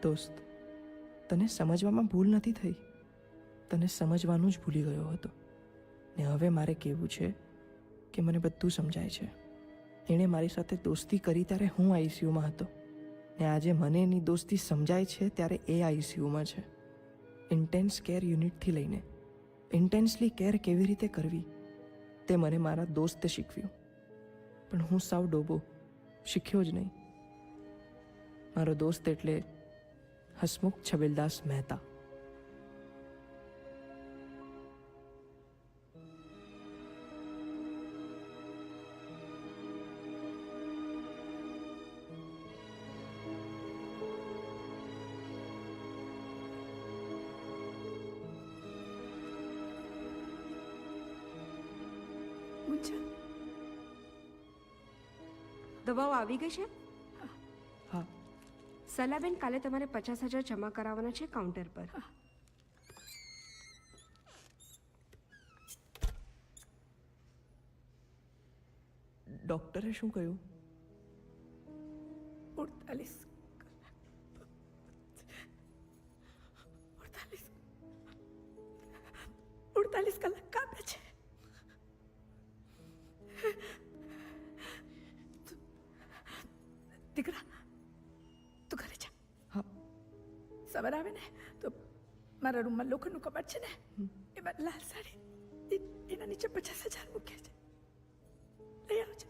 દોસ્ત, તને સમજવામાં ભૂલ નથી થઈ, તને સમજવાનું જ ભૂલી ગયો હતો. ને હવે મારે કહેવું છે કે મને બધું સમજાય છે. એણે મારી સાથે દોસ્તી કરી ત્યારે હું આઈસીયુમાં હતો, ને આજે મને એની દોસ્તી સમજાય છે ત્યારે એ આઈસીયુમાં છે. ઇન્ટેન્સ કેર યુનિટથી લઈને ઇન્ટેન્સલી કેર કેવી રીતે કરવી તે મને મારા દોસ્તે શીખવ્યું. પણ હું સાવ ડોબો, શીખ્યો જ નહીં. મારો દોસ્ત એટલે હસમુખ છબીલદાસ મહેતા. દવાઓ આવી ગઈ છે? હા. સલાબેન, કાલે તમારે 50,000 જમા કરાવવાના છે કાઉન્ટર પર. ડૉક્ટરે શું કહ્યું? 48 કલાક કાપે છે. દીકરા, તું ઘરે જા. હા. સવાર આવે ને તો મારા રૂમમાં લોખંડનું કબાટ છે ને, એમાં લાલ સાડી એના નીચે 50,000 મૂક્યા છે. લઈ આવજે.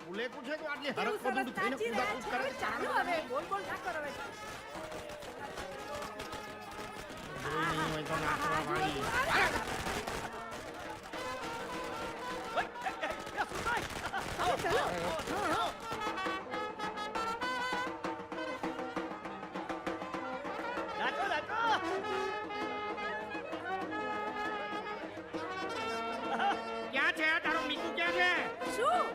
ભૂલે પૂછે તો આટલી હરક બધું થઈને કૂદાકૂદ કરે. ચાલો હવે, બોલ બોલ ના કરો હવે. જોઈ હોય તો નાખવા વાળી. ક્યાં છે તારો મીકુ? ક્યાં છે? શું?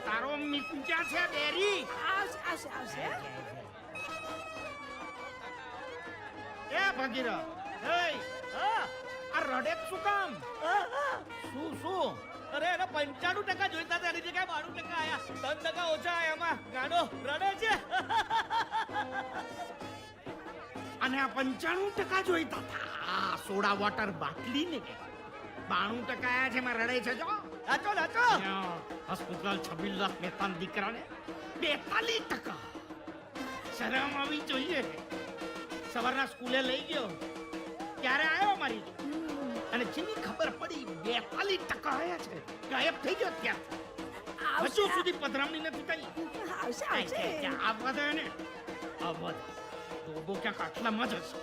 તારો મીકુ ક્યાં છે? બેરી આવશે આવશે આવશે. એ ભગીરા, આ રડે જ શું કામ? શું? અરે એને 95% જોઈતા હતા, એની જગ્યાએ 92% આયા. 3% ઓછા આયા. એમાં ગાડો રડે છે. અને આ 95% જોઈતા હતા. આ સોડા વોટર બાટલી ને 92% આયા છે, એમાં રડે છે. જો નાચો હસમુખલાલ છબીલદાસ મહેતાના દીકરાને 42%. શરમ આવી જોઈએ. સવારના સ્કૂલે લઈ ગયો ત્યારે આવ્યો મારી, અને જેની ખબર પડી 42% આયા છે, ગાયબ થઈ ગયો. ત્યાં હજુ સુધી પધરામણી નથી થઈ. આવશે આવશે. આ બધા ને આ બધા ડોબો ક્યાંક આટલામાં જ હશે.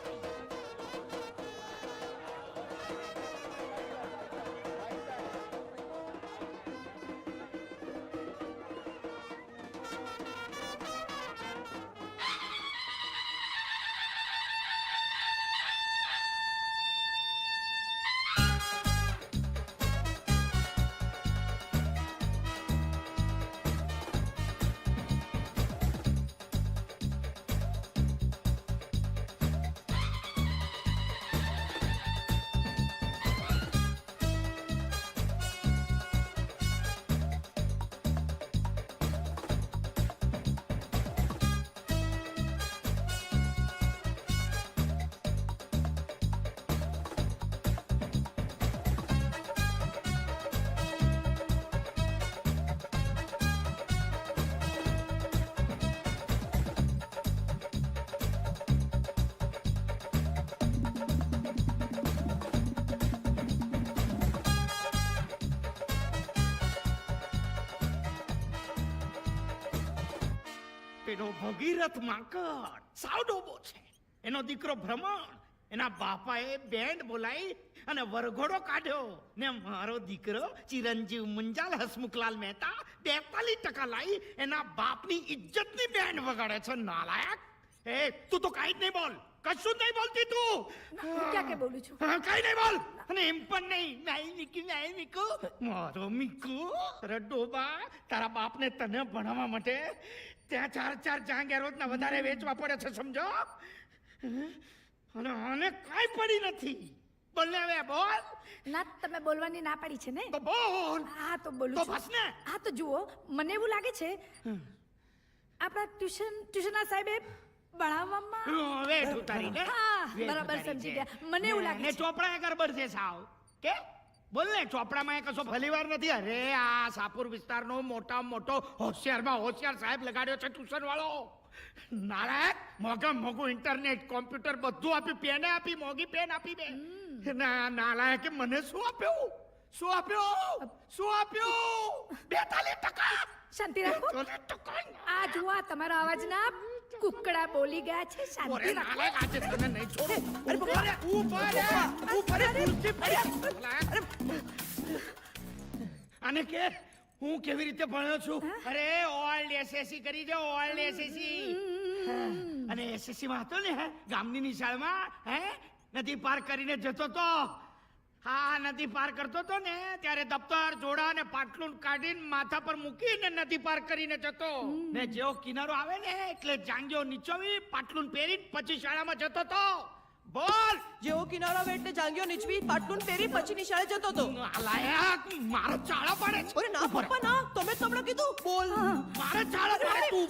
પેલો ભગીરથ માંકડ સાવ ડોબો છે. એનો દીકરો ભ્રમણ એના બાપાએ બેન્ડ બોલાવી અને વરઘોડો કાઢ્યો ને મારો દીકરો ચિરંજીવ મુંજાલ હસમુખલાલ મહેતા 42% લાવી એના બાપની ઇજ્જતની બેન્ડ વગાડે છે. નાલાયક! એ તું તો કાંઈ જ નહીં બોલ, કશું જ નહીં બોલતી તું. હું ક્યાં કે બોલું છું? હા, કાંઈ નહીં બોલ. અને એમ પણ નહીં, નહીં મીકુ, મારો મીકુ. અરે ડોબા, તારા બાપને તને ભણાવવા માટે ત્યાં 4 જાંગીરોના વધારે વેચવા પડે છે, સમજો. અને આને કાંઈ પડી નથી. બોલ ને હવે, બોલ. ના, તમે બોલવાની ના પાડી છે ને? તો બોલ. હા તો બોલું તો છું. બસ ને. હા તો જુઓ, મને એવું લાગે છે આપણા ટ્યુશનના સાહેબે ભણાવવામાં વેઠ ઉતારી ને. હા, વેઠ બરાબર ઉતારી સમજી છે. ગયા. મને એવું લાગે ને છે. ચોપડા ગરબડ છે સાવ. કે બોલ ને, ચોપડામાં એ કશો ફલીવાર નથી. અરે આ સાપુર વિસ્તારનો મોટામાં મોટો હોશિયારમાં હોશિયાર સાહેબ લગાડ્યો છે ટ્યુશન વાળો. નારાયણ, મોંઘું ઇન્ટરનેટ, કોમ્પ્યુટર બધું આપ્યું, પેન આપી, મોંઘી પેન આપી બે. નાલાયકે મને શું આપ્યું? શું આપ્યું? 42%. શાંતિ રાખો. 42%. આ જુઓ, આ તમારા અવાજના કુકડા બોલી ગયા છે. શાંતિ ઓરે રાખો. નાલાયક, આજે તને નહીં છોડું. ઉભા રે, ખુરશી પડી. આને કે હું કેવી રીતે ભણ્યો છું? અરે ઓલ્ડ એસએસસી કરી દે, ઓલ્ડ એસએસસી. અને એસએસસી માં હતો ને ગામની નિશાળમાં, નદી પાર કરીને જતો તો. હા, નદી પાર કરતો તો ને ત્યારે દફતર, જોડા ને પાટલું કાઢીને માથા પર મૂકીને નદી પાર કરીને જતો. ને જેવો કિનારો આવે ને એટલે જાંગીઓ નીચોવી, પાટલું પહેરીને પછી શાળામાં જતો તો. બોલ. જેવો કિનારો આવે એટલે જાંગીઓ નીચવી, પાટલું પહેરી પછી નિશાળે જતો હતો. નાલાયક, મારો ચાળો પાડે છે. અરે ના પપ્પા ના, તમે જ હમણાં કીધું. બોલ. મારે ચાળો પાડે. તું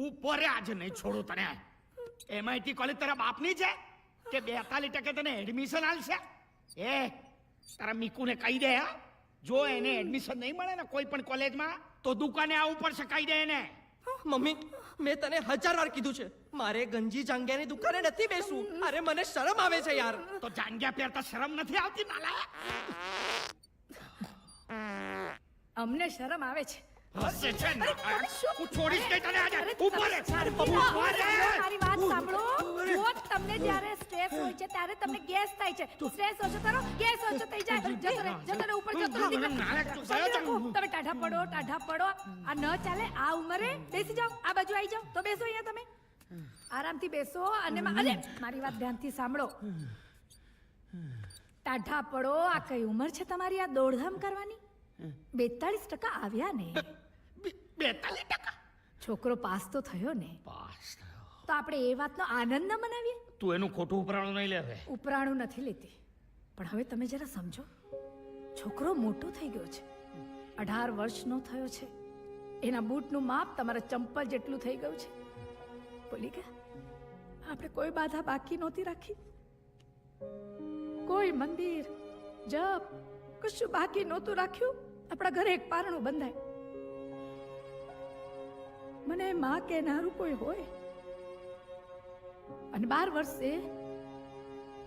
ઉપર રે, આજે નહીં છોડું તને. MIT કોલેજ તારા બાપની છે કે 42% તને એડમિશન આલશે? એ તારા મીકુને કહી દે, હા, જો એને એડમિશન નહીં મળે ને કોઈ પણ કોલેજમાં તો દુકાને આવવું પડશે, કહી દે એને. મમ્મી, મેં તને 1000 વાર કીધું છે, મારે ગંજી જાંગિયાની દુકાને નથી બેસવું. અરે મને શરમ આવે છે યાર. તો જાંગિયા પહેરતા શરમ નથી આવતી? નાલાયક, અમને શરમ આવે છે. હસે છે નાલાયક. હું છોડીશ નહીં તને આજે. અરે, ઉપર રે. મારી વાત સાંભળો. જો તમને જ્યારે સ્ટ્રેસ હોય છે ત્યારે તમને ગેસ થાય છે. સ્ટ્રેસ ઓછો કરો, ગેસ ઓછો થઈ જાય. જતો રે ઉપર, જતો રે. નાલાયક, તું શાંતિ ગયો રાખો. તો. તમે ટાઢા પડો. આ ન ચાલે. આ ઉંમરે બેસી જાઓ, આ બાજુ આવી જાઓ. તો બેસો અહીંયા તમે. આરામથી બેસો અને અરે મારી વાત ધ્યાનથી સાંભળો. ટાઢા પડો. આ કઈ ઉંમર છે તમારી આ દોડધામ કરવાની? 42% આવ્યા ને. 42%? છોકરો પાસ તો થયો ને. પાસ થયો. તો આપણે એ વાતનો આનંદ ન મનાવીએ? તું એનું ખોટું ઉપરાણું નહીં લેવે. ઉપરાણું નથી લેતી, પણ હવે તમે જરા સમજો. છોકરો મોટો થઈ ગયો છે, 18 વર્ષનો થયો છે. એના બૂટનું માપ તમારા ચંપલ જેટલું થઈ ગયું છે. બોલી ગયા, આપણે કોઈ બાધા બાકી નહોતી રાખી. કોઈ મંદિર, જપ, કશું બાકી નહોતું રાખ્યું. આપણા ઘરે એક પારણું બંધાય. મને માં કહેનારું કોઈ હોય. અને 12 વર્ષે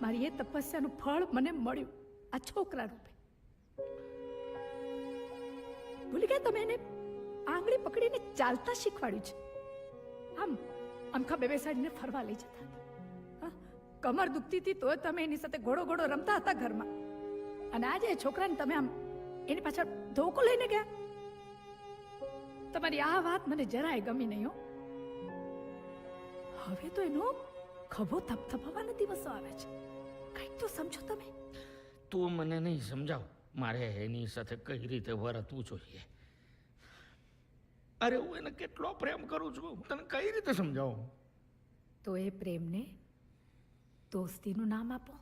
મારી એ તપસ્યાનું ફળ મને મળ્યું આ છોકરા રૂપે. ભૂલી ગયા તમે એને આંગળી પકડીને ચાલતા શીખવાડ્યું છે. આમ ખભે બેસાડીને ફરવા લઈ જતા. હા, કમર દુખતી હતી તો તમે એની સાથે ઘોડો રમતા હતા ઘરમાં. અને આજે એ છોકરાને તમે આમ એની પાછળ ધોકો લઈને ગયા. તમારી આ વાત મને જરાય ગમી નહીં હો. હવે તો એનો ખભો થપથપાવાના દિવસો આવે છે. કંઈક તો સમજો તમે. તું મને નહીં સમજાવ, મારે એની સાથે કઈ રીતે વર્તવું જોઈએ. અરે હું એને કેટલો પ્રેમ કરું છું, તને કઈ રીતે સમજાવું? તો એ પ્રેમને દોસ્તીનું નામ આપો.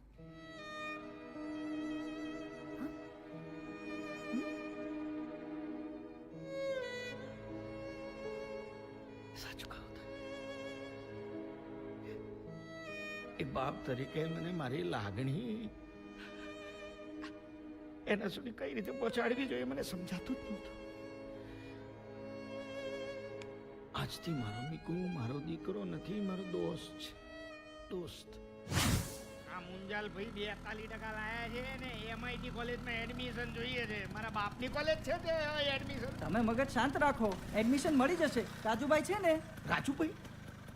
સાચું કહું તો એક બાપ તરીકે મને મારી લાગણી એના સુધી કઈ રીતે પહોંચાડવી જોઈએ મને સમજાતું જ નહોતું. આજથી મારો મીકુ મારો દીકરો નથી, મારો દોસ્ત છે. દોસ્ત. આ મુંજાલ ભાઈ 42% લાયા છે ને MIT કોલેજમાં એડમિશન જોઈએ છે. મારા બાપની કોલેજ છે તે એડમિશન. તમે મગજ શાંત રાખો, એડમિશન મળી જશે. રાજુભાઈ છે ને? રાજુભાઈ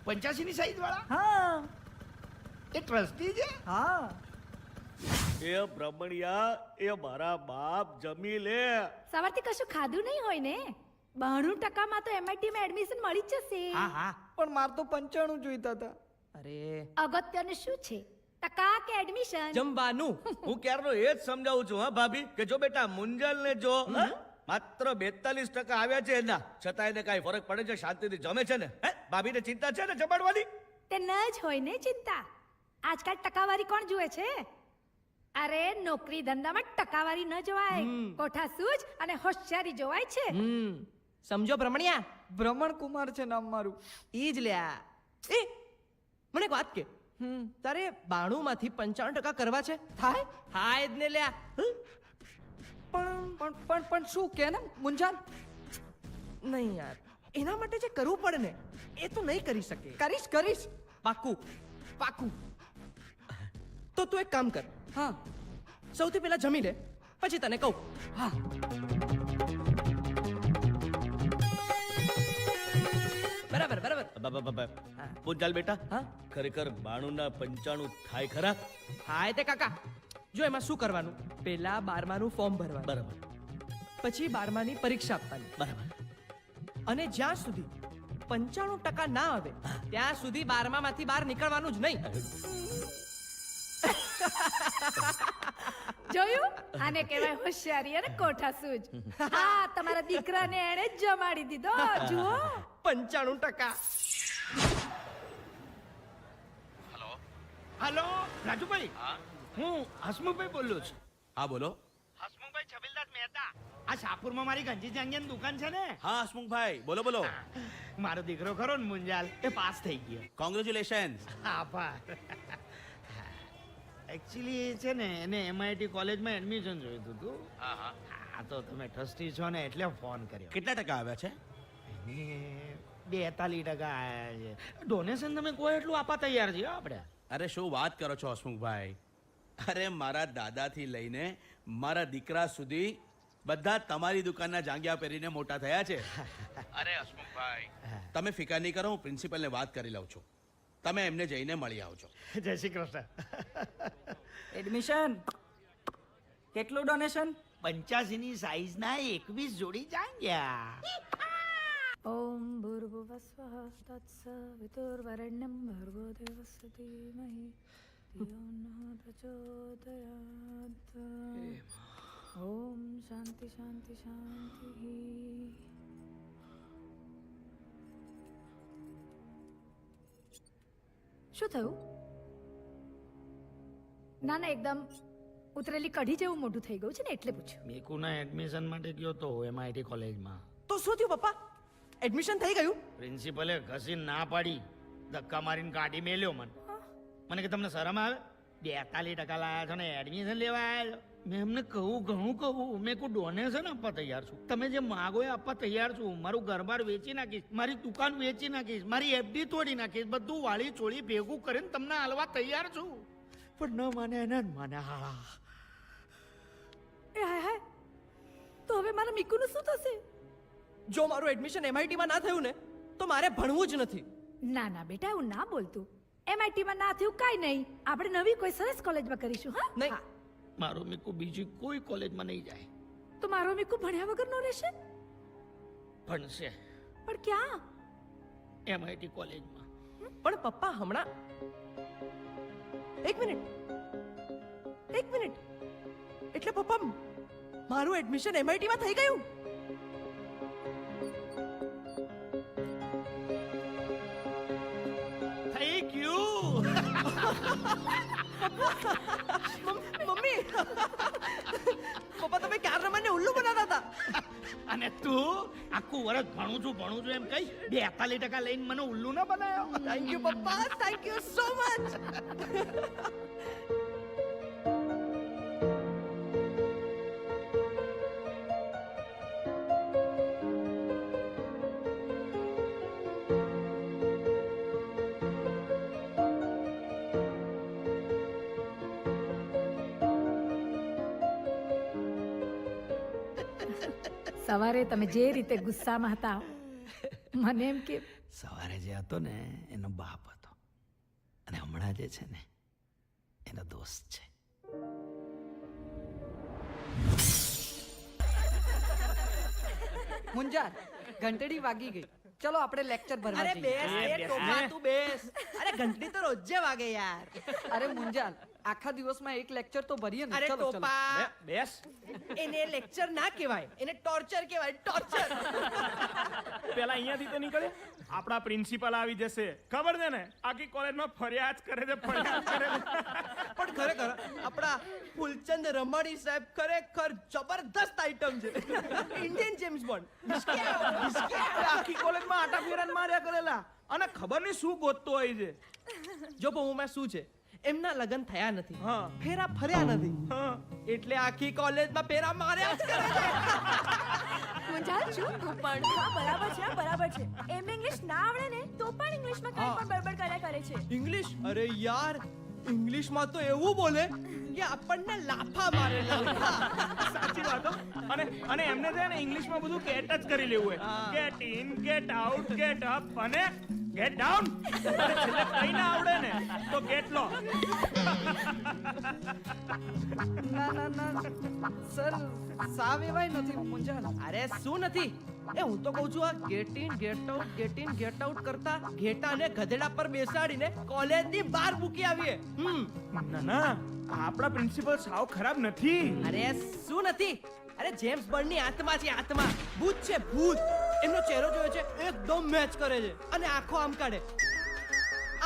85 ની સાઈઝ વાળા હા એ ટ્રસ્ટી છે. હા. એ બ્રહ્મણિયા, એ મારા બાપ જમી લે. સવારથી કશું ખાધું નહીં હોય ને? 92% તો MIT માં એડમિશન મળી જ જશે. હા હા પણ માર તો 95 જોઈતા હતા. અરે અગત્યનું શું છે, ટકા કે એડમિશન? જમવાનું. હું ક્યારનો એ જ સમજાવું છું હા ભાભી કે જો બેટા મુંજલ ને જો માત્ર 42% આવ્યા છે એના છતાં એને કાંઈ ફરક પડે છે, શાંતિથી જમે છે ને? હે ભાભીને ચિંતા છે ને જમાડવાની? તે ન જ હોય ને ચિંતા. આજકાલ ટકાવારી કોણ જુએ છે? અરે નોકરી ધંધામાં ટકાવારી ન જોવાય, કોઠા સૂઝ અને હોશિયારી જોવાય છે. સમજો ભ્રમણિયા, ભ્રમણ કુમાર છે નામ મારું. ઈ જ લ્યા. એ મને એક વાત કે, તારે 92 માંથી 95% કરવા છે? થાય હા જ ને લ્યા. પણ શું કે ને મુંજાન? નહીં યાર, એના માટે જે કરવું પડે ને એ તું નહીં કરી શકે. કરીશ. પાકું પાકું. તો તું એક કામ કર, હા સૌથી પહેલા જમી લે, પછી તને કહું. હા. બરાબર. મુંજલ બેટા હા? ખરેખર 92 ના 95 થાય ખરા? હા તે કાકા, જો એમાં શું કરવાનું, પહેલા 12માનું ફોર્મ ભરવાનું, બરાબર પછી 12માની પરીક્ષા આપવાની, બરાબર. અને જ્યાં સુધી 95% ના આવે ત્યાં સુધી 12મામાંથી બહાર નીકળવાનું જ નહીં. જોયું? આને કહેવાય હોશિયારી અને કોઠા સૂઝ. હા, તમારા દીકરાને એણે જ જમાડી દીધો. જુઓ 95%. હલો રાજુભાઈ, હું હસમુખભાઈ બોલું છું. હા બોલો. હસમુખભાઈ છબીલદાસ મહેતા. આ શાહપુરમાં મારી ગંજી જાંગિયાની દુકાન છે ને, હા હસમુખભાઈ બોલો. મારો દીકરો ખરો ને મુંજાલ, એ પાસ થઈ ગયો. કોંગ્રેચ્યુલેશન્સ. આભાર. એકચ્યુઅલી છે ને એને MIT કોલેજમાં એડમિશન જોઈતું હતું. હા તો તમે ટ્રસ્ટી છો ને એટલે ફોન કર્યો. કેટલા ટકા આવ્યા છે? એને 42% આયા છે. ડોનેશન તમે કોઈ એટલું આપવા તૈયાર છીએ આપણે. અરે શું વાત કરો છો હસમુખભાઈ? અરે મારા દાદાથી લઈને મારા દીકરા સુધી બધા તમારી દુકાનના જાંગિયા પહેરીને મોટા થયા છે. અરે હસમુખભાઈ, તમે ફિકર નહીં કરો, હું પ્રિન્સિપલને વાત કરી લઉં છું. તમે એમને જઈને મળી આવજો. જય શ્રી કૃષ્ણ. એડમિશન કેટલું ડોનેશન? 85 ની સાઈઝના 21 જોડી જાંગ્યા. ઓમ ભૂર્ભુવસ્વઃ તત્સવિતુર્વરેણ્યં ભર્ગો દેવસ્ય ધીમહિ ધિયો નઃ પ્રચોદયાત. ઓમ શાંતિ શાંતિ શાંતિ. શું થયું? ના એકદમ ઉતરેલી કઢી જેવું મોઢું થઈ ગયું છે ને એટલે પૂછ્યું. મેકુના એડમિશન માટે ગયો તો MIT કોલેજમાં. તો શું થયું પપ્પા, એડમિશન થઈ ગયું? પ્રિન્સિપલે ઘસીને ના પાડી, ધક્કા મારીને કાઢી મેલ્યો મને કે તમને શરમ આવે? 42% લાયા છો ને એડમિશન લેવા આવ્યા છો. મેં એમને ઘણું કહું, મેં કોઈ ડોનેશન આપવા તૈયાર છું, તમે જે માગો એ આપવા તૈયાર છું. મારું ઘરબાર વેચી નાખીશ, મારી દુકાન વેચી નાખીશ, મારી FD તોડી નાખીશ, બધું વાળી ચોળી ભેગું કરીને તમને હાલવા તૈયાર છું. પણ ન માને એને ન માને. હા એ હાય તો હવે મારા મીકુનું શું થશે? જો મારું એડમિશન MIT માં ના થયું ને તો મારે ભણવું જ નથી. ના બેટા એવું ના બોલતું. MIT માં ના થયું કાઈ નહીં, આપણે નવી કોઈ સરસ કોલેજમાં કરીશું. હા નહીં. હા. મારો મીકુ બીજી કોઈ કોલેજમાં નહીં જાય. તો મારો મીકુ ભણ્યા વગર નો રહેશે? ભણશે પણ ક્યાં? MIT કોલેજમાં. પણ પપ્પા હમણાં એક મિનિટ એટલે પપ્પા મારું એડમિશન MIT માં થઈ ગયું? થઈ ગયું. મમ્મી પપ્પા તમે ક્યારે મને ઉલ્લુ બનાવતા હતા. અને તું આખું વર્ષ ભણું છું એમ કઈ 42% લઈને મને ઉલ્લુ ના બનાવ્યો. થેન્ક યુ પપ્પા, થેન્ક યુ સો મચ. સવારે તમે જે રીતે ગુસ્સામાં હતા મને એમ કે સવારે જે હતો ને એનો બાપ હતો અને હમણાં જે છે ને એનો દોસ્ત છે. મુંજાર ઘંટડી વાગી ગઈ. ચલો આપણે લેક્ચર ભરવા અરે જઈએ. બેસ એ ટોપા તું બેસ. અરે ઘંટડી તો રોજે વાગે યાર. અરે મુંજાર આખા દિવસમાં એક લેક્ચર તો ભરીએ ને. અરે ચલો ચલો. ટોપા બેસ. એને લેક્ચર ના કહેવાય, એને ટોર્ચર કહેવાય, ટોર્ચર. પેલા અહીંયાથી તો નીકળે આપણા પ્રિન્સિપલ આવી જશે. ખબર છે ને આખી કોલેજમાં ફરિયાદ કરે છે ફરિયાદ કરે છે. પણ ખરેખર આપણા ફૂલચંદ રમાણી સાહેબ ખરેખર જબરદસ્ત આઈટમ છે. Indian James bond. આખી કોલેજમાં આટા ફેરાન માર્યા કરેલા અને ખબર નહીં શું ગોતતો હોય છે. જો બહુમાં શું છે, એમના લગ્ન થયા નથી, હા. ફેરા ફર્યા નથી, હા. એટલે આખી કોલેજમાં ફેરા માર્યા જ કરે છે. મુંજાલ છું તું પણ હા બરાબર છે બરાબર છે એમને ઇંગ્લિશ ના આવડે ને તો પણ ઇંગ્લિશમાં કંઈ પણ બડબડ કર્યા કરે છે ઇંગ્લિશ? અરે યાર, ઇંગ્લિશમાં તો એવું બોલે કે આપણને લાફા મારે. સાચી વાત હો. અને એમને છે ને ઇંગ્લિશમાં બધું ગેટ જ કરી લેવું હોય. Get in get out get up અને ગેટ ડાઉન. છેલ્લે કઈ ના આવડે ને તો ગેટ લો. ના ના ના સર સાવ એવાય નથી મુંજાર. અરે શું નથી એ હું તો કહું છું, આ ગેટ ઇન ગેટ આઉટ કરતા ઘેટાને ગધેડા પર બેસાડીને કોલેજની બહાર મૂકી આવીએ. ના ના આપણા પ્રિન્સિપલ સાવ ખરાબ નથી. અરે શું નથી, અરે જેમ્સ બોન્ડની આત્મા છે, આત્મા. ભૂત છે ભૂત. એમનો ચહેરો જોયો છે, એકદમ મેચ કરે છે અને આંખો આમ કાઢે,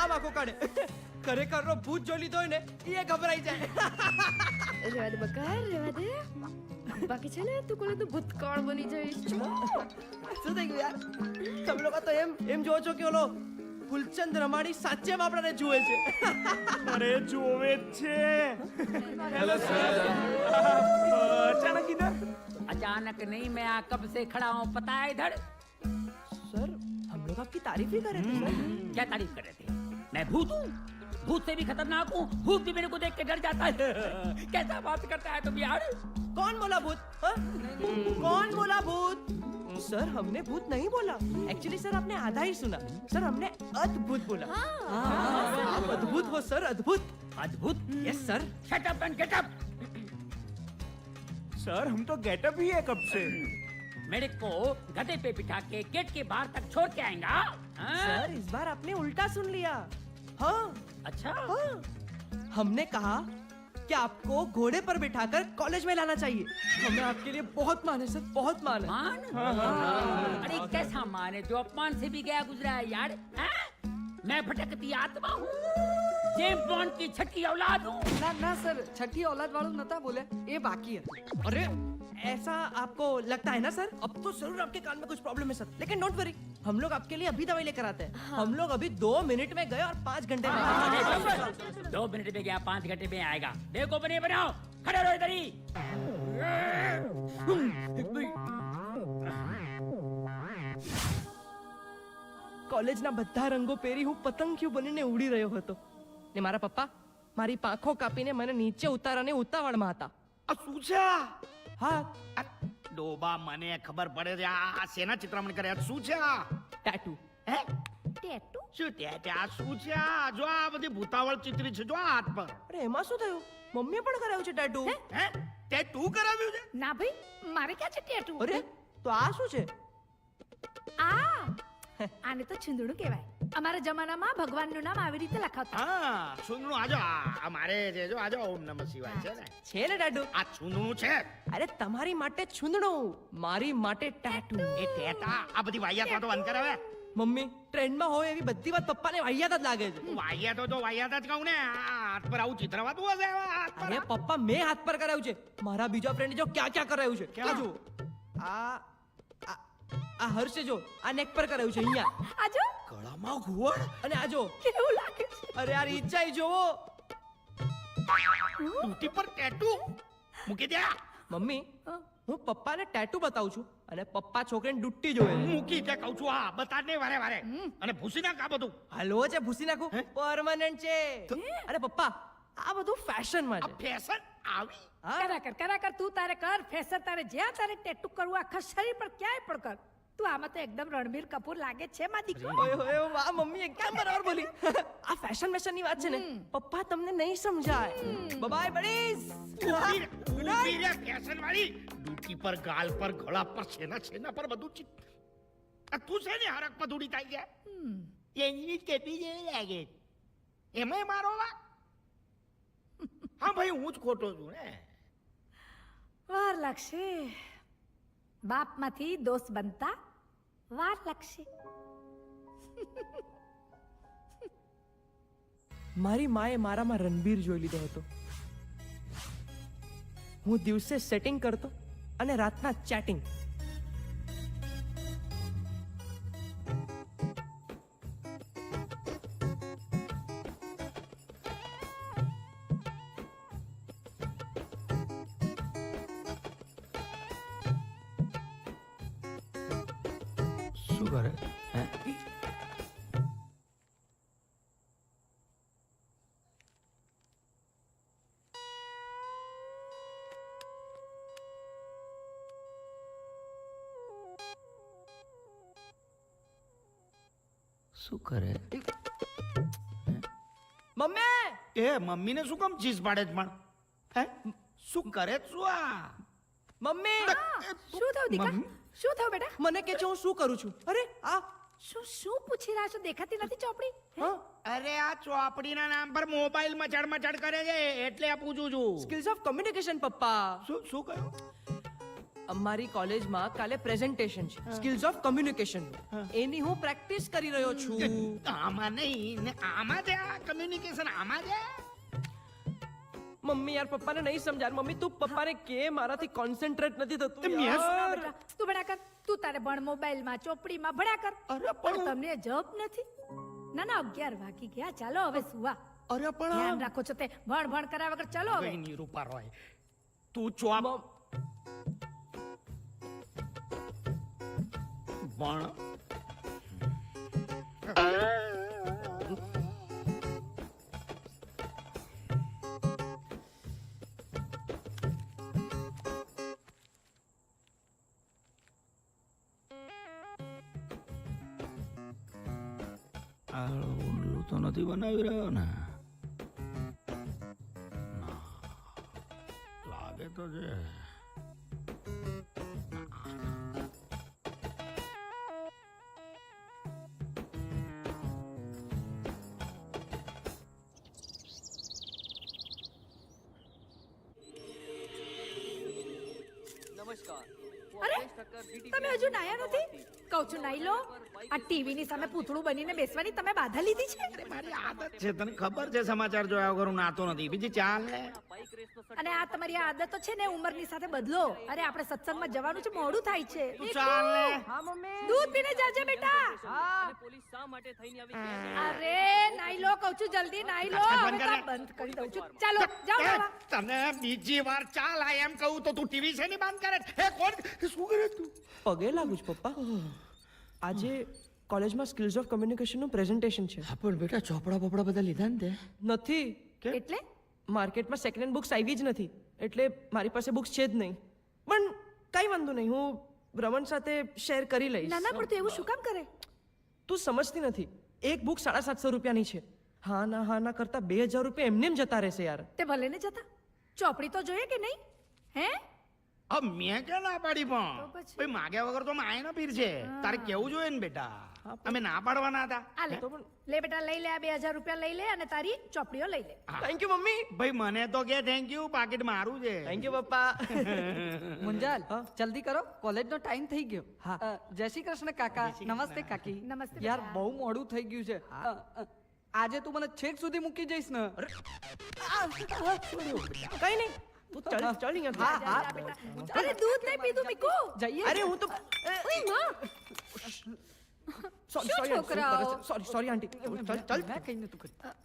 આમ આંખો કાઢે. ખરેખરનો ભૂત જોઈ લીધો હોય ને એ ગભરાઈ જાય. રેવા દે બકાર, રેવા દે. બાકી છે ને તું કોને તો ભૂતકાળ બની જઈશ. શું થઈ ગયું યાર? તમે લોકો તો એમ જોવો છો કે ઓલો ફૂલચંદ રમાણી સાચે આપણાને જુએ છે. અરે જોવે જ છે. Hello sir. અચાનક ઇધર? अचानक नहीं, मैं यहाँ कब से खड़ा हूँ पता है इधर? सर हम लोग आपकी तारीफ ही कर रहे थे सर. क्या तारीफ कर रहे थे? मैं भूत हूँ? भूत से भी खतरनाक हूँ. भूत भी मेरे को देख के डर जाता है. कैसा बात करता है तुम यार? कौन बोला भूत? हाँ? कौन बोला भूत? सर हमने भूत नहीं बोला. एक्चुअली सर आपने आधा ही सुना. सर हमने अद्भुत बोला. आप अद्भुत हो सर, अद्भुत. अद्भुत? Yes sir. Shut up and get up. Sir हम तो गेटअप ही है कब से. मेरे को गधे पे बिठा के गेट के बाहर तक छोड़ के आएगा? हाँ? सर इस बार आपने उल्टा सुन लिया. हाँ अच्छा. हाँ. हमने कहा कि आपको घोड़े पर बिठाकर कॉलेज में लाना चाहिए. हमें आपके लिए बहुत मान है सर, बहुत मान है. मान? अरे कैसा मान है जो अपमान से भी गया गुजरा है यार. हाँ? मैं भटकती आत्मा हूँ, जेम्स बॉन्ड की छठी औलाद हूँ. ના ના સર છઠ્ઠી औलाद વાળું નતા બોલે એ બાકી હતું. अरे ऐसा आपको लगता है ना सर? अब तो जरूर आपके कान में कुछ प्रॉब्लम है सर, लेकिन डोंट वरी, हम लोग आपके लिए अभी दवाई लेकर आते हैं. हम लोग अभी 2 मिनट में गए और 5 घंटे में आ गए. 2 मिनट में गया 5 घंटे में आएगा. देखो बने बनाओ, खड़े रहो इधर ही. કોલેજના બધા રંગો પહેરી હું પતંગિયું બનીને ઉડી રહ્યો હતો ને મારા પપ્પા મારી પાંખો કાપીને મને નીચે ઉતારવાની ઉતાવળમાં હતા. આ શું છે આ? હા, આ ડોબા, મને ખબર પડે છે આ શેના ચિત્રામણ કરે? આ શું છે આ? ટેટુ. હે? ટેટુ શું ટેટે? આ શું છે આ? જો આ બધી ભૂતાવળ ચિત્રી છે, જો આ હાથ પર. અરે એમાં શું થયું? મમ્મીએ પણ કરાવ્યું છે ટેટુ. હે? ટેટુ કરાવ્યું છે? ના ભાઈ મારે ક્યાં છે ટેટુ? અરે તો આ શું છે? આ આને તો છુંદડું કહેવાય. અમારા જમાનામાં ભગવાનનું નામ આવી રીતે લખાવતા. હા, છૂંદણું. આજો આ મારે છે, જો આજો ઓમ નમઃ શિવાય છે ને. છે ને ટેટુ? આ છૂંદણું છે. અરે તમારી માટે છૂંદણું, મારી માટે ટેટુ. એ ટેટા આ બધી વાહિયાત વાતો બંધ કરાવે. મમ્મી ટ્રેન્ડમાં હોય એવી બધી વાત પપ્પાને વાહિયાત જ લાગે છે. વાહિયાતો તો વાહિયાત જ કહું ને. આ હાથ પર આવું ચિત્રવાતું હશે આ હાથ પર. અરે પપ્પા મેં હાથ પર કરાવ્યું છે. મારા બીજા ફ્રેન્ડે જો ક્યાં ક્યાં કરાવ્યું છે. ક્યાં? આ જુઓ. આ આ હર્ષે જો આ નેક પર કરાવ્યું છે અહીંયા. આજો ગળામાં ઘુવડ. અને આ જો. કેવું લાગે છે. અરે આ ઈચ્છાઈ જોવો. ટૂટી પર ટેટુ મૂકી દે. મમ્મી હું પપ્પાને ટેટુ બતાવું છું અને પપ્પા છોકરીને ડુટ્ટી જોવે છે. મૂકી તે કહું છું. આ બતાડ ને વારે વારે. અને ભૂસી નાખ આ બધું. હાલો છે ભૂસી નાખું. પરમાનન્ટ છે. અરે પપ્પા આ બધું ફેશનમાં આ છે. ફેશન. આવી કરા કર તું તારે કર ફેસર તારે જ્યાં તારે ટેટુ કરવું આખા શરીર પર ક્યાંય પણ કર તું આમાં તો એકદમ રણબીર કપૂર લાગે છે માં દીકરો ઓય ઓય વાહ મમ્મી એકદમ બરાબર બોલી આ ફેશન ની વાત છે ને પપ્પા તમને નહીં સમજાય બાય બડીસ ફેશન વાળી ડૂકી પર ગાલ પર ગળા પર છેના પર બધું તું છે ને હરક પર ધૂળી થાય ગયા એની કેપી જેવી લાગે એમાં મારો વાત હા ભાઈ હું જ ખોટો છું ને વાર લાગશે બાપમાંથી દોસ્ત બનતા વાર લાગશે મારી માએ મારામાં રણબીર જોઈ લીધો હતો હું દિવસે સેટિંગ કરતો અને રાતના ચેટિંગ શું કરે શું કરે મમ્મી એ મમ્મીને શું કામ ચીઝ પાડે છે પણ હે શું કરે છે શું આ મમ્મી શું થયું દીકરા શું થયું બેટા મને કે છે હું શું કરું છું અરે આ શું પૂછી રહ્યા છો દેખાતી નથી ચોપડી હા અરે આ ચોપડીના નામ પર મોબાઈલ મચાડ કરે છે એટલે આ પૂછું છું સ્કિલ્સ ઓફ કમ્યુનિકેશન પપ્પા શું કહ્યું અમારી કોલેજમાં કાલે પ્રેઝન્ટેશન છે સ્કિલ્સ ઓફ કમ્યુનિકેશન એની હું પ્રેક્ટિસ કરી રહ્યો છું આમાં નહીં ને આમાં છે આ કમ્યુનિકેશન આમાં છે મમ્મી યાર પપ્પાને નહીં સમજાર મમ્મી તું પપ્પાને કે મારાથી કોન્સન્ટ્રેટ નથી થતું મેં યાર. તું ભણ્યા કર તું તારે ભણ મોબાઈલમાં ચોપડીમાં ભણ્યા કર અરે પણ તમને જબ નથી ના 11 વાગી ગયા ચાલો હવે સુવા અરે ધ્યાન રાખો છો તે ભણ કર્યા વગર ચાલો હવે ભાઈ નિરૂપા રોય તું ચોપ પણ ઉલ્લુ તો નથી બનાવી રહ્યો ને લાગે તો છે અરે તમે હજુ નાયા નથી કહું છું નાઈ લો આ ટીવી ની સામે પૂતળું બનીને બેસવાની તમે બાધા લીધી છે મારી આદત છે તને ખબર છે સમાચાર જોયા વગર હું નાતો નથી બીજી ચાલ ને અને આ તમારી આ આદતો છે ને ઉંમરની સાથે બદલો અરે આપણે સત્સંગમાં જવાનું છે મોડું થાય છે તું ચાલ ને હા મમ્મી દૂધ પીને જાજે બેટા પોલીસ શા માટે થઈને અરે નાઈ લો કહું છું જલ્દી નાઈ લો બંધ હવે કર. તો બંધ કરી દઉં છું ચાલો જાઓ એ, બાબા તને બીજી વાર ચાલ આ એમ કહું તો તું ટીવી છે ની બંધ કરે હે કોણ શું કરે તું પગે લાગુ છું પપ્પા આજે કોલેજમાં સ્કિલ્સ ઓફ કમ્યુનિકેશનનું પ્રેઝન્ટેશન છે પણ બેટા ચોપડા પોપડા બધા લીધા ને તે નથી એટલે માર્કેટમાં સેકન્ડ હેન્ડ બુક્સ આવી જ નથી એટલે મારી પાસે બુક્સ છે જ નહીં પણ કઈ વાંધો નહીં હું રમણ સાથે શેર કરી લઈશ ના ના પણ તું એવું શું કામ કરે તું સમજતી નથી એક બુક 750 રૂપિયાની છે હા ના કરતા 2000 રૂપિયા એમને એમ જતા રહેશે યાર તે ભલે ને જતા ચોપડી તો જોઈએ કે નહીં હે अब मैं क्या ना पाड़ी પણ તો પછી? ભાઈ માગ્યા વગર તો માય ના પીર છે તારે કેવું જોઈએ ને બેટા અમે ના પાડવાના હતા આ લે લે બેટા લઈ લે આ 2000 રૂપિયા લઈ લે અને તારી ચોપડીઓ લઈ લે થેન્ક યુ મમ્મી ભાઈ મને તો કે થેન્ક યુ પાકીટ મારું છે થેન્ક યુ પપ્પા મુંજાલ જલ્દી કરો કોલેજ નો ટાઈમ થઈ ગયો હા. જય શ્રી કૃષ્ણ કાકા નમસ્તે કાકી નમસ્તે યાર બેટા. બહુ મોડું થઈ ગયું છે આજે તું મને છેક સુધી મૂકી જઈશ ને કઈ નહીં તું ચાલ અહીંયા હા હા જા બેટા અરે દૂધ નહીં પીધું મીકુ જઈએ અરે હું તો ઓય માં શું છોકરાઓ? સોરી આંટી ચાલ મેં કઈ નતું કર્યું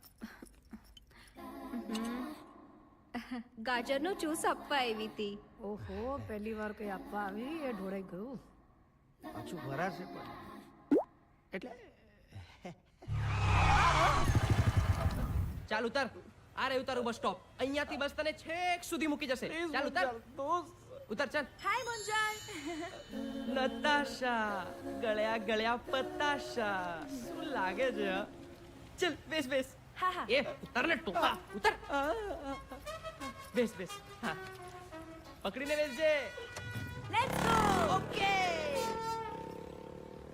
ગાજરનો જ્યુસ આપવા આવી હતી ઓહો પહેલી વાર કઈ આપવા આવી એ ઢોળાઈ ગયું પાછું ભરાશે પણ એટલે ચાલ ઉતાર આ રહ્યું તારું બસ સ્ટોપ. અહીંયાથી બસ તને છેક સુધી મૂકી જશે. ચાલ ઉતર. ઉતર ચાલ. હાય મુંજાલ. નતાશા, ગળ્યા પતાશા. શું લાગે છે? હા? ચલ બેસ બેસ. હા હા. એ ઉતર ને ટોપા. ઉતર. બેસ બેસ. હા. પકડીને બેસજે. Let's go. ઓકે.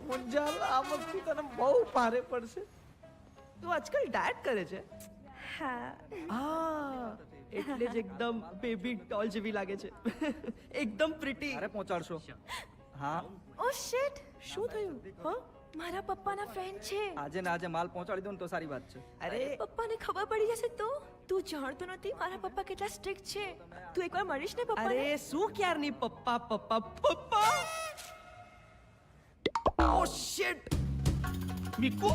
મુંજાલ આ વખતે તને બહુ ભારે પડશે. તું આજકાલ ડાયટ કરે છે? હા. એટલે જ એકદમ બેબી ડોલ જેવી લાગે છે. એકદમ પ્રીટી. અરે પહોંચાડશો. હા ઓ શિટ. શું થયું? હા? મારા પપ્પાના ફ્રેન્ડ છે. આજે ને આજે માલ પહોંચાડી દો ને તો સારી વાત છે. અરે પપ્પાને ખબર પડી જશે તો? તું જાણતો નથી મારા પપ્પા કેટલા સ્ટ્રિક્ટ છે. તું એકવાર મળીશ ને પપ્પાને? અરે શું ક્યારની પપ્પા. ઓ શિટ. મીકુ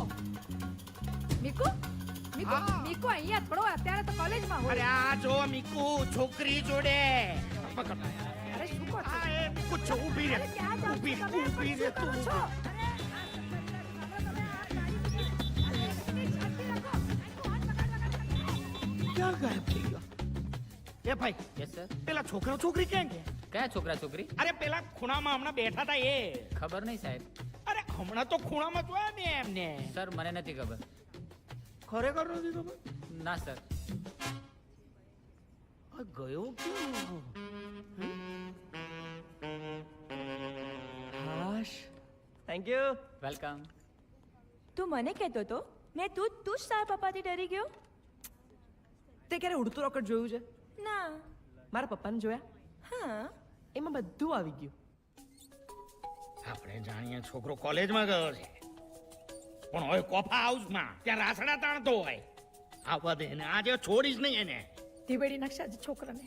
મીકુ મીકુ મીકુ અહીંયા જ પડો અત્યારે તો કોલેજમાં અરે હોય. આ જો મીકુ છોકરી જોડે પકડ. અરે શું કહો છો? આ એ મીકુ છો ઊભી રે. અરે ક્યાં જાઓ છો તમે? ઊભી રે તું. છો? ક્યાં ગાયબ થઈ ગયો? એ ભાઈ યસ સર. પેલા છોકરા છોકરી ક્યાં ગયા? કયા છોકરા છોકરી? અરે પેલા ખૂણામાં હમણાં બેઠા હતા એ. ખબર નહીં સાહેબ. અરે હમણાં તો ખૂણામાં જોયા ને એમને. સર મને નથી ખબર. ખરેખર નથી ખબર. ના સર. આ ગયો ક્યાં? હાશ. Thank you. વેલકમ. તું મને કહેતો તો ને તું જ તારા પપ્પાથી ડરી ગયો? તે ક્યારે ઉડતું રોકેટ જોયું છે? ના. મારા પપ્પાને જોયા? હા. એમાં બધું આવી ગયું. આપણે જાણીએ છોકરો કોલેજમાં ગયો છે પણ હોય કોફા હાઉસમાં ત્યાં રાસડા તાણતો હોય. આવવા દે ને આજે છોડીશ નહીં એને. ધીબેડી નાખશે આજે છોકરાને.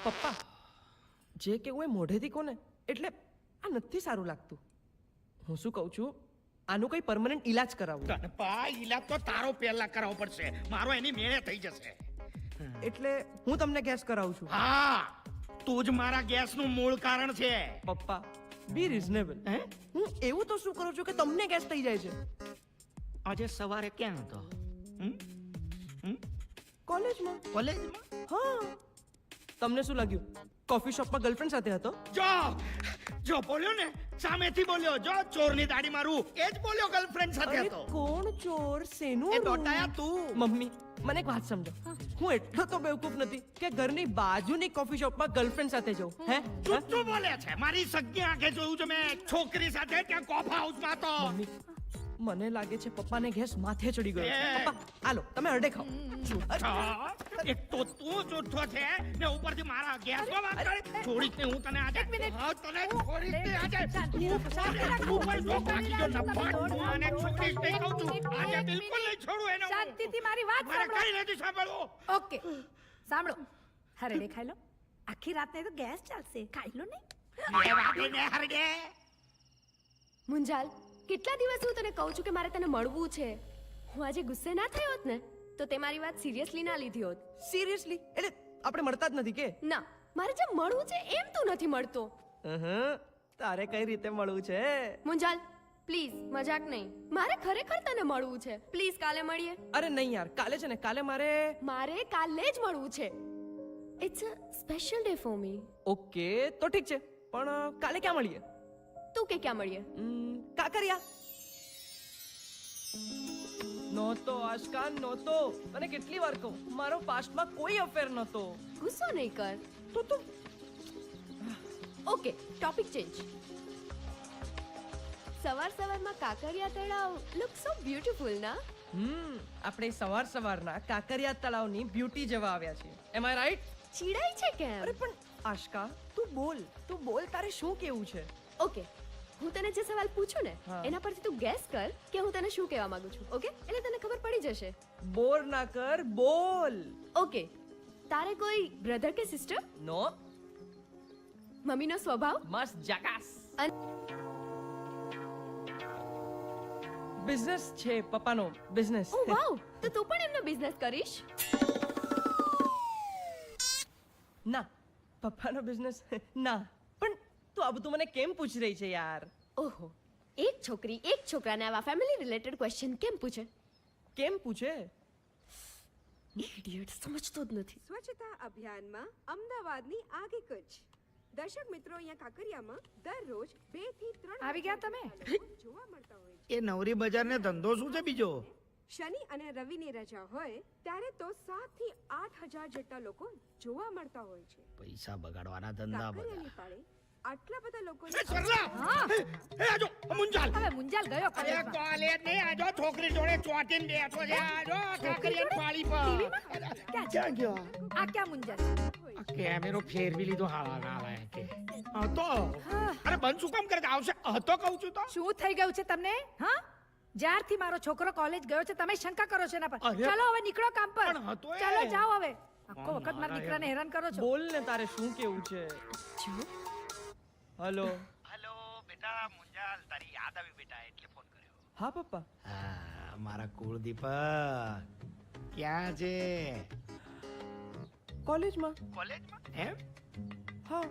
પપ્પા જે કેવું એ મોઢેથી કોને એટલે આ નથી સારું લાગતું. હું શું કહું છું, આનું કઈ પરમનન્ટ ઈલાજ કરાવવું. તને પા ઈલાજ તો તારો પહેલા કરાવવો પડશે. મારો એની મેળે થઈ જશે. એટલે હું તમને ગેસ કરાવું છું. હા તું જ મારા ગેસનું મૂળ કારણ છે. પપ્પા બી રીઝનેબલ. હે? હું એવું તો શું કરું છું કે તમને ગેસ થઈ જાય છે? આજે સવારે ક્યાં હતો? કોલેજમાં. કોલેજમાં? હા. તમને શું લાગ્યું કોફી શોપમાં ગર્લફ્રેન્ડ સાથે હતો? જો બોલ્યો ને સામેથી બોલ્યો. જો ચોરની દાઢી મારું એ જ બોલ્યો ગર્લફ્રેન્ડ સાથે અરે હતો. કોણ ચોર શેનું એ રૂ? દોટાયા તું. મમ્મી મને એક વાત સમજો. હું એટલો તો બેવકૂફ નથી કે ઘરની બાજુની કોફી શોપમાં ગર્લફ્રેન્ડ સાથે જઉં. હે તું બોલે છે. મારી સગી આંખે જોયું છે મેં છોકરી સાથે ત્યાં કોફા હાઉસમાં તો. મમ્મી મને લાગે છે પપ્પાને ગેસ માથે ચડી ગયો છે. એ. પપ્પા હાલો તમે અડે ખાઓ. એક તો તું જૂઠો છે ને ઉપરથી મારા ગેસનો વાત કરે. છોડીશ ને હું તને આજે. હા, તને છોડીશ ને આજે. તું પણ જો બાકી જો નફાટ હું આને છોડીશ નહીં કહું છું. આજે બિલકુલ નહીં છોડું એને હું. શાંતિથી મારી વાત મારે સાંભળો. કઈ નથી સાંભળવું. ઓકે સાંભળો. હરડે ખાઈ લો. આખી રાત નહીં તો ગેસ ચાલશે. ખાઈ લો ને. એ વાટીને હરડે. મુંજાલ કેટલા દિવસ હું તને કહું છું કે મારે તને મળવું છે. હું આજે ગુસ્સે ના થયો હોત ને તો તે મારી વાત સિરિયસલી ના લીધી હોત. સિરિયસલી એટલે આપણે મળતા જ નથી કે? ના મારે જે મળવું છે એમ તું નથી મળતો. તારે કઈ રીતે મળવું છે? મુંજાલ પ્લીઝ મજાક નહીં. મારે ખરેખર તને મળવું છે. પ્લીઝ કાલે મળીએ. અરે નહીં યાર કાલે છે ને કાલે મારે કાલે જ મળવું છે. It's a special day for me. Okay તો ઠીક છે પણ કાલે ક્યાં મળીએ? તું કે ક્યાં મળીએ? કાકરિયા. નહોતો આશકા નહોતો. તને કેટલી વાર કહું મારો પાસ્ટમાં કોઈ અફેર નહોતો. ગુસ્સો નહીં કર. તો તું ઓકે ટોપિક ચેન્જ. સવારમાં કાકરિયા તળાવ લુક સો બ્યુટીફુલ ના? આપણે સવારના કાકરિયા તળાવની બ્યુટી જેવા આવ્યા છીએ. એમ આઈ રાઈટ? ચીડાઈ છે કેમ? અરે પણ આશકા તું બોલ તારે શું કેવું છે? ઓકે હું તને જે સવાલ પૂછું ને હા. એના પરથી તું ગેસ કર કે હું તને શું કહેવા માંગુ છું. ઓકે એટલે તને ખબર પડી જશે. બોર ના કર બોલ. ઓકે તારે કોઈ બ્રધર કે સિસ્ટર? નો. મમ્મીનો સ્વભાવ? મસ્ત જકાસ. બિઝનેસ છે પપ્પાનો બિઝનેસ ઓ વાવ તો તું પણ એમનો બિઝનેસ કરીશ ના પપ્પાનો બિઝનેસ ના પણ તું આ બધું મને કેમ પૂછી રહી છે યાર ઓહો એક છોકરી એક છોકરાને આવા ફેમિલી રિલેટેડ ક્વેશ્ચન કેમ પૂછે કેમ પૂછે ઇડિયટ સમજતો જ નથી સ્વચ્છતા અભિયાનમાં અમદાવાદની આગે કચ્છ દર્શક મિત્રો અહીંયા કાંકરિયામાં દરરોજ 2 થી 3 આવી ગયા તમે? જોવા મળતા હોય છે એ નવરી બજારને ધંધો શું છે બીજો શનિ અને રવિની રજા હોય ત્યારે તો 7 થી 8,000 જેટલા લોકો જોવા મળતા હોય છે પૈસા બગાડવાના ધંધા કાંકરિયાની બધા પાળે આટલા બધા લોકો એ સરલા એ આજો મુંજાલ હવે મુંજાલ ગયો અરે કોલેજમાં. કોલેજ નહીં આજો છોકરી જોડે ચોટીને બેઠો છે આજો કાંકરિયા પાળી પર ક્યાં ગયો આ ક્યાં મુંજાલ આ કેમેરો ફેરવી લીધો હાલા ના લાય કે હતો અરે બંધ શું કામ કરે છે? આવશે હતો કહું છું તો શું થઈ ગયું છે તમને હા જ્યારથી મારો છોકરો કોલેજ ગયો છે તમે શંકા કરો છો એના પર અરે, ચાલો હવે નીકળો કામ પર પણ હતો એ. ચાલો જાઓ હવે આખો વખત મારા દીકરાને હેરાન કરો છો બોલ ને તારે શું કેવું છે હલો હેલો બેટા મુંજાલ તારી યાદ આવી બેટા એટલે ફોન કર્યો હા પપ્પા હા મારા કુળદીપક ક્યાં છે કોલેજમાં કોલેજમાં એમ હા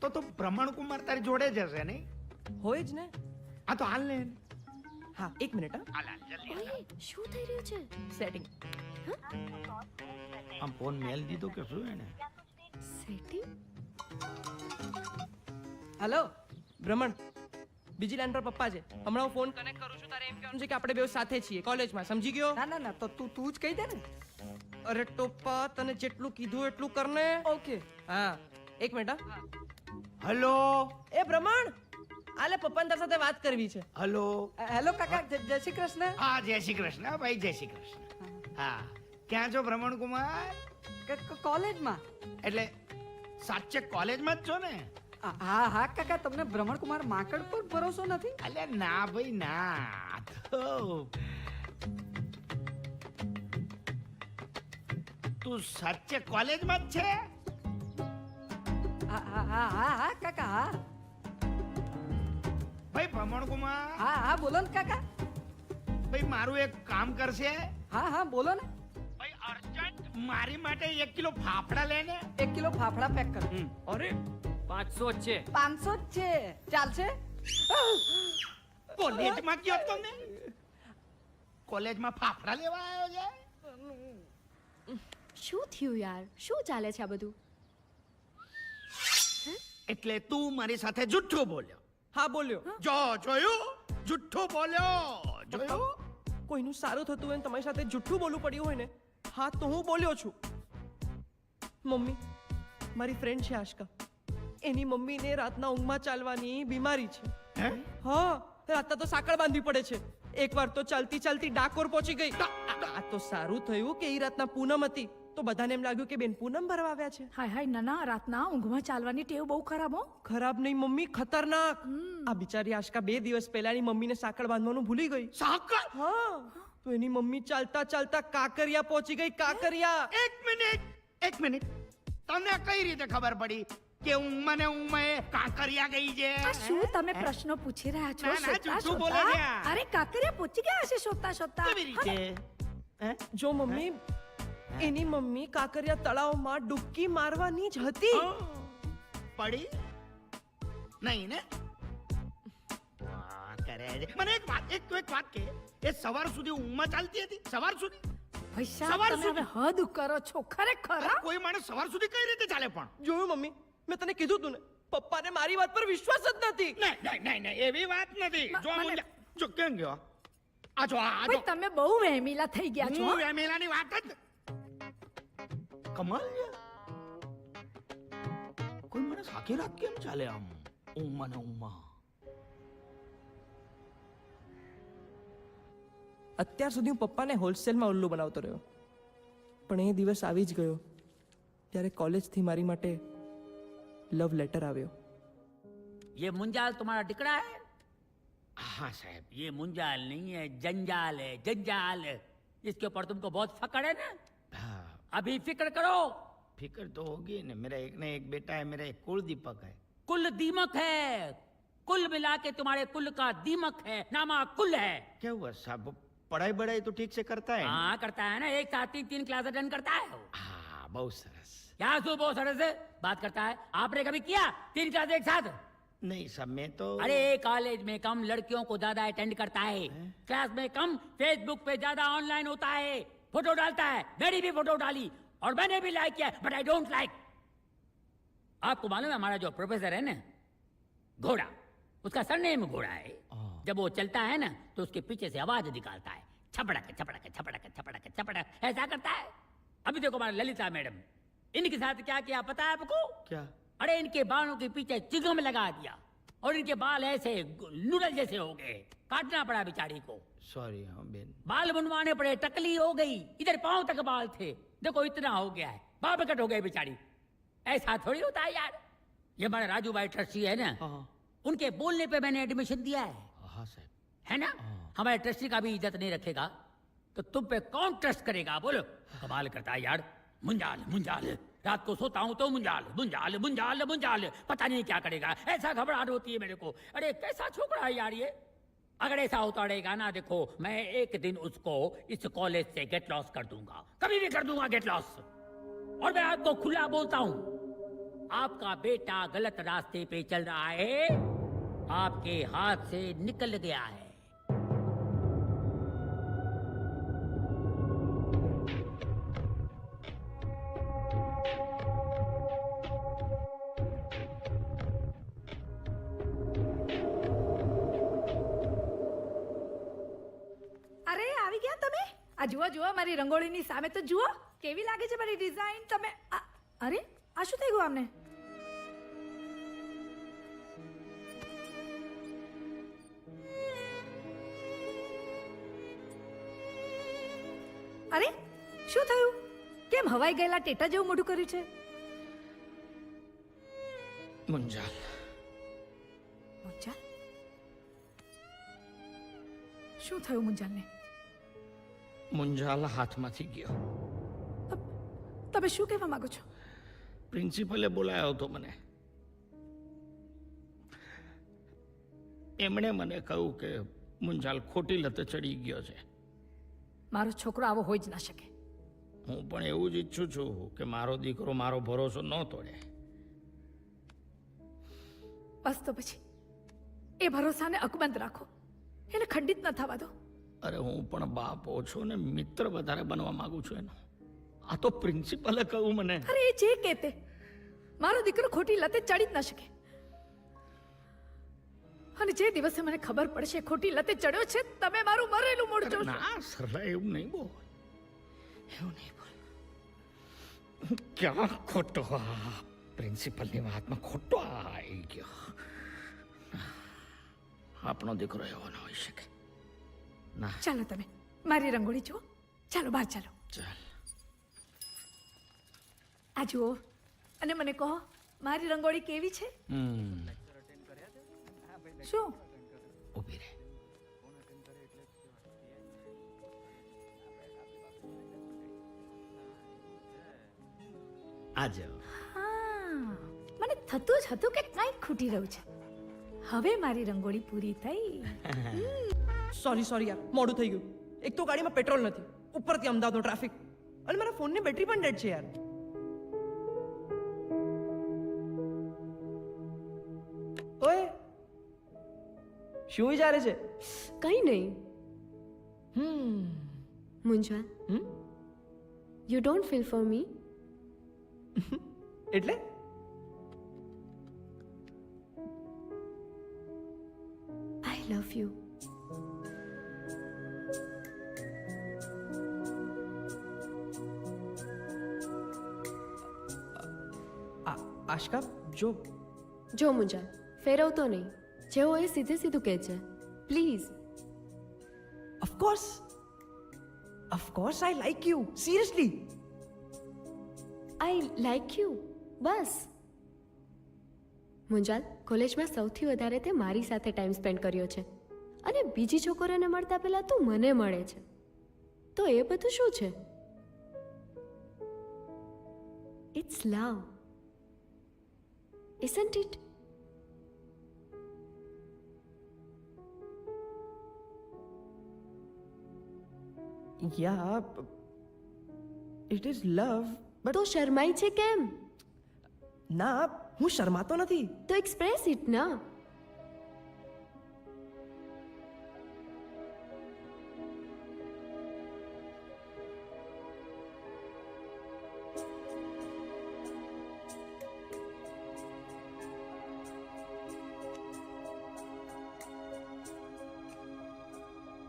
તો ભ્રમણકુમાર તારી જોડે જ હશે નહીં હોય જ ને આ તો હાલ ને હા એક મિનિટ હા હાલ હાલ જલ્દી ઓય શું થઈ રહ્યું છે સેટિંગ આમ ફોન મેલ દીધો કે શું એને સેટિંગ હેલો ભ્રમણ બીજી લાઈન પર પપ્પા છે હમણાં હું ફોન કનેક્ટ કરું છું તારે એમ કહેવાનું છે કે આપણે બે સાથે છીએ કોલેજમાં સમજી ગયો ના ના ના તો તું જ કહી દે ને અરે ટોપા તને જેટલું કીધું એટલું કરને ઓકે હા એક મિનિટ હા હલો એ ભ્રમણ આલે પપ્પાને તારી સાથે વાત કરવી છે હલો હેલો કાકા જય શ્રી કૃષ્ણ હા જય શ્રી કૃષ્ણ ભાઈ જય શ્રી કૃષ્ણ હા ક્યાં છો ભ્રમણકુમાર કોલેજમાં એટલે સાચે કોલેજમાં જ છો ને હા હા કાકા તમને ભ્રમણકુમાર માકડ પર ભરોસો નથી અલ્યા ના ભાઈ ના તો તું સાચે કોલેજમાં જ છે હા હા હા હા હા કાકા હા ભાઈ ભ્રમણકુમાર હા હા બોલો ને કાકા ભાઈ મારું એક કામ કરશે હા હા બોલો ને ભાઈ અર્જન્ટ મારી માટે 1 કિલો ફાફડા લે ને 1 કિલો ફાફડા પેક કરો અરે 500 છે 500 જ છે ચાલશે કોલેજમાં ગયો તો ને કોલેજમાં ફાફડા લેવા આવ્યો છે શું થયું યાર શું ચાલે છે આ બધું એટલે તું મારી સાથે જુઠ્ઠું બોલ્યો હા બોલ્યો જોયું જુઠ્ઠું બોલ્યો જોયું કોઈનું સારું થતું હોય ને તમારી સાથે જુઠ્ઠું બોલવું પડ્યું હોય ને હા તો હું બોલ્યો છું મમ્મી મારી ફ્રેન્ડ છે આશકા એની મમ્મીને રાતના ઊંઘમાં ચાલવાની બીમારી છે હે હા રાતના તો સાંકળ બાંધવી પડે છે એકવાર તો ચાલતી ચાલતી ડાકોર પહોંચી ગઈ આ તો સારું થયું કે એ રાતના પૂનમ હતી તો બધાને એમ લાગ્યું કે બેન પૂનમ ભરવા આવ્યા છે હાય હાય નાના રાતના ઊંઘમાં ચાલવાની ટેવ બહુ ખરાબ હો ખરાબ નહીં મમ્મી ખતરનાક આ બિચારી આશકા 2 દિવસ પહેલાની મમ્મીને સાંકળ બાંધવાનું ભૂલી ગઈ સાકર હા તો એની મમ્મી ચાલતા ચાલતા કાંકરિયા પહોંચી ગઈ કાંકરિયા એક મિનિટ તમને કઈ રીતે ખબર પડી કે ઊંઘમાં ને ઊંઘમાં એ કાંકરિયા ગઈ છે આ શું તમે પ્રશ્નો પૂછી રહ્યા છો ના, ના, શોધતા જૂઠું બોલે શોધતા? છે આ. અરે કાકરિયા પહોંચી ગયા હશે શોધતા શોધતા કેવી રીતે હે? જો મમ્મી એની મમ્મી કાંકરિયા તળાવમાં ડૂબકી મારવાની જ હતી પડી નહીં ને વાહ, કરે છે. મને એક વાત કે એ સવાર સુધી ઊંઘમાં ચાલતી હતી સવાર સુધી ભાઈ સાહેબ સવાર તમે સુધી. હવે હદ કરો છો ખરેખર અરે, હા? કોઈ માણસ સવાર સુધી કઈ રીતે ચાલે પણ જોયું મમ્મી મેં તને કીધું તું ને પપ્પાને મારી વાત પર વિશ્વાસ જ નથી નહીં એવી વાત નથી જો મને- મુંજા જો કેમ ગયો આ જો આ ભાઈ તમે બહુ વહેમીલા થઈ ગયા છો હું વેમેલાની વાત જ કમાલ છે કોઈ માણસ આખી રાત કેમ ચાલે આમ ઊંઘમાં ને ઊંઘમાં અત્યાર સુધી હું પપ્પાને હોલસેલમાં ઉલ્લુ બનાવતો રહ્યો પણ એ દિવસ આવી જ ગયો ત્યારે કોલેજથી મારી માટે લવ લેટર આવ્યો ये मुंजाल तुम्हारा टिकड़ा है हाँ साहब ये मुंजाल नहीं है जंजाल है जंजाल है इसके ऊपर तुमको बहुत फकड़ है ना हाँ अभी फिक्र करो फिक्र तो होगी ना मेरा एक ना एक बेटा है मेरा एक कुलदीपक है कुल दीमक है कुल मिला के तुम्हारे कुल का दीमक है, नामा कुल है। क्या हुआ साहब, पढ़ाई बढ़ाई तो ठीक से करता है? हाँ करता है ना, एक साथ 3 क्लास अटेंड करता है वो। हाँ, बहुत सरस। क्या तू बहुत सरस है बात करता है? आपने कभी किया 3 क्लास एक साथ? नहीं साहब, मैं तो अरे कॉलेज में कम लड़कियों को ज्यादा अटेंड करता है, क्लास में कम, फेसबुक पे ज्यादा ऑनलाइन होता है, फोटो डालता है। मेरी भी फोटो डाली और मैंने भी लाइक किया, बट आई डोंट लाइक। आपको मालूम है हमारा जो प्रोफेसर है ना, घोड़ा, उसका सरनेम घोड़ा है। जब वो चलता है ना तो उसके पीछे से आवाज निकालता है, छपड़क छपड़क छपड़क छपड़क छपड़क, ऐसा करता है। अभी देखो हमारा ललिता मैडम, इनके साथ क्या किया पता है आपको? क्या? अरे इनके बालों के पीछे चिगम लगा दिया और इनके बाल ऐसे नूडल जैसे हो गए, काटना पड़ा बेचारी को। सॉरी। हाँ बेन, बाल बनवाने पड़े, टकली हो गई, इधर पांव तक बाल थे, देखो इतना हो गया है, बाल कट हो गए बेचारी। ऐसा थोड़ी होता है यार। ये हमारे राजू भाई ट्रस्टी है ना, उनके बोलने पे मैंने एडमिशन दिया है। हाँ साहब, है ना? हमारे ट्रस्टी का भी इज्जत नहीं रखेगा तो तुम पे कौन ट्रस्ट करेगा? बोलो। कमाल करता है यार, मुंजाल मुंजाल, रात को सोता हूं तो मुंजाल मुंजाल मुंजाल मुंजाल, पता नहीं क्या करेगा, ऐसा घबराहट होती है मेरे को। अरे कैसा छोकरा है यार ये। अगर ऐसा होता रहेगा ना, देखो मैं एक दिन उसको इस कॉलेज से गेट लॉस कर दूंगा, कभी भी कर दूंगा गेट लॉस। और मैं आपको खुला बोलता हूं, आपका बेटा गलत रास्ते पे चल रहा है, आपके हाथ से निकल गया है। અરે આવી ગયા તમે? આ જુઓ જુઓ મારી રંગોળીની સામે તો જુઓ કેવી લાગે છે મારી ડિઝાઇન. તમે અરે આ શું થઈ ગયું આમને? અરે શું થયું? કેમ હવાઈ ગયેલા ટેટા જેવું મોઢું કર્યું છે? મુંજાલ. મુંજાલ? શું થયું મુંજાલને? મુંજાલ હાથમાંથી ગયો. તમે શું કહેવા માંગો છો? પ્રિન્સિપલે બોલાયો હતો મને. એમણે મને કહ્યું કે મુંજાલ ખોટી લતે ચડી ગયો છે. મારો છોકરો આવો હોઈ જ ના શકે. હું પણ એવું જ ઈચ્છું છું કે મારો દીકરો મારો ભરોસો ન તોડે. બસ તો પછી એ ભરોસાને અકબંધ રાખો, એને ખંડિત ન થવા દો. અરે હું પણ બાપ ઓછો ને મિત્ર વધારે બનવા માંગુ છું એનો. આ તો પ્રિન્સિપલે કહ્યું મને. અરે એ જે કહેતે, મારો દીકરો ખોટી લતે ચડી જ ન શકે. અને જે દિવસે મને ખબર પડશે ખોટી લતે ચડ્યો છે, તમે મારું મરેલું મોઢું જોશો. ના સરલા, એવું નહીં બોલ, એવું નહીં બોલ. ક્યાં ખોટો આ પ્રિન્સિપલની વાતમાં ખોટો આવી ગયો. આપણો દીકરો એવો ન હોઈ શકે. ના ચાલો તમે મારી રંગોળી જુઓ. ચાલો બહાર ચાલો. ચાલ. આ જુઓ અને મને કહો મારી રંગોળી કેવી છે? શું? ઊભી રહે. આ જાઓ. હા, મને થતું જ હતું કે કંઈક ખૂટી રહ્યું છે. હવે મારી રંગોળી પૂરી થઈ. સોરી યાર, મોડું થઈ ગયું. એક તો ગાડીમાં પેટ્રોલ નથી, ઉપરથી અમદાવાદનો ટ્રાફિક, અને મારા ફોનની બેટરી પણ ડેડ છે યાર. ઓય, શું વિચારે છે? કઈ નહીં. Munjal, you don't feel for me? એટલે આઈ લવ યુ. આશકા, જો જો મુંજાલ, ફેરવતો નહીં, જેવો એ સીધે સીધું કહે છે. Please. Of course I like you, seriously. I like you, બસ. મુંજાલ, કોલેજમાં સૌથી વધારે તે મારી સાથે ટાઈમ સ્પેન્ડ કર્યો છે, અને બીજી છોકરીઓને મળતા પહેલા તું મને મળે છે, તો એ બધું શું છે? It's love, isn't it? Yeah it is love but તો શરમાઈ છે કેમ? ના હું શરમાતો નથી. તો એક્સપ્રેસ ઇટ ના.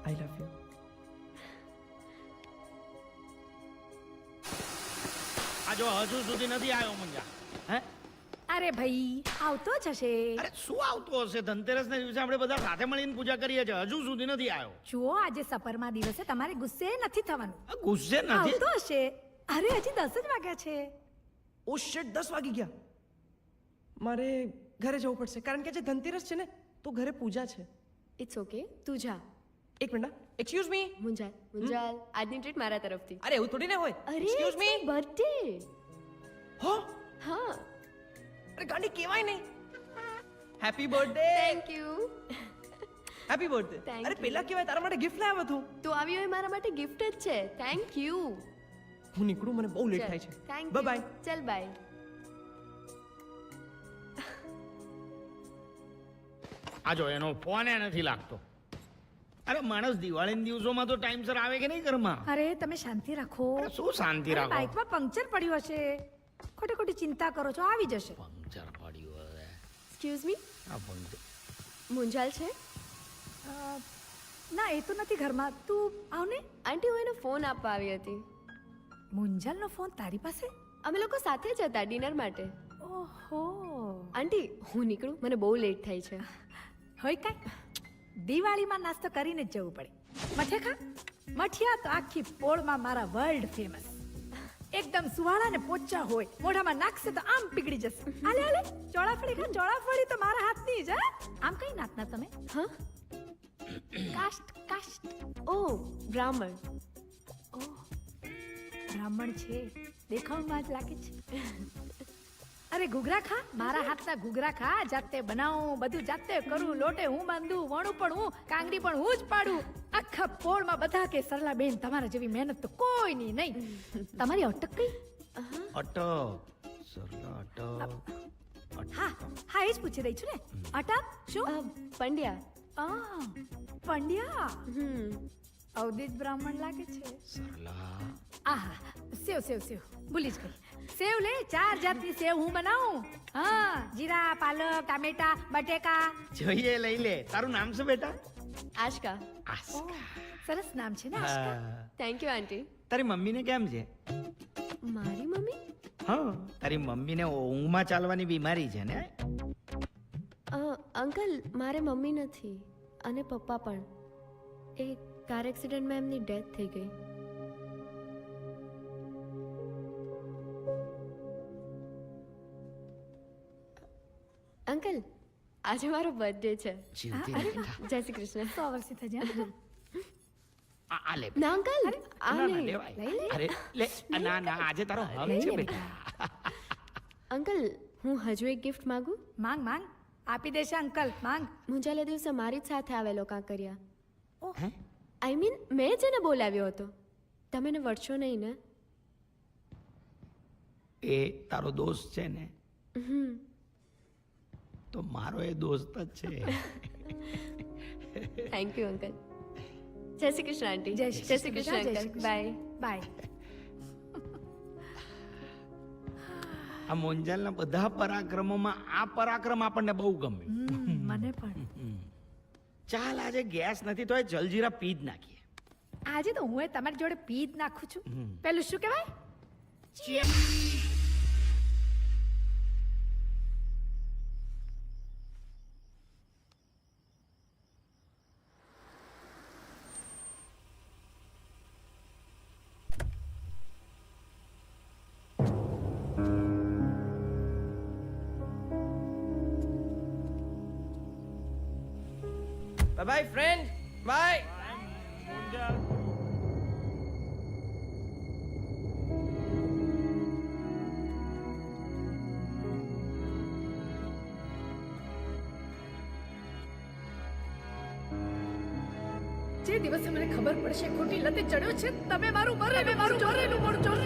આઈ લવ યુ. આ જો હજુ સુધી નથી આવ્યો મુંજા. હે અરે ભાઈ આવતો જ હશે. અરે શું આવતો હશે? ધનતેરસના દિવસે આપણે બધા સાથે મળીને પૂજા કરીએ છીએ, હજુ સુધી નથી આવ્યો. જુઓ આજે સપરમાં દિવસે તમારે ગુસ્સે નથી થવાનું. આ ગુસ્સે નથી. આવતો હશે. અરે હજી 10 જ વાગ્યા છે. ઓ શિટ 10 વાગી ગયા. મારે ઘરે જવું પડશે કારણ કે આજે ધનતેરસ છે ને તો ઘરે પૂજા છે. ઇટ્સ ઓકે, તું જા. એક minute. Excuse me. Munjal Munjal, આજની ટ્રીટ મારા તરફથી. અરે એવું થોડી ના હોય. અરે એક્સક્યુઝ મી. બર્થડે. હો હા. અરે ગાંડી કહેવાય નહીં. Happy birthday. Thank you. Happy birthday. Thank અરે you. પેલા કહેવાય તારા માટે ગિફ્ટ લાવ્યો હતો. તું આવ્યો એ મારા માટે ગિફ્ટ જ છે. Thank you. હું નીકળું, મને બહુ લેટ થાય છે. Thank bye bye. ચલ બાય. આ જો એનો ફોન નથી લાગતો. અરે માણસ દિવાળીના દિવસોમાં તો ટાઈમસર આવે કે નહીં ઘરમાં? અરે તમે શાંતિ રાખો. અરે શું શાંતિ અરે, રાખો? બાઇકમાં પંક્ચર પડ્યું હશે. ખોટી ખોટી ચિંતા કરો છો, આવી જશે. પંક્ચર પડ્યું હવે. એક્સક્યુઝ મી, આ પંક્ચર. મુંજાલ છે? અ, ના એ તો નથી ઘરમાં. તું આવ ને. આંટી હું એનો ફોન આપવા આવી હતી. મુંજાલનો ફોન તારી પાસે? અમે લોકો સાથે જ હતા ડિનર માટે. ઓહો. આંટી હું નીકળું, મને બહુ લેટ થાય છે. હોય કાંઈ દિવાળીમાં નાસ્તો કરીને જ જવું પડે. મઠિયા ખા. મઠિયા તો આખી પોળમાં મારા વર્લ્ડ ફેમસ. એકદમ સુવાળા ને પોચા હોય, મોઢામાં નાખશે તો આમ પીગળી જશે. આલે આલે ચોળાફળી ખા. ચોળાફળી તો મારા હાથની જ. હે? આમ કઈ નાતના તમે? હા? કાષ્ટ કાષ્ટ. ઓ બ્રાહ્મણ. ઓહ બ્રાહ્મણ છે, દેખાવમાં જ લાગે છે. અરે ઘૂઘરા ખા. મારા હાથના ઘૂઘરા ખા. જાતે બનાવું, બધું જાતે કરું. લોટે હું બાંધું, વણું પણ હું, કાંગડી પણ હું જ પાડું. આખા પોળમાં બધા કે સરલા બેન તમારા જેવી મહેનત તો કોઈની નહીં. તમારી અટક કઈ? અટક. સરલા અટક. હા હા એ જ પૂછી રહી છું ને. અટક શું? પંડ્યા. આ પંડ્યા. હમ. અવધિત બ્રાહ્મણ લાગે છે. સરલા. આહા સેવ સેવ સેવ ભૂલી જ ગઈ. સેવ લે, 4 જાતની સેવ હું બનાવું. હા જીરા, પાલક, ટામેટા, બટેકા. જોઈએ લઈ લે. તારું નામ શું બેટા? આશકા. ઓહ, સરસ નામ છે ને આશકા. થેન્ક યુ આંટી. તારી મમ્મીને કેમ છે? મારી મમ્મી? હા તારી મમ્મીને ઊંઘમાં ચાલવાની બીમારી છે ને? અંકલ મારે મમ્મી નથી અને પપ્પા પણ. એ કાર એક્સિડન્ટમાં એમની ડેથ થઈ ગઈ. અંકલ આજે મારો બર્થડે છે. જીવતી અરે રહે. જય શ્રી કૃષ્ણ. 100 વર્ષથી થશે. આ લે. ના અંકલ આ ના, ના, નહીં. લેવાય. લઈ લે. અરે લે. ના ના આજે તારો હક લઈ છે લે બેટા. અંકલ હું હજુ એક ગિફ્ટ માંગુ? માંગ માંગ. આપી દેશે અંકલ. માંગ. મુંજાલે દિવસે મારી જ સાથે આવેલો કાંકરિયા. ઓહ આઈ મીન મેં જ એને બોલાવ્યો હતો. તમે એને વળશો નહીં ને? એ તારો દોસ્ત છે ને? હમ. તો મારો એ દોસ્ત જ છે. Thank you uncle. જય શ્રી કૃષ્ણ આંટી. જય શ્રી કૃષ્ણ, જય Shri uncle. Krishna. Bye. Bye. આ મોંજાલના બધા પરાક્રમોમાં આ પરાક્રમ આપણને બહુ ગમ્યું. મને પણ. ચાલ આજે ગેસ નથી તો એ જલજીરા પી જ નાખીએ. આજે તો હું તમારી જોડે પી જ નાખું છું. પેલું શું કહેવાય? Bye bye friend. Bye. Munjal. જે જે દિવસે મને ખબર પડશે ખોટી લતે ચડ્યો છે તમે મારું મરેલું મોઢું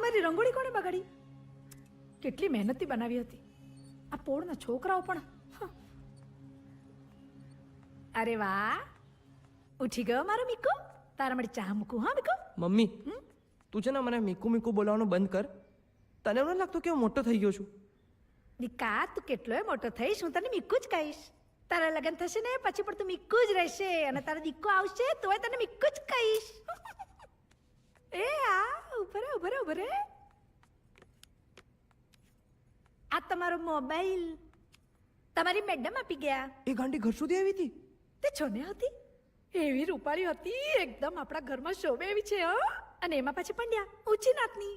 મારી રંગોળી કોણે બગાડી? કેટલી મહેનતથી બનાવી હતી. આ પોળના છોકરાઓ પણ હ. અરે વાહ, ઉઠી ગયો મારો મીકુ. તારા માટે ચા મૂકું હા મીકુ? મમ્મી તું છે ને મને મીકુ મીકુ બોલાવવાનું બંધ કર. તને એવું નથી લાગતું કે હું મોટો થઈ ગયો છું? દીકા તું કેટલોય મોટો થઈશ, હું તને મીકુ જ કહીશ. તારા લગ્ન થશે ને પછી પણ તું મીકુ જ રહેશે, અને તારો દીકો આવશે તોય તને મીકુ જ કહીશ. એ આ ઉભરે. આ તમારો મોબાઈલ તમારી મેડમ આપી ગયા. એ ગાંડી ઘર સુધી આવી હતી? તે છોને હતી એવી રૂપાળી હતી, એકદમ આપણા ઘરમાં શોભે એવી છે હો. અને એમાં પાછી પંડ્યા ઊંચી નાતની,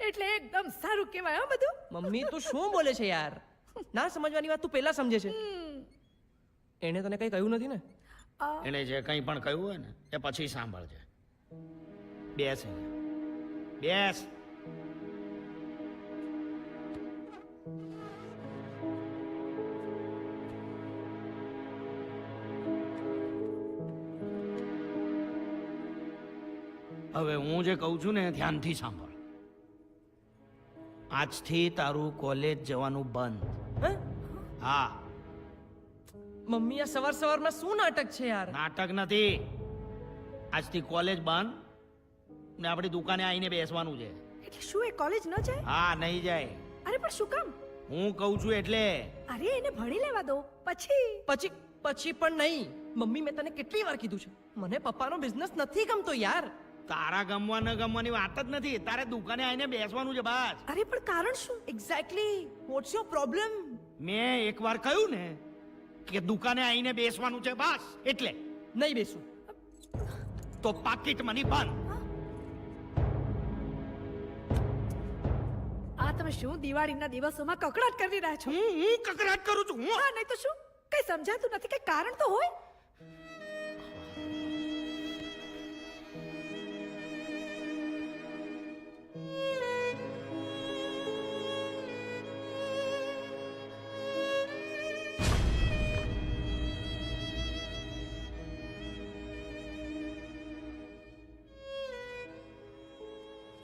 એટલે એકદમ સારું કહેવાય હો બધું. મમ્મી તું શું બોલે છે યાર? ના સમજવાની વાત તું પહેલા સમજે છે. એણે તને કઈ કહ્યું નથી ને? એને જે કંઈ પણ કહ્યું હોય ને એ પછી સાંભળજે. બેસ બેસ. હવે હું જે કહું છું ને ધ્યાનથી સાંભળ. આજથી તારું કોલેજ જવાનું બંધ. હે? હા. મમ્મી આ સવાર સવારમાં શું નાટક છે યાર? નાટક નથી. આજથી કોલેજ બંધ ને આપણી દુકાને આવીને બેસવાનું છે. એટલે શું એ કોલેજ ન જાય? હા, નહીં જાય. અરે પણ શું કામ? હું કહું છું એટલે. અરે એને ભણી લેવા દો પછી. પછી પણ નહીં. મમ્મી મેં તને કેટલી વાર કીધું છે, મને પપ્પાનો બિઝનેસ નથી ગમતો યાર. તારા ગમવા ન ગમવાની વાત જ નથી. તારે દુકાને આવીને બેસવાનું છે બસ. અરે પણ કારણ શું? Exactly what's your problem? મેં એકવાર કહ્યું ને કે દુકાને આવીને બેસવાનું છે બસ, એટલે. નહીં બેસું. તો પાકીટ મની બંધ. આ તમે શું દિવાળીના દિવસોમાં કકડાટ કરી રહ્યા છો? હું કકરાટ કરું છું? હું હા, નહીં તો શું? કઈ સમજાતું નથી, કઈ કારણ તો હોય.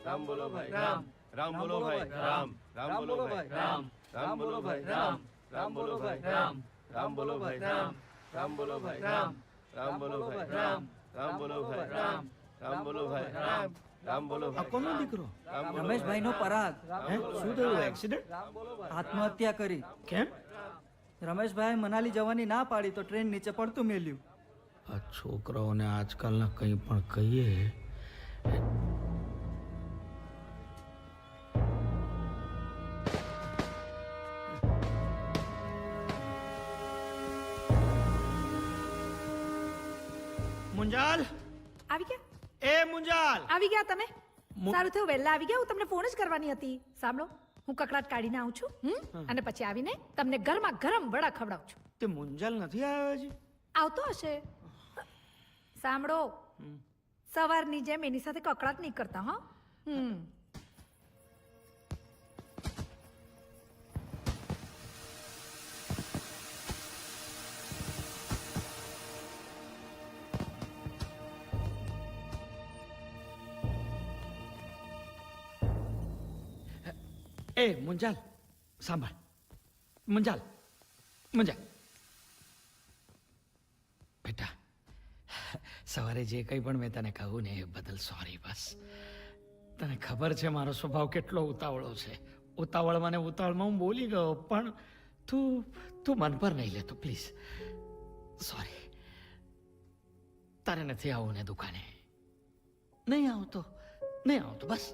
રામ બોલો ભાઈ રામ. રામ બોલો ભાઈ રામ. રામ બોલો ભાઈ રામ. રામ બોલો ભાઈ રામ. રામ બોલો ભાઈ રામ. રામ બોલો ભાઈ રામ. રામ બોલો ભાઈ રામ. રામ બોલો ભાઈ રામ. રામ બોલો ભાઈ રામ. રામ બોલો ભાઈ રામ. રામ બોલો આ કોનો દીકરો? રમેશભાઈનો પરાગ શું થયું? એક્સિડન્ટ? આત્મહત્યા કરી. કેમ? રમેશભાઈ મનાલી જવાની ના પાડી તો ટ્રેન નીચે પડતું મેલ્યું. આ છોકરાઓને આજકાલના કંઈ પણ કહીએ. મુંજાલ, આવી ગયા? એ મુંજાલ, આવી ગયા તમે? સારું થયું વહેલા આવી ગયા. હું તમને ફોન જ કરવાની હતી. સાંભળો, હું કકડાટ કાઢીને આવું છું, અને પછી આવીને તમને ગરમા ગરમ વડા ખવડાવું છું. તે મુંજાલ નથી આવ્યો હજી? આવતો હશે. સાંભળો, સવારની જેમ એની સાથે કકડાટ નહીં કરતા હા. એ મુંજાલ સાંભળ. મુંજાલ, બેટા, સવારે જે કંઈ પણ મેં તને કહ્યું ને એ બદલ સોરી. બસ તને ખબર છે મારો સ્વભાવ કેટલો ઉતાવળો છે. ઉતાવળમાં ને ઉતાવળમાં હું બોલી ગયો, પણ તું મન પર નહીં લેતો પ્લીઝ. સોરી. તારે નથી આવવું ને દુકાને? નહીં આવતો બસ.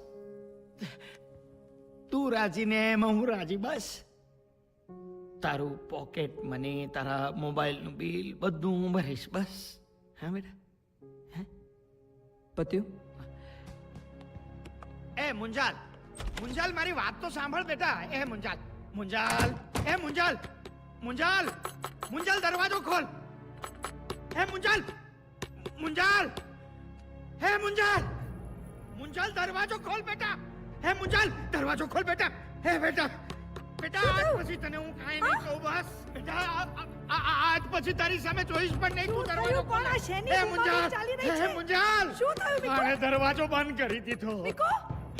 તું રાજી ને એમાં હું રાજી. બસ તારું પોકેટ મની, તારા મોબાઈલનું બિલ બધું હું ભરીશ. બસ. હા બેટા? હે પત્યું? એ મુંજાલ, મારી વાત તો સાંભળ બેટા. એ મુંજાલ, દરવાજો ખોલ. હે મુંજાલ, દરવાજો ખોલ બેટા. હે મુંજાલ, દરવાજો ખોલ બેટા. હે બેટા, આજ પછી તને હું કાંઈ નહીં કહું. બસ બેટા, આજ પછી તારી સામે જોઈશ પણ નહીં. તું દરવાજો ખોલ. હે મુંજાલ, શું થયું? અરે દરવાજો બંધ કરી દીધો.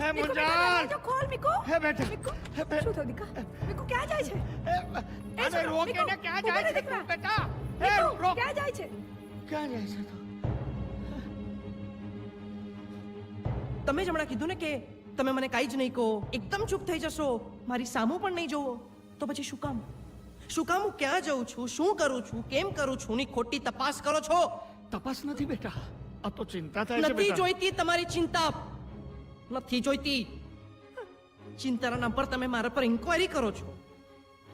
હે મીકુ, બેટા, મુંજાલ દરવાજો ખોલ મીકુ. હે બેટા મીકુ, હે બે- શું થયું દીકા? મીકુ ક્યાં જાય છે? અરે છોકરા, રોકે મીકુ, ને ક્યાં ઊભા જાય રહે છે દીકરા. તું બેટા હે મીકુ, રોક ક્યાં જાય છે? ક્યાં જાય છે તું તમે જ હમણાં કીધું ને કે તમે મને કાંઈ જ નહીં કહો, એકદમ ચૂપ થઈ જશો, મારી સામું પણ નહીં જોવો, તો પછી શું કામ? શું કામ હું ક્યાં જાઉં છું, શું કરું છું, કેમ કરું છું ની ખોટી તપાસ કરો છો? તપાસ નથી બેટા આ તો ચિંતા થાય છે નથી બેટા જોઈતી તમારી ચિંતા, નથી જોઈતી. ચિંતાના નામ પર તમે મારા પર ઇન્ક્વાયરી કરો છો,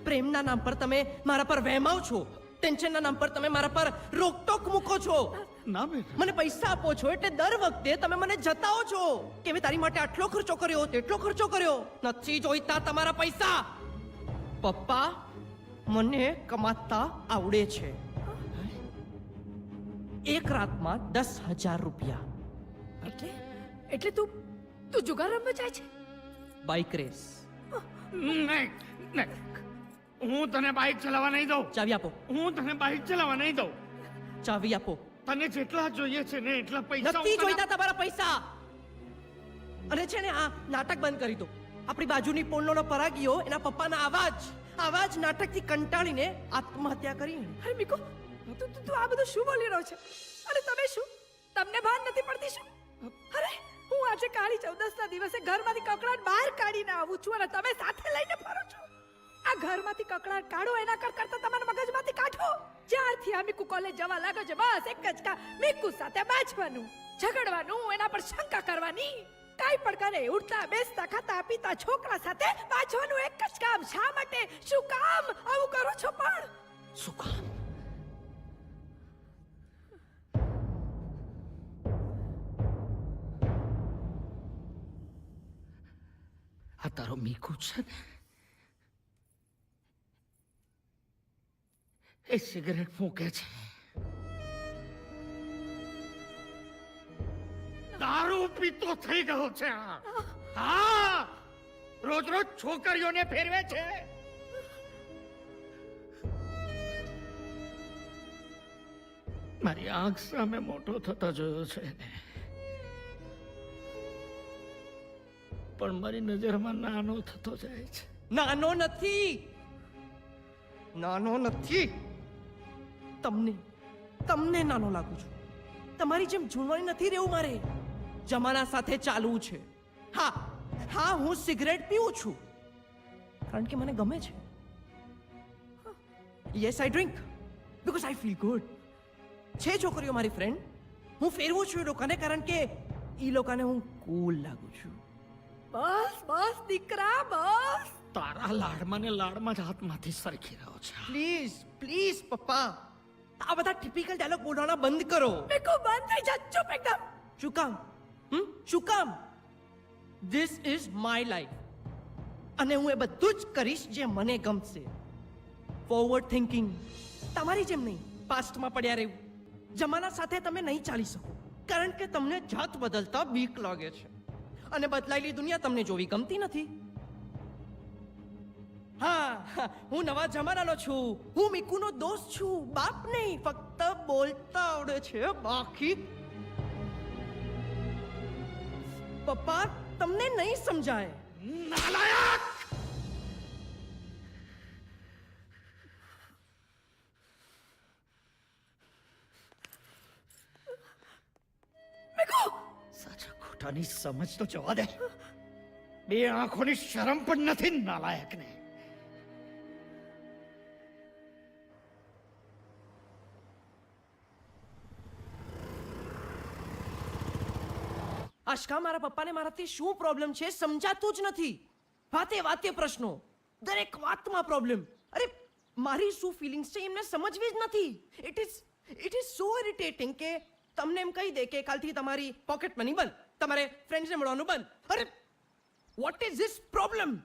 પ્રેમના નામ પર તમે મારા પર વહેમાવ છો, ટેન્શનના નામ પર તમે મારા પર રોકટોક મૂકો છો. ના બેટા મને પૈસા આપો છો એટલે દર વખતે તમે મને જતાવો છો કે મેં તારી માટે આટલો ખર્ચો કર્યો, તેટલો ખર્ચો કર્યો. નથી જોઈતા તમારા પૈસા. પપ્પા, મને કમાતા આવડે છે. એક રાતમાં 10,000 રૂપિયા. એટલે તું જુગાર રમવા જાય છે? Bike race. નહીં નહીં હું તને બાઇક ચલાવવા નહીં દઉં ચાવી આપો, હું તને બાઇક ચલાવવા નહીં દઉં ચાવી આપો. તને જેટલા જોઈએ છે ને એટલા પૈસા હું નથી તને- જોઈતા તમારા પૈસા. અને છે ને આ નાટક બંધ કરી દો. આપણી બાજુની પોળનો પરાગીઓ એના પપ્પાના આવા જ નાટકથી કંટાળીને આત્મહત્યા કરી. અરે મીકુ, તું આ બધું શું બોલી રહ્યો છે? અરે તમે શું, તમને ભાન નથી પડતી શું? અરે હું આજે કાળી ચૌદસના દિવસે ઘરમાંથી કકડાટ બહાર કાઢીને આવું છું અને તમે સાથે લઈને ફરો છો. આ ઘરમાંથી કકડાટ કાઢો એના કરતા તમારા મગજમાંથી કાઢો. જ્યારથી આ મીકુ કોલેજ જવા લાગ્યો છે બસ એક જ કામ, મીકુ સાથે બાજવાનું, ઝઘડવાનું, એના પર શંકા કરવાની. કાઈ પણ કરે, ઉઠતા બેસતા ખાતા પીતા છોકરા સાથે બાજવાનું, એક જ કામ. શા માટે, શું કામ આવું કરો છો? પણ શું કામ આ તારો મીકુ છે ને એ સિગરેટ ફૂંકે છે, દારૂ પીતો થઈ ગયો છે આ. હા રોજ રોજ છોકરીઓને ફેરવે છે. મારી આંખ સામે મોટો થતો જોયો છે એને, પણ મારી નજરમાં નાનો થતો જાય છે. નાનો નથી, નાનો નથી. તમને નાનો લાગુ છું. તમારી જેમ જૂનવાણી નથી રહેવું મારે, જમાના સાથે ચાલવું છે. હા હું સિગરેટ પીઉં છું કારણ કે મને ગમે છે. Yes I drink because I feel good. છે છોકરીઓ મારી ફ્રેન્ડ, હું ફેરવું છું એ લોકોને કારણ કે એ લોકોને હું કૂલ લાગુ છું. બસ બસ દીકરા બસ. તારા લાડમાં ને લાડમાં જ હાથમાંથી સરખી રહ્યો છે. પ્લીઝ પ્લીઝ પપ્પા, આ બધા ટિપિકલ ડાયલોગ બોલવાના બંધ કરો. મીકુ બંધ થઈ જા, ચૂપ એકદમ. શું કામ? શું કામ? ધીસ ઇઝ માય લાઈફ અને હું એ બધું જ કરીશ જે મને ગમશે. ફોરવર્ડ થિંકિંગ, તમારી જેમ નહીં પાસ્ટમાં પડ્યા રહેવું. જમાના સાથે તમે નહીં ચાલી શકો કારણ કે તમને જાત બદલતા બીક લાગે છે અને બદલાયેલી દુનિયા તમને જોવી ગમતી નથી. હા, હું નવા જમાનાનો છું, હું મીકુનો દોસ્ત છું, બાપ નહીં. ફક્ત બોલતા આવડે છે, બાકી પપ્પા તમને નહીં સમજાય. નાલાયક! મીકુ સાચા ખોટાની સમજ તો જવા દે. બે આંખોની શરમ પણ નથી નાલાયકને. આશકા, મારા પપ્પાને મારાથી શું પ્રોબ્લેમ છે સમજાતું જ નથી. વાતે વાતે પ્રશ્નો, દરેક વાતમાં પ્રોબ્લેમ. અરે મારી શું ફિલિંગ્સ છે એમને સમજવી જ નથી. ઇટ ઇઝ સો ઇરિટેટિંગ કે તમને એમ કહી દે કે કાલથી તમારી પોકેટ મની બંધ, તમારે ફ્રેન્ડ્સને મળવાનું બંધ. અરે વોટ ઇઝ ધીસ પ્રોબ્લેમ?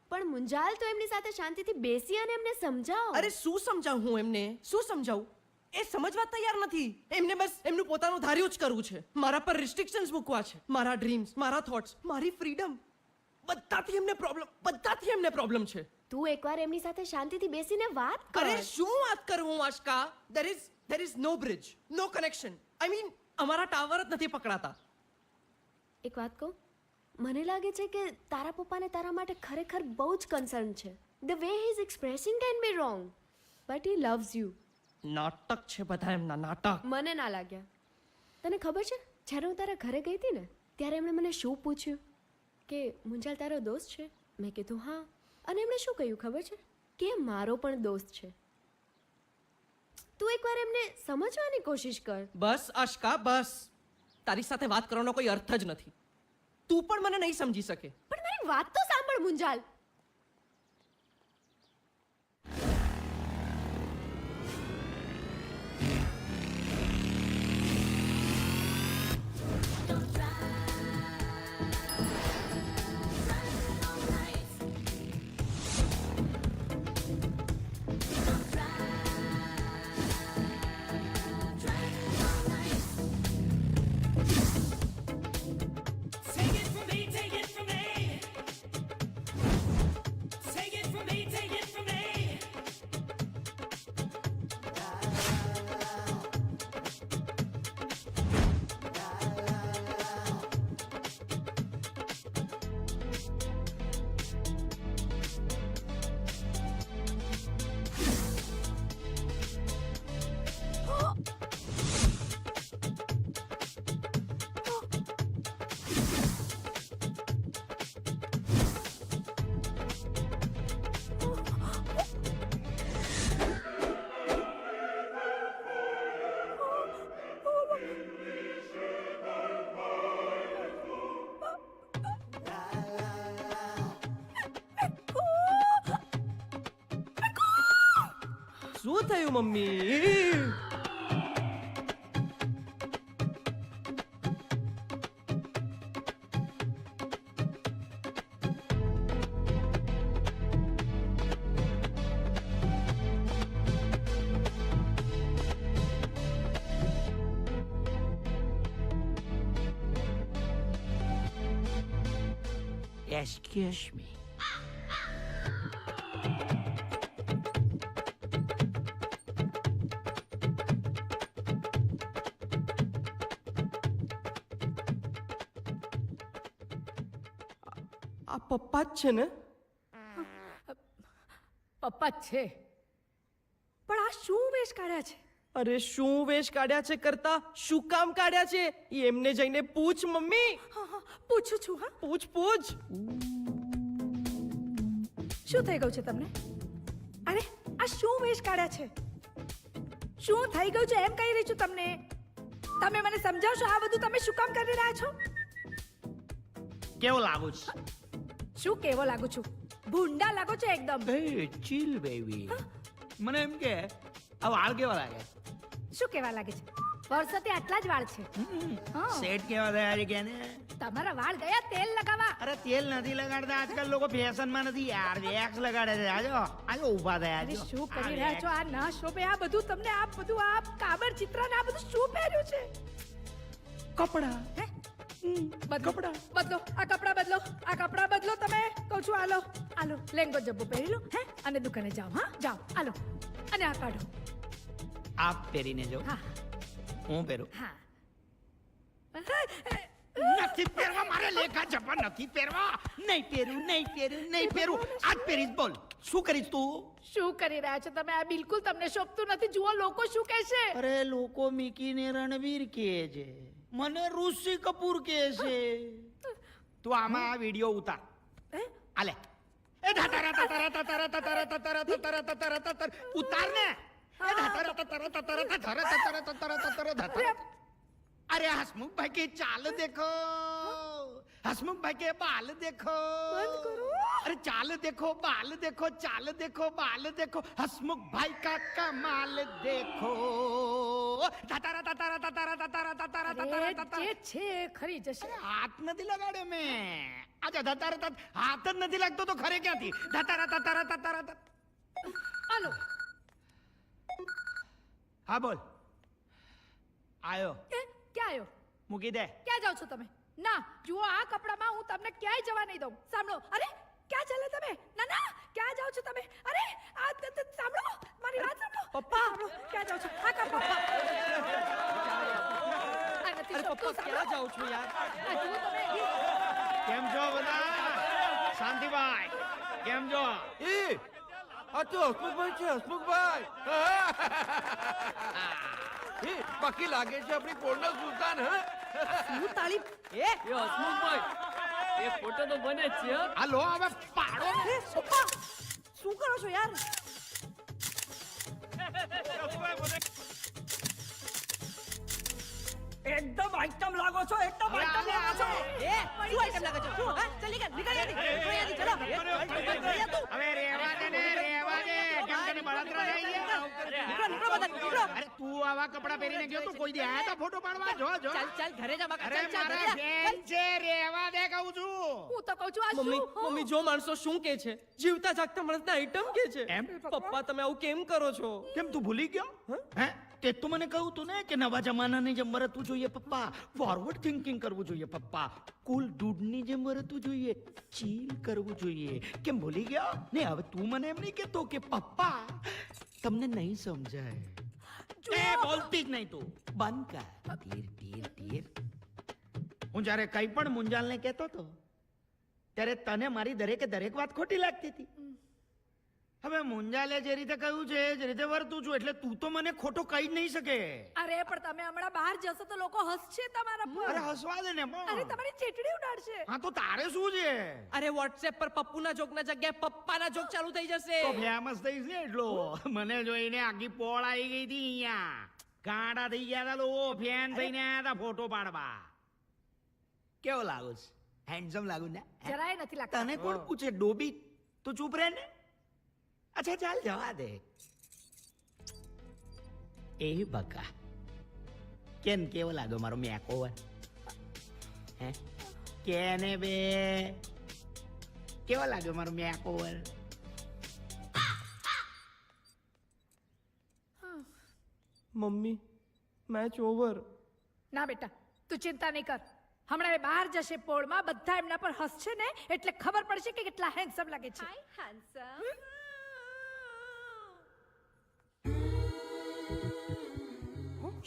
પણ મુંજાલ તો એમની સાથે શાંતિથી બેસી અને એમને સમજાવો. અરે શું સમજાવું હું એમને, શું સમજાવું? એ સમજવા તૈયાર નથી. એમને બસ એમનું પોતાનું ધાર્યું જ કરવું છે. મારા પર રિસ્ટ્રિક્શન્સ મૂકવા છે. મારા ડ્રીમ્સ, મારા થોટ્સ, મારી ફ્રીડમ, બધાથી એમને પ્રોબ્લેમ છે. તું એકવાર એમની સાથે શાંતિથી બેસીને વાત કર. અરે શું વાત કરું Aashka? there is no bridge, no connection. I mean અમારા ટાવર જ નથી પકડાતા. એક વાત કહું, મને લાગે છે કે તારા પપ્પાને તારા માટે ખરેખર બહુ જ કન્સર્ન છે. The way he is expressing can be wrong, but he loves you. નાટક છે બધા એમના, નાટક. મને ના લાગ્યા. તને ખબર છે, જ્યારે હું તારા ઘરે ગઈ હતી ને ત્યારે એમણે મને શું પૂછ્યું કે મુંજાલ તારો દોસ્ત છે? મેં કીધું હા. અને એમણે શું કહ્યું ખબર છે? કે મારો પણ દોસ્ત છે. તું એકવાર એમને સમજવાની કોશિશ કર. બસ અશ્કા, બસ. તારી સાથે વાત કરવાનો કોઈ અર્થ જ નથી. તું પણ મને નહીં સમજી શકે. પણ મારી વાત તો સાંભળ મુંજાલ. શું થયું મમ્મી? Excuse me. આ પપ્પા જ છે ને? પપ્પા જ છે, પણ આ શું વેશ કાઢ્યા છે? અરે શું વેશ કાઢ્યા છે કરતા શું કામ કાઢ્યા છે એ એમને જઈને પૂછ મમ્મી. હા, પૂછું છું. હા, પૂછ. શું થઈ ગયું છે તમને? અરે આ શું વેશ કાઢ્યા છે? શું થઈ ગયું છે એમ કહી રહી છું તમને. તમે મને સમજાવશો આ બધું તમે શું કામ કરી રહ્યા છો? કેવો લાગુ છે? શું કેવો લાગુ છું? ભૂંડા લાગો છો એકદમ. Hey, chill baby. મને એમ કે આ વાળ કેવા લાગે? શું કેવા લાગે છે? વર્ષોથી આટલા જ વાળ છે. હા. સેટ કેવા થયા છે કે ને? તમારા વાળ ગયા તેલ લગાવવા. અરે તેલ નથી લગાડતા આજકાલ લોકો ફેશનમાં નથી યાર, વેક્સ લગાડે છે. આજો ઊભા થયા અરે છો. શું કરી રહ્યા છો? આ ના શોભે આ બધું તમને, આ બધું આ કાબર ચિત્ર ને આ બધું શું પહેર્યું છે? કપડા. હે? બદલો, આ કપડા બદલો, આ કપડા બદલો તમે. કહું છું આલો લેંગો જબ્બો પહેરી લો. હે? અને દુકાને જાઓ. હા, જાઓ. આલો અને આ કાઢો. આપ પહેરીને જો. હા, હું પહેરું. હા. નથી પહેરવા, મારે લેખા જપા નથી પહેરવા. નહીં પહેરું. આજ પહેરીશ. બોલ શું કરીશ તું? શું કરી રહ્યા છો તમે? આ બિલકુલ તમને શોભતું નથી. જુઓ લોકો શું કહેશે. અરે લોકો મિકીને રણવીર કહે છે, મને ઋષિ કપૂર કહે છે. તું આમાં આ વિડિયો ઉતાર. આલે એ ઉતાર ને. अरे हसमुख भाई के चाल देखो, हसमुख भाई के बाल देखो. अरे चाल देखो, बाल देखो, चाल देखो, बाल देखो, हसमुख भाई का कमाल देखो. જે છે ખરી જશે. હાથ નથી લગાડ્યો મેં. આજે હાથ જ નથી લાગતો તો ખરે ક્યાંથી? આલો. હા બોલ. આયો. ક્યાં આવ્યો? મૂકી દે. ક્યાં જાઓ છો તમે? ના, જુઓ આ કપડામાં હું તમને ક્યાંય જવા નહીં દઉં. સાંભળો. અરે ક્યાં ચાલે તમે? ના, ક્યાં જાઓ છો તમે? અરે આ સાંભળો, મારી વાત સાંભળો. પપ્પા, ક્યાં જાઓ છો? આ કપડા. અરે પપ્પા ક્યાં જાઓ છો યાર? આ જુઓ તમે. કેમ છો ગોપીભાઈ કેમ છો? એ આ તો હસમુખભાઈ છે, હસમુખભાઈ. એ બાકી લાગે છે આપણી પોળના સુલતાન. હું તાળી એ હસમુખભાઈ એ ફોટો તો બને જ છે. આ લો હવે પાડો ને. શું કરો છો યાર? એકદમ આઈટમ લાગો છો, એકદમ આઈટમ લાગો છો. એ શું આઈટમ લાગો છો? શું? હા, ચાલ નીકળ અહીંયાથી. ચલો. હવે રેવા દે ને, રેવા દે. કેમ તને બળતરા થઈ ગયા? નીકળો બધા, નીકળો. અરે તું આવા કપડા પહેરીને ગયો તો કોઈ દે આયા તા ફોટો પાડવા? જો ચાલ ઘરે જા બકા. અરે મારા બેન છે, રેવા દે કહું છું. હું તો કહું છું આ મમ્મી શું? મમ્મી જો માણસો શું કે છે, જીવતા જાગતા માણસના આઈટમ કે છે. એમ? પપ્પા તમે આવું કેમ કરો છો? કેમ તું ભૂલી ગયો? હે તે તો મને કહું તું ને કે નવા જમાનાની જેમ વર્તવું જોઈએ પપ્પા, ફોરવર્ડ થિંકિંગ કરવું જોઈએ પપ્પા, કુલ દૂધની જેમ વર્તવું જોઈએ, ચીલ કરવું જોઈએ. કેમ ભૂલી ગયો ને? હવે તું મને એમ નહીં કહેતો કે પપ્પા તમને નહીં સમજાય. એ બોલતી જ નહીં તું. બંધ કર. તીર તીર તીર. હું જ્યારે કંઈ પણ મુંજાલને કહેતો હતો ત્યારે તને મારી દરેકે દરેક વાત ખોટી લાગતી હતી. હવે મુંજાલે જે રીતે કહ્યું છે જે રીતે વર્તું છું એટલે તું તો મને ખોટો કહી જ નહીં શકે. અરે પણ તમે હમણાં બહાર જશો તો લોકો હસશે તમારા પર. અરે હસવા દે ને પણ. અરે તમારી ચેટડી ઉડાડશે. હા તો તારે શું છે? અરે વોટ્સએપ પર પપ્પુના જોકના જગ્યાએ પપ્પાના જોક ચાલુ થઈ જશે. તો ફેમસ થઈશ ને એટલો. મને જોઈને આખી પોળ આવી ગઈ હતી અહીંયા. ગાંડા થઈ ગયા હતા લોકો, ફેન થઈને આયા હતા ફોટો પાડવા. કેવો લાગુ છે? હેન્ડસમ લાગુ ને? જરાય નથી લાગતા. તને કોણ પૂછે ડોબી? તું ચૂપ રહે ને. અચ્છા ચાલ જવા દે. એ બકા કેમ કેવો લાગ્યો મારો મેકો? હે કેને બે કેવો લાગ્યો મારો મેકો? Mummy match over. ના બેટા તું ચિંતા નહીં કર. હમણાં એ બહાર જશે પોળમાં, બધા એમના પર હસશે ને એટલે ખબર પડશે કે કેટલા હેન્ડસમ લાગે છે. હેન્ડસમ.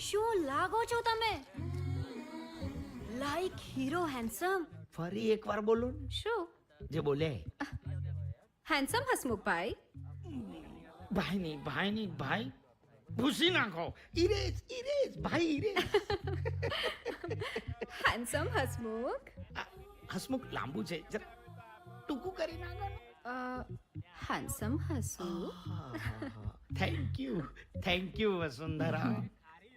શું લાગો છો તમે? Like hero handsome. ફરી એકવાર બોલો ને. શું જે બોલે. હેન્ડસમ હસમુખભાઈ? ભાઈ નહીં ભાઈ ભૂસી નાખો. ઇરેજ ભાઈ ઇરેજ. હેન્ડસમ હસમુખ. હસમુખ લાંબુ છે, જરા ટૂંકું કરી નાખો ને. Handsome Hasu. Thank you Vasundhara.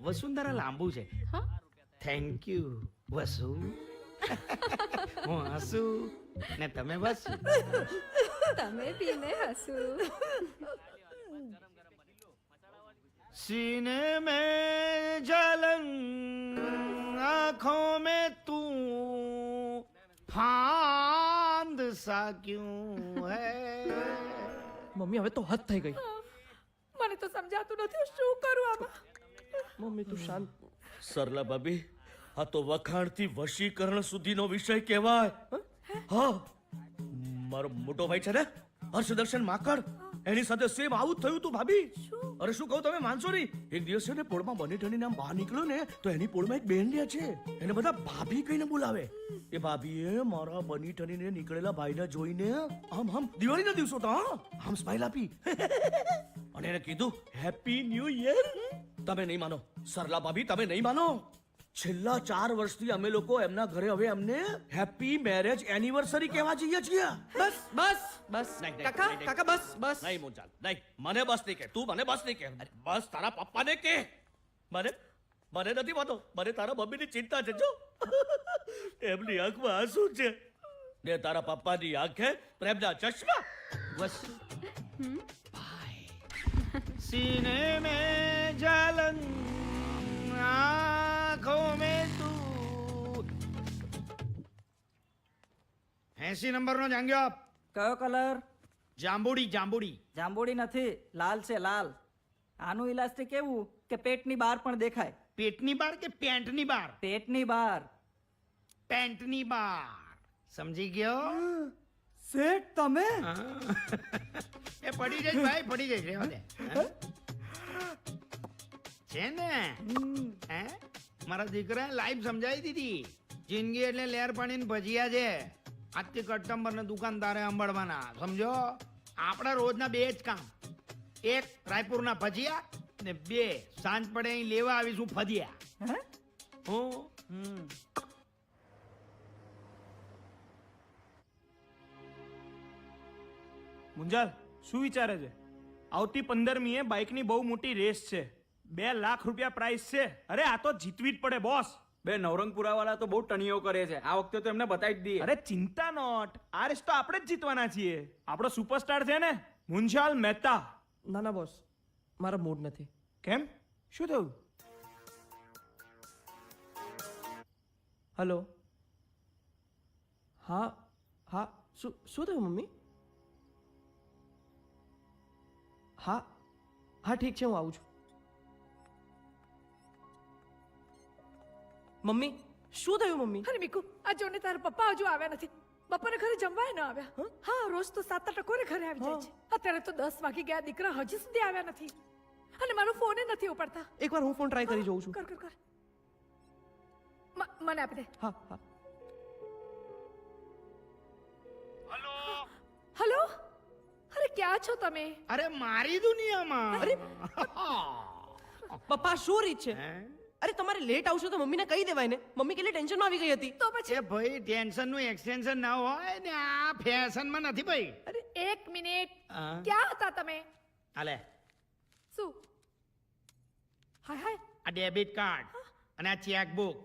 Vasundhara લાંબુ છે. Thank you Vasu. હું હસું ને તમે બસ. તમે પીને હસુ. सीने में जलन आंखों में तू फांद सा क्यों है. મમ્મી હવે તો હદ થઈ ગઈ. મને તો સમજાતું નથી શું કરું આમાં. મમ્મી તું શાંત. સરલા ભાભી આ તો વખાણથી વશીકરણ સુધીનો વિષય કહેવાય. હા મારો મોટો ભાઈ છે ને હર્ષદર્શન માકડ, એની સાથે સેમ આવું જ થયું તું ભાભી. અરે શું કહું તમે માનશો નહીં. એક દિવસ છે ને પોળમાં બની ઠણીને આમ બહાર નીકળ્યો ને તો એની પોળમાં એક બેન રહ્યા છે. એને બધા ભાભી કહીને બોલાવે. એ ભાભીએ મારા બની ઠણીને નીકળેલા ભાઈને જોઈને આમ દિવાળીના દિવસો તો આમ સ્માઈલ આપી અને એને કીધું હેપી ન્યૂ યર. તમે નહીં માનો સરલા ભાભી, તમે નહીં માનો. છેલ્લા 4 વર્ષથી અમે લોકો એમના ઘરે હવે એમને હેપી મેરેજ એનિવર્સરી કહેવા જઈએ છીએ. બસ કાકા બસ. નહીં મોચાલ નહીં, મને બસ નહીં કે. તું મને બસ નહીં કે. બસ તારા પપ્પાને કે. મને નથી વાતો. મને તારા મમ્મીની ચિંતા છે. જો એમની આંખમાં આંસુ છે ને તારા પપ્પાની આંખે પ્રેમના ચશ્મા. बस सीने में जलन आंखों में तू. 80 નંબરનો જાંગ્યો. કયો કલર? જાંબુડી. જાંબુડી નથી, લાલ છે લાલ. આનું ઇલાસ્ટિક કેવું કે પેટની બહાર પણ દેખાય. પેટની બાર કે પેન્ટની બાર? પેટની બહાર. પેન્ટની બાર. સમજી ગયો? શેઠ તમે? એ પડી જાય ભાઈ, પડી જાય. રહેવા દે. છે ને હે મારા દીકરા લાઈફ સમજાવી દીધી. જિંદગી એટલે લેર પાણી ને ભજીયા છે. આજથી કસ્ટમર ને દુકાનદારે અંબાડવાના, સમજો? આપણા રોજના 2 જ કામ, 1 રાયપુરના ભજીયા ને 2 સાંજ પડે અહીં લેવા આવીશું ફદિયા. હે? હું મુંજાલ શું વિચારે છે? આવતી 15મીએ બાઇકની બહુ મોટી રેસ છે, 2 લાખ રૂપિયા પ્રાઇસ છે. અરે આ તો જીતવી જ પડે બોસ. બે નવરંગપુરા વાળા તો બહુ ટણીઓ કરે છે, આ વખતે તો એમને બતાવી જ દઈએ. અરે ચિંતા નોટ, આ રેસ તો આપણે જ જીતવાના છીએ. આપણો સુપરસ્ટાર છે ને મુંજાલ મહેતા. ના ના બોસ, મારો મૂડ નથી. કેમ, શું થયું? હલો, હા હા, શું થયું મમ્મી? હા હા ઠીક છે, હું આવું છું. મમ્મી શું થયું મમ્મી? અરે મીકુ, આ જોને તારા પપ્પા હજુ આવ્યા નથી. બપોરે ઘરે જમવાય ન આવ્યા. હા, રોજ તો 7 ટકોરે ઘરે આવી જાય છે. અત્યારે તો 10 વાગી ગયા, દીકરા હજી સુધી આવ્યા નથી. અને મારો ફોન નથી ઉપાડતા. એકવાર હું ફોન ટ્રાય કરી જોઉં છું. કર કર કર. મને આપી દે. હા હા. હલો, અરે ક્યાં છો તમે? અરે મારી દુનિયામાં. અરે પપ્પા શું રીત છે? અરે તમારે લેટ આવશો તો મમ્મીને કહી દેવાય ને. મમ્મી કેટલી ટેન્શનમાં આવી ગઈ હતી. તો પછી એ ભાઈ ટેન્શન નું એક્સટેન્શન ના હોય ને, આ ફેશનમાં નથી ભાઈ. અરે 1 મિનિટ, હા? ક્યાં હતા તમે? હાલે, શું? હાય હાય, આ ડેબિટ કાર્ડ અને આ ચેકબુક.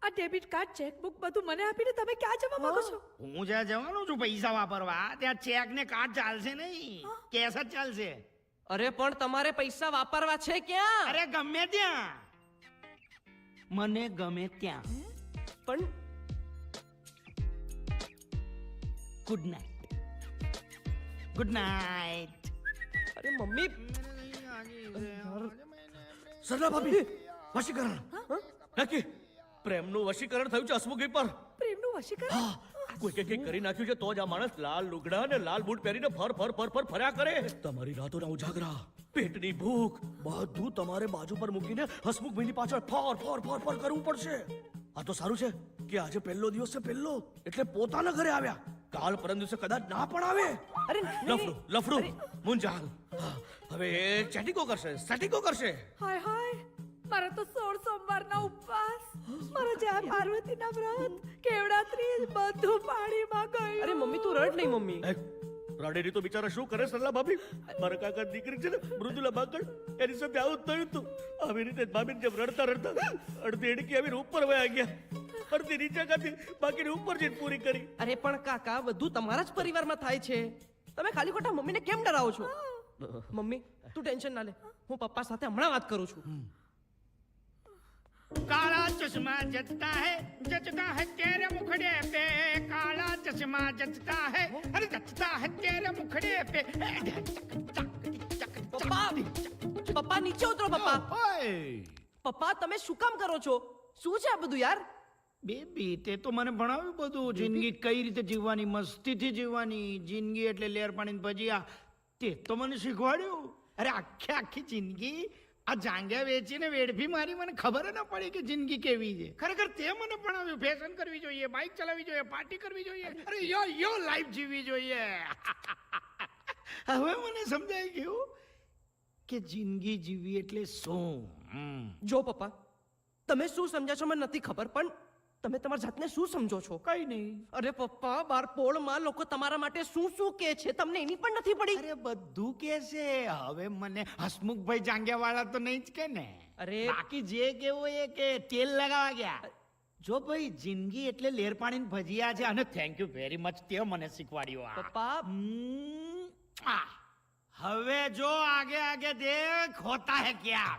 આ ડેબિટ કાર્ડ ચેકબુક બધું મને આપીને તમે ક્યાં જવા માંગો છો? હું જ્યાં જવાનું છું પૈસા વાપરવા, ત્યાં ચેક ને કાર્ડ ચાલશે નહીં, કેશ જ ચાલશે. અરે પણ તમારે પૈસા વાપરવા છે ક્યાં? અરે ગમે ત્યાં, મને ગમે ત્યાં. પણ ગુડ નાઇટ. Good night. અરે મમ્મી, સરલા ભાભી, વશીકરણ નક્કી. પ્રેમનું વશીકરણ થયું છે હસમુખભાઈ પર. પ્રેમનું વશીકરણ? કોઈ કંઈક કરી નાખ્યું છે, તો જ આ માણસ લાલ લુગડા અને લાલ બૂટ પહેરીને ફર ફર્યા કરે. તમારી રાતોના ઉજાગરા, પેટની ભૂખ બધું તમારે બાજુ પર મૂકીને હસમુખભાઈની પાછળ ફર કરવું પડશે. આ તો સારું છે કે આજે પહેલો દિવસ છે, પહેલો એટલે પોતાના ઘરે આવ્યા. કાલ પરમ દિવસે કદાચ ના પણ આવે. અરે લફડું મુંજાલ. હવે એ સેટિંગો કરશે. હાય હાય, મારા તો 16 સોમવારના ઉપવાસ, મારા જયા પાર્વતીના વ્રત, કેવડા ત્રીજ બધું પાણીમાં ગયું. અરે મમ્મી તું રડ નહીં મમ્મી. રાડેરી તો બિચારા શું કરે સરલા ભાભી? મારા કાકા દીકરી છે ને મૃદુલા બાગડ, એની સાથે આવું જ થયું હતું. આવી રીતે ભાભીને જેમ રડતા અડધી એડકી આવીને ઉપર વયા ગયા, અડધી નીચે કાઢી, બાકીની ઉપર જઈને પૂરી કરી. અરે પણ કાકા, બધું તમારા જ પરિવારમાં થાય છે. તમે ખાલી ખોટા મમ્મીને કેમ ડરાવો છો? મમ્મી તું ટેન્શન ના લે, હું પપ્પા સાથે હમણાં વાત કરું છું. काला चश्मा जचता है तेरे मुखड़े पे. काला चश्मा जचता है, अरे जचता है तेरे मुखड़े पे. પપ્પા નીચે ઉતરો. પપ્પા તમે શું કામ કરો છો? શું છે આ બધું યાર? બેબી, તે તો મને ભણાવ્યું બધું, જિંદગી કઈ રીતે જીવવાની, મસ્તીથી જીવવાની. જિંદગી એટલે લેર પાણી ભજીયા, તે તો મને શીખવાડ્યું. અરે આખી જિંદગી આ જાંગ્યા વેચીને વેડફી મારી, મને ખબર ન પડી કે જિંદગી કેવી છે. ખરેખર તે મને ભણાવ્યું. ફેશન કરવી જોઈએ, બાઇક ચલાવવી જોઈએ, પાર્ટી કરવી જોઈએ, અરે યો લાઈફ જીવવી જોઈએ. હવે મને સમજાઈ ગયું કે જિંદગી જીવવી એટલે શું. જો પપ્પા, તમે શું સમજ્યા છો મને નથી ખબર, પણ તમે તમારી જાતને શું સમજો છો? કઈ નહીં. અરે પપ્પા, બાર પોળમાં લોકો તમારા માટે શું કે છે તમને એની પણ નથી પડી? અરે બધું કે છે. હવે મને હસમુખભાઈ જાંગ્યા વાળા તો નહીં જ કે ને. અરે બાકી જે કેવું એ કે તેલ લગાવવા ગયા. જો ભાઈ જિંદગી એટલે લેર પાણી ભજીયા છે. અને થેન્ક યુ વેરી મચ, તે મને શીખવાડ્યું. પપ્પા હવે જો આગે દેખ હોતા હે ક્યા.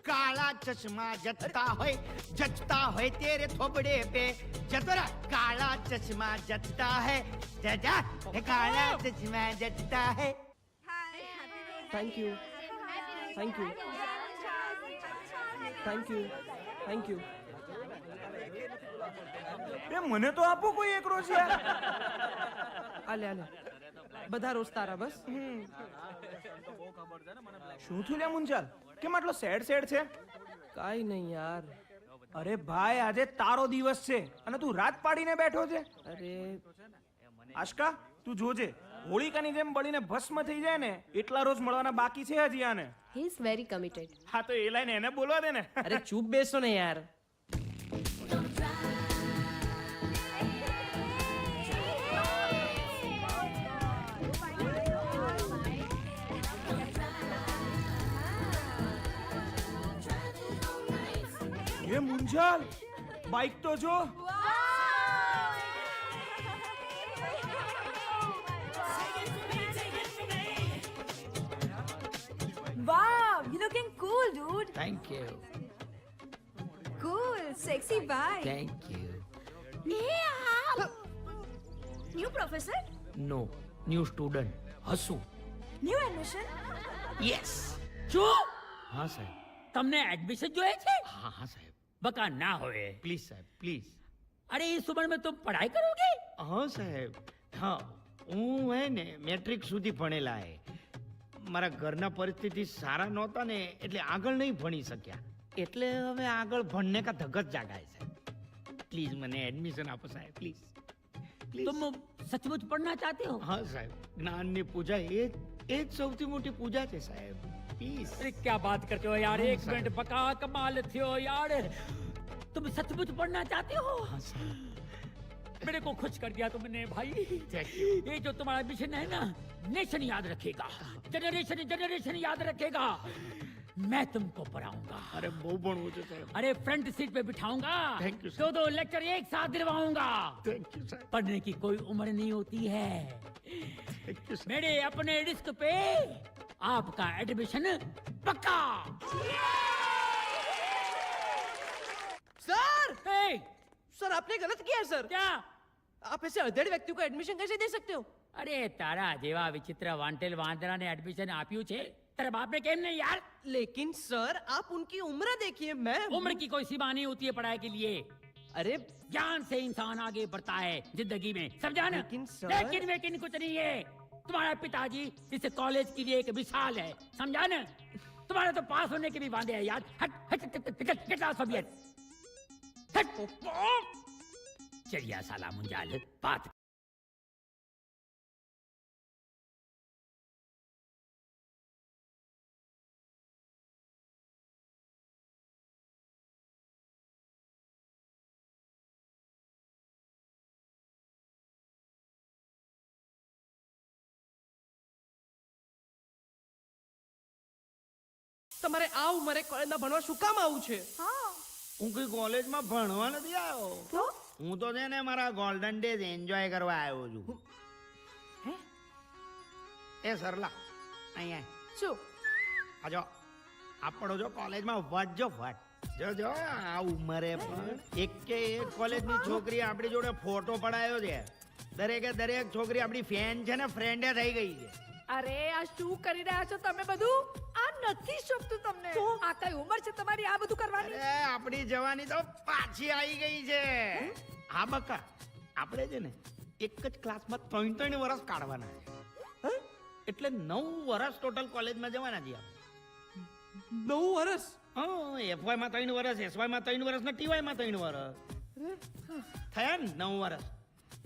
काला चश्मा जचता है तेरे थोबड़े पे. जतरा काला चश्मा जचता है, काला चश्मा जचता है. Thank you. એ મને તો આપો કોઈ એક રોજ યાર. આલે બધા રોજ તારા બસ. શું થયું લે મુંજાલ, કેમ આટલો સેડ છે? કાઈ નહીં યાર, અરે ભાઈ આજે તારો દિવસ છે અને તું રાત પાડીને બેઠો છે. અરે આશકા તું જોજે, હોળિકાની જેમ બળીને ભસ્મ થઈ જાય ને એટલા રોજ મળવાના બાકી છે હજી આને. He is very committed. હા તો એ લાઈને એને બોલવા દે ને. અરે ચૂપ બેસો ને યાર. એ મુંજાલ, બાઈક તો જો. Wow, you're looking cool, dude. Thank you Cool, sexy bye. Thank you. New professor? No new student Hasu. New admission? Yes. જો હા સાહેબ, તમને એડમિશન જોઈએ છે? हाँ हाँ साहब. बका ना होए. प्लीज साहब प्लीज. अरे इस उम्र में तुम पढ़ाई करोगे? હા સાહેબ, હા હું હે ને મેટ્રિક સુધી ભણેલા હે. મારા ઘરના પરિસ્થિતિ સારા નહોતા ને એટલે આગળ નહીં ભણી શક્યા, એટલે હવે આગળ ભણને કા ધગત જાગાય સાહેબ. પ્લીઝ મને એડમિશન આપો સાહેબ, પ્લીઝ પ્લીઝ. तुम सचमुच पढ़ना चाहते हो? હા સાહેબ, જ્ઞાનની પૂજા એ જ સૌથી મોટી પૂજા છે સાહેબ, પ્લીઝ. अरे क्या बात करते हो यार, एक मिनट बका कमाल थियो यार. तुम सचमुच पढ़ना चाहते हो? मेरे को खुश कर दिया तुमने भाई. ये जो तुम्हारा मिशन है ना, नेशन याद रखेगा, जनरेशन जनरेशन याद रखेगा. मैं तुमको पढ़ाऊंगा. અરે બહુ ભણવું છે સાહેબ. अरे फ्रंट सीट पे बिठाऊंगा. Thank you, sir. दो लेक्चर एक साथ दिलवाऊंगा. થેન્ક યુ સાહેબ, पढ़ने की कोई उम्र नहीं होती है. થેન્ક યુ સાહેબ. मेरे अपने रिस्क पे आपका एडमिशन पक्का. सर ए, सर आपने गलत किया है सर. क्या? आप ऐसे अधेड़ व्यक्ति को एडमिशन कैसे दे सकते हो? अरे तारा जेवा विचित्र वांटेल वांदराने एडमिशन આપ્યું છે, तेरे बाप ने केम नहीं यार. लेकिन सर आप उनकी उम्र देखिए. मैं उम्र की कोई सीमा नहीं होती है पढ़ाई के लिए. अरे ज्ञान से इंसान आगे बढ़ता है जिंदगी में, समझा ना? लेकिन सर- लेकिन वेकिन कुछ नहीं है. तुम्हारा पिताजी इस कॉलेज के लिए एक मिसाल है, समझा ना? तुम्हारे तो पास होने के भी वादे हैं यार. हट हट गेट लॉस्ट ऑफ हियर. हट. चलिए साला मुंजाल बात. તમારે આ ઉંમરે કોલેજમાં ભણવા શું કામ આવું છે? હું કોઈ કોલેજમાં ભણવા નથી આવ્યો. તો હું તો છે ને મારા ગોલ્ડન ડેઝ એન્જોય કરવા આવ્યો છું. એ સરલા અહીંયા શું? આજો આપણો જો કોલેજમાં વટ જો વટ જો જો આ ઉંમરે પણ એક કોલેજની છોકરી આપણી જોડે ફોટો પડાયો છે. દરેક છોકરી આપણી ફેન છે ને ફ્રેન્ડે થઈ ગઈ છે. અરે આ શું કરી રહ્યા છો તમે બધું? આ નથી શોભતું તમને. આ કઈ ઉંમર છે તમારી આ બધું કરવાની? અરે આપણી જવાની તો પાછી આવી ગઈ છે. હા બકા, આપણે છે ને એક જ ક્લાસમાં 3 વર્ષ કાઢવાના છે. એટલે 9 વર્ષ ટોટલ કોલેજમાં જવાના છીએ આપણે. 9 વર્ષ? હા, એફવાયમાં 3 વર્ષ, એસવાયમાં 3 વર્ષ ને ટીવાયમાં 3 વર્ષ થયા ને 9 વર્ષ.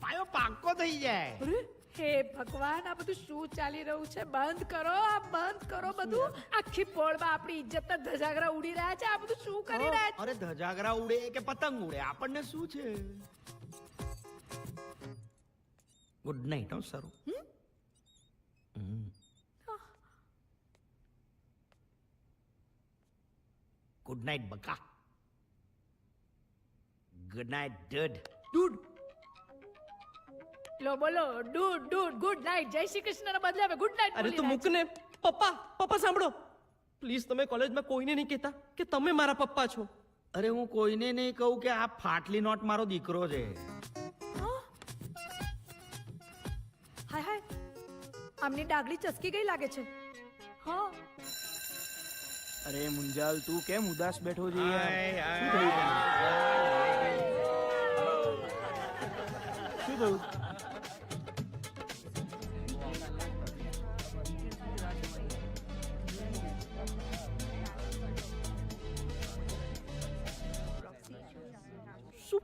પાયો પાક્કો થઈ જાય. હે ભગવાન, આ બધું શું ચાલી રહ્યું છે? બંધ કરો, આ બંધ કરો બધું. આખી પોળમાં આપણી ઇજ્જતના ધજાગરા ઉડી રહ્યા છે. આ બધું શું કરી રહ્યા છે? અરે ધજાગરા ઉડે કે પતંગ ઉડે, આપણને શું છે? ગુડ નાઇટ હો સરું. ગુડ નાઇટ બકા. Good night dude. ડૂડ લો બોલો, ડૂડ ડૂડ ગુડ નાઇટ. જય શ્રી કૃષ્ણના બદલે હવે ગુડ નાઇટ અરે તો મૂકને. પપ્પા સાંભળો પ્લીઝ. તમે કોલેજમાં કોઈને નહીં કહેતા કે તમે મારા પપ્પા છો. અરે હું કોઈને નહીં કહું કે આ ફાટલી નોટ મારો દીકરો છે. હાય હાય, આમની ડાગલી ચસકી ગઈ લાગે છે. હા, અરે મુંજાલ તું કેમ ઉદાસ બેઠો છે યાર? હાય, શું થયું તને? શું થયું?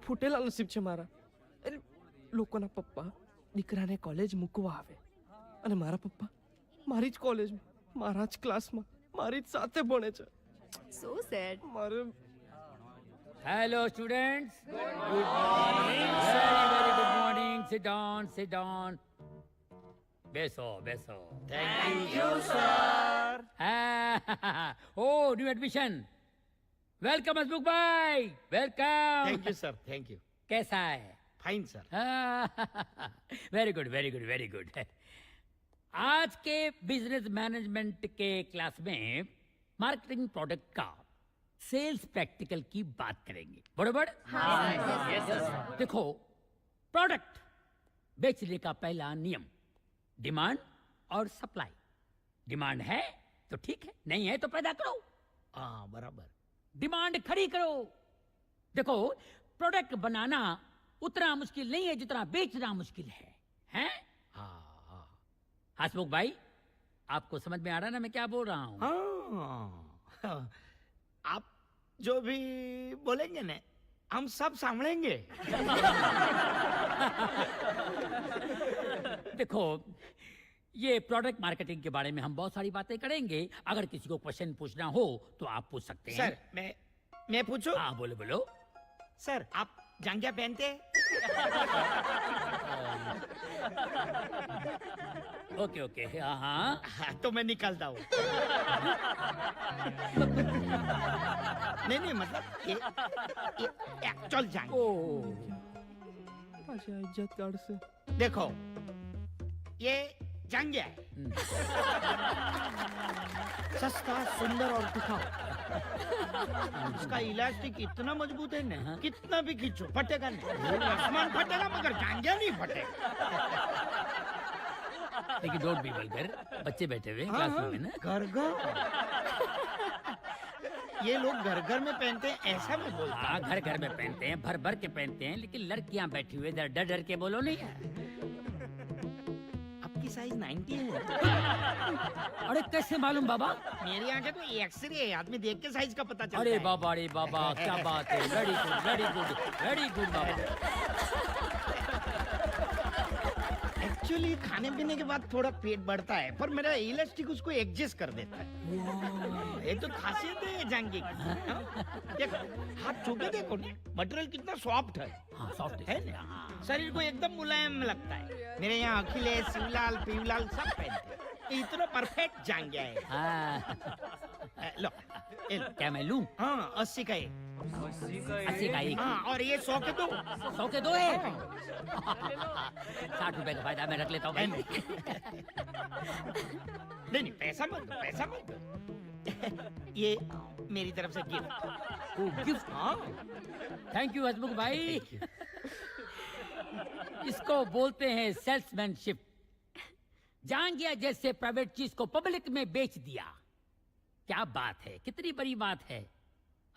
ફૂટેલા નસીબ છે મારા. એટલે લોકોના પપ્પા દીકરાને કોલેજ મૂકવા આવે અને મારા પપ્પા મારી જ કોલેજમાં, મારા જ ક્લાસમાં, મારી જ સાથે ભણે છે. સો સેડ. મારે hello students, good morning, very good morning. Sit down, sit down. બેસો બેસો. Thank you sir. Oh, new admission. Welcome हसमुख भाई, welcome. Thank you sir. Thank you. कैसा है? Fine sir. Very good, very good, very good. आज के business management के class में marketing product का सेल्स प्रैक्टिकल की बात करेंगे. बरोबर? देखो, प्रोडक्ट बेचने का पहला नियम डिमांड और सप्लाई. डिमांड है तो ठीक है, नहीं है तो पैदा करो. હા બરાબર. डिमांड खड़ी करो. देखो, प्रोडक्ट बनाना उतना मुश्किल नहीं है जितना बेचना मुश्किल है. हैं? હા હા हसमुख भाई, आपको समझ में आ रहा है ना मैं क्या बोल रहा हूँ? हाँ, आप जो भी बोलेंगे ना हम सब सामलेंगे. देखो, ये प्रोडक्ट मार्केटिंग के बारे में हम बहुत सारी बातें करेंगे. अगर किसी को क्वेश्चन पूछना हो तो आप पूछ सकते हैं. सर मैं पूछूं? हाँ, बोलो बोलो. सर आप जांघिया पहनते हैं? ओके ओके, हाँ हाँ. हाँ, तो मैं निकालता हूँ. नहीं मतलब ये एक्चुअल जांघिया. ओ, પાછા ઇજ્જત કાઢશે. देखो ये जांघिया है. सस्ता, सुंदर और टिकाऊ. इसका इलास्टिक इतना मजबूत है ना, कितना भी खींचो फटेगा नहीं. आसमान फटेगा मगर जांघिया नहीं फटेगा. लेकिन डोंट बी वल्गर. बच्चे बैठे हुए क्लासरूम में ना. घर घर ये लोग घर घर में पहनते हैं ऐसा मैं बोलता हाँ, घर घर में पहनते हैं, भर भर के पहनते हैं, लेकिन लड़कियां बैठी हुई डर डर के बोलो नहीं है. हूँ. आपकी साइज 90 है. अरे कैसे मालूम बाबा? मेरी आंखें तो एक्सरे है, आदमी देख के साइज का पता चलता अरे है. बाबा, अरे बाबा, क्या बात है. Very good, very good, very good बाबा. एक्चुअली खाने पीने के बाद थोड़ा पेट बढ़ता है, पर मेरा इलास्टिक उसको एडजस्ट कर देता है. ये तो खासियत है जांघे की. हाँ? देखो, हाथ छू के देखो ना, मटेरियल कितना सॉफ्ट है. हाँ, सॉफ्ट है ना? शरीर को एकदम मुलायम लगता है. मेरे यहाँ अखिलेश, शिवलाल, पीवलाल सब पहनते हैं. ये इतना परफेक्ट जांघिया है. हाँ. लो, ये लो. क्या मैं लूं? हाँ 80 का एक. 80 का एक. हाँ और ये 100 के दो. 100 के 2 है. 60 रुपए का फायदा मैं रख लेता हूँ भाई. नहीं पैसा मत दो, पैसा मत दो. ये मेरी तरफ से गिफ्ट. ओ, गिफ्ट. हाँ थैंक यू हसमुख भाई. इसको बोलते हैं सेल्समैनशिप. जांघिया जैसे प्राइवेट चीज को पब्लिक में बेच दिया. क्या बात है, कितनी बड़ी बात है.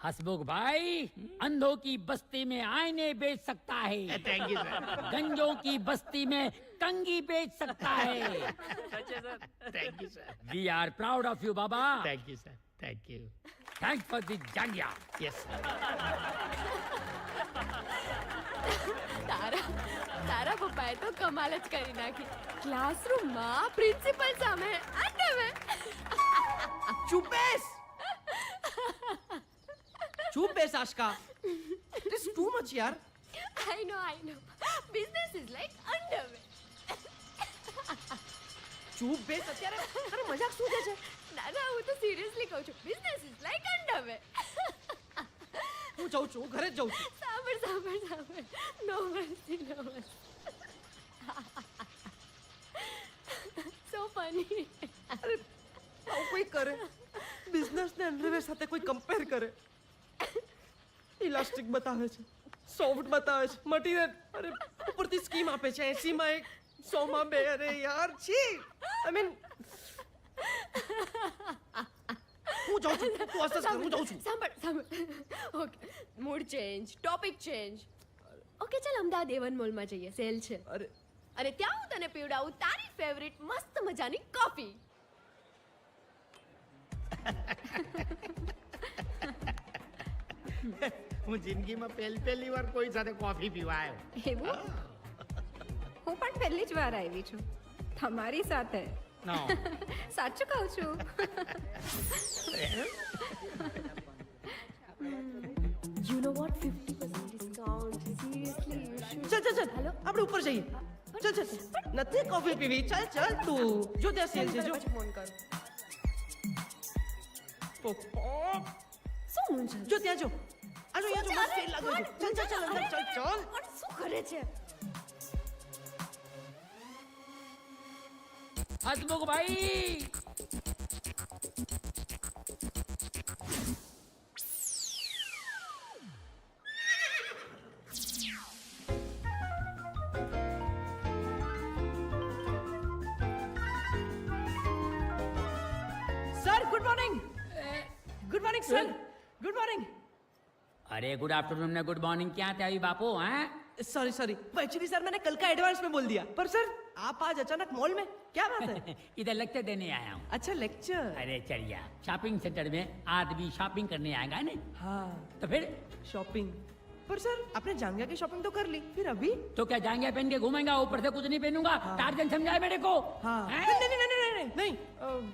हसमुख भाई अंधों की बस्ती में आईने बेच सकता है. Thank you sir. गंजों की बस्ती में कंगी बेच सकता है. Thank you sir. We are proud of you बाबा. Thank you sir. Thank you. Thanks for the जांघिया. Yes sir. તારા પપ્પાએ તો કમાલ જ કરી નાખી. ક્લાસરૂમમાં પ્રિન્સિપલ સામે અંડરવેર. ચૂપ બેસ. ચૂપ બેસ Aashka. It is too much यार. I know. Business is like underwear. ચૂપ બેસ અત્યારે. અરે મજાક શું છે? ના હું તો સિરિયસલી કહું છું. Business is like underwear. હું જાઉં છું, હું ઘરે જ જાઉં છું. સાંભળ. No mercy. So funny. આવું કોઈ કરે? બિઝનેસને અંડરવેર સાથે કોઈ કમ્પેર કરે? ઇલાસ્ટિક બતાવે છે, સોફ્ટ બતાવે છે, મટીરિયલ અરે ઉપરથી સ્કીમ આપે છે 80 માં 1 100 માં 2. અરે યાર છી. આઈ મીન હું જાઉં છું, તું હસસ કર, હું જાઉં છું. સાંભળ. Okay, mood change, topic change. Okay ચાલ અમદાવાદ A1 મોલમાં જઈએ, સેલ છે. અરે અને ત્યાં હું તને પીવડાવું તારી ફેવરિટ મસ્ત મજાની કોફી. હું જિંદગીમાં પહેલી વાર કોઈ સાથે કોફી પીવા આવ્યો. એવું હું પણ પહેલી જ વાર આવી છું તમારી સાથે. No. સાચું કહું છું. You know what 50% discount seriously you should ચલ ચલ ચલ આપણે ઉપર જઈએ. ચલ ચલ નથી કોફી પીવી. ચલ ચલ તું જો ત્યાં સેલ છે જો. ફોન કર. પપ્પા શું મુંજા જો ત્યાં જો. આ જો અહીંયા જો મસ્ત સેલ લાગ્યો છે. ચલ ચલ ચલ અંદર ચલ ચલ. પણ શું કરે છે? हसमुख भाई sir good morning. Good morning sir. Good morning. अरे गुड आफ्टरनून ने गुड मॉर्निंग क्या थे अभी बापू हैं? सॉरी सॉरी एक्चुअली सर मैंने कल का एडवांस में बोल दिया. पर सर आप आज अचानक मॉल में क्या बात है? इधर लेक्चर देने आया हूँ. अच्छा लेक्चर. अरे चलिए शॉपिंग सेंटर में आदमी शॉपिंग करने आएगा ना हाँ तो फिर शॉपिंग. पर सर आपने जांघिया की शॉपिंग तो कर ली फिर अभी. तो क्या जाएंगे पहन के घूमेगा ऊपर से कुछ नहीं पहनूंगा. टार्जन समझाए मेरे को. हाँ हैं? नहीं नहीं नहीं नहीं नहीं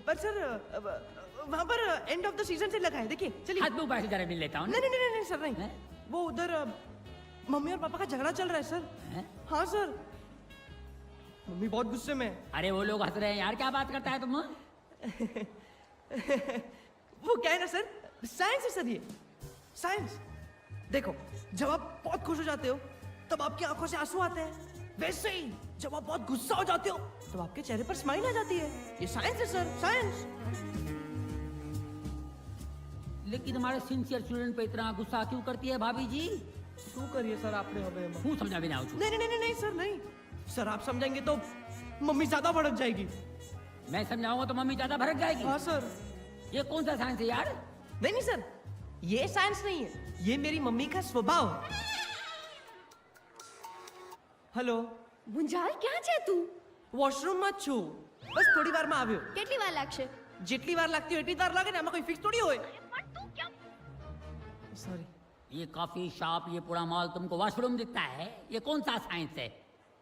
पर सर वहाँ पर एंड ऑफ द सीजन से लगा है देखिए. चलिए. हसमुख भाई से जरा मिल लेता हूँ ना. नहीं नहीं नहीं नहीं सर नहीं. हैं? वो उधर मम्मी और पापा का झगड़ा चल रहा है सर. हैं? हाँ सर मम्मी बहुत गुस्से में है. अरे वो लोग हंस रहे हैं यार क्या बात करता है तुम. वो क्या है ना सर साइंस है सर ये साइंस. देखो जब आप बहुत खुश हो जाते हो तब आपकी आंखों से आंसू आते हैं. वैसे ही जब आप बहुत गुस्सा हो जाते हो तब आपके चेहरे पर स्माइल आ जाती है. ये साइंस है सर साइंस. लेकिन हमारे सिंसियर स्टूडेंट पे इतना गुस्सा क्यों करती है भाभी जी. શું કરીએ સર આપણે હવે એમાં? હું સમજાવીને આવું છું. नहीं नहीं नहीं नहीं सर नहीं सर आप समझाएंगे तो मम्मी ज्यादा भड़क जाएगी. मैं समझाऊंगा तो मम्मी ज्यादा भड़क जाएगी. हाँ सर. ये कौन सा साइंस है यार. नहीं नहीं सर ये साइंस नहीं है ये मेरी मम्मी का स्वभाव है. हेलो મુંજાલ ક્યાં છે તું? वॉशरूम માં છું. બસ થોડી વારમાં આવ્યો. કેટલી વાર લાગશે? જેટલી વાર લાગતી હોય એટલી વાર લાગે ને આમાં કોઈ ફિક્સ થોડી હોય. सॉरी. ये कॉफी शॉप ये पूरा मॉल तुमको वॉशरूम दिखता है. ये कौन सा साइंस है.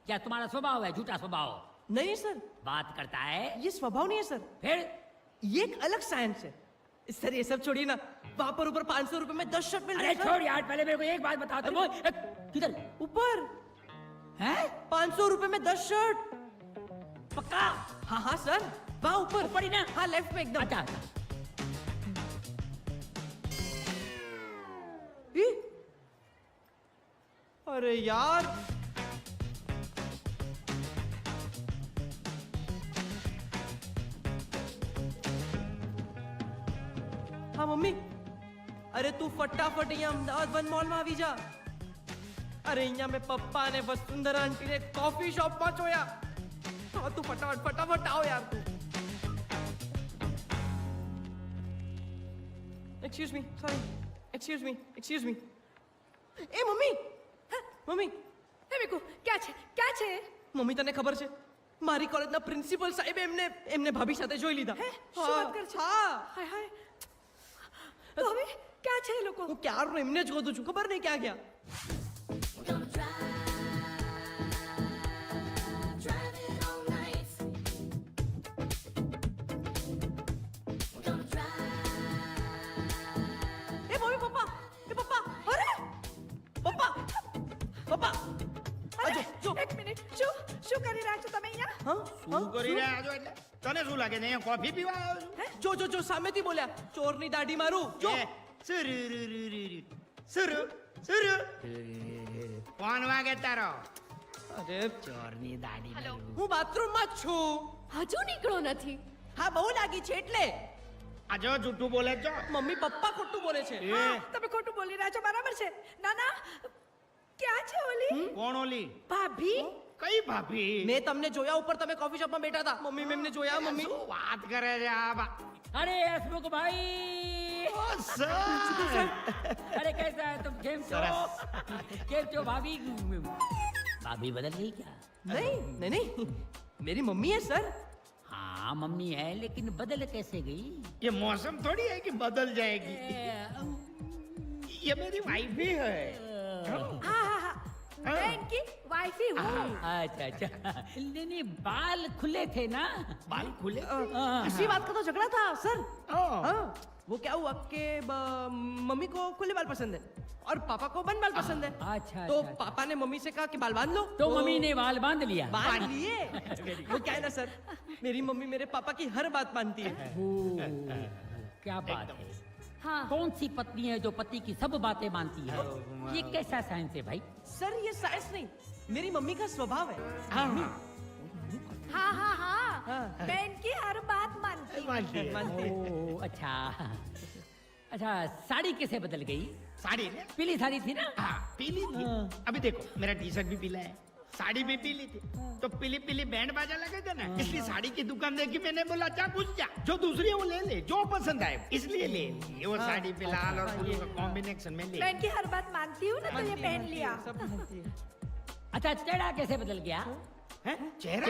क्या तुम्हारा स्वभाव है झूठा स्वभाव. नहीं सर बात करता है. ये स्वभाव नहीं है सर. फिर ये एक अलग साइंस है. सर ये सब छोड़िए ना. वहां पर ऊपर 500 रुपए में 10 शर्ट मिल अरे रहे हैं छोड़ यार पहले मेरे को एक बात बता तुम. किधर ऊपर है 500 रुपए में 10 शर्ट. पक्का. हाँ हाँ सर वहाँ ऊपर ऊपर ही ना. हाँ लेफ्ट में एकदम. अच्छा अच्छा. ई? अरे यार हाँ मम्मी अरे तू फटाफट અહીંયા અમદાવાદ વન મોલમાં આવી જા. અરે અહીંયા મેં પપ્પા અને વસુંધરા આંટીને કોફી શોપમાં જોયા. હા તું ફટાફટ ફટાફટ આવ યાર તું. Excuse me sorry excuse me. ए मम्मी મમ્મી હે વિકુ ક્યાં છે? મમ્મી તને ખબર છે મારી કોલેજના પ્રિન્સિપલ સાહેબે એમને ભાભી સાથે જોઈ લીધા. શું વાત કરે છે? હા હાય હાય તો હવે ક્યાં છે એ લોકો? હું ક્યારનો એમને જ ગોતું છું ખબર નહીં ક્યાં ગયા. એ મમ્મી પપ્પા અરે પપ્પા આ જો એક મિનિટ શું કરી રહ્યા છો તમે અહીંયા? હા શું કરી રહ્યા છો એટલે તને શું લાગે છે અહીંયા કોફી પીવા આવ્યો છું. જો સામેથી બોલ્યા ચોરની દાઢી મારું જો. એ, સુરુ કોણ વાગે તારો. અરે ચોરની દાઢી મારું. હું બાથરૂમમાં જ છું. હજુ નીકળો નથી. હા બહુ લાગી છે એટલે. આ જો જૂઠું બોલે છો. મમ્મી પપ્પા ખોટું બોલે છે. હા, તમે ખોટું બોલી રહ્યા છો બરાબર છે. ના ના ક્યાં છે ઓલી કોણ ઓલી. ભાભી? કઈ ભાભી. મેં તમને જોયા ઉપર તમે કોફી શોપમાં બેઠા હતા. મમ્મી મેં એમને જોયા મમ્મી. શું વાત કરે છે આ अरे हसमुख भाई. अरे कैसा है तुम केम छो. केम छो भाभी. भाभी बदल गई क्या. नहीं मेरी मम्मी है सर. हाँ मम्मी है लेकिन बदल कैसे गई. ये मौसम थोड़ी है कि बदल जाएगी. ये मेरी वाइफ ही है हाँ हाँ हाँ मैं इनकी वाइफ ही हूँ अच्छा अच्छा नहीं नहीं बाल खुले थे ना बाल खुले इसी बात का तो झगड़ा था सर। हाँ। हाँ, वो क्या हुआ कि मम्मी को खुले बाल पसंद है और पापा को बंद बाल पसंद है। अच्छा, तो अच्छा, पापा ने मम्मी से कहा कि बाल बांध लो, तो मम्मी ने बाल बांध लिया। बांध लिए। वो क्या है ना सर, मेरी मम्मी मेरे पापा की हर बात मानती है। क्या बात है। हाँ कौन सी पत्नी है जो पति की सब बातें मानती है? ये कैसा साइंस है भाई? सर ये साइंस नहीं, मेरी मम्मी का स्वभाव है। हाँ हाँ हाँ मैं इनकी हर बात मानती हूँ। मानती है। ओ अच्छा अच्छा साड़ी कैसे बदल गई? साड़ी ने पीली साड़ी थी ना? हाँ पीली थी। अभी देखो मेरा टी शर्ट भी पीला है, साड़ी भी पीली थी, तो पीली पीली बैंड बाजा लगे थे ना, इसलिए साड़ी की दुकान देखी, मैंने बोला जा घुस जा, जो दूसरी है वो ले ले, जो पसंद आए इसलिए ले ली। वो साड़ी पे लाल और ब्लू का कॉम्बिनेशन में ले मैं इनकी हर बात मानती हूँ ना, तो ये पहन लिया। सब मानती है। अच्छा चेहरा कैसे बदल गया? हैं? चेहरा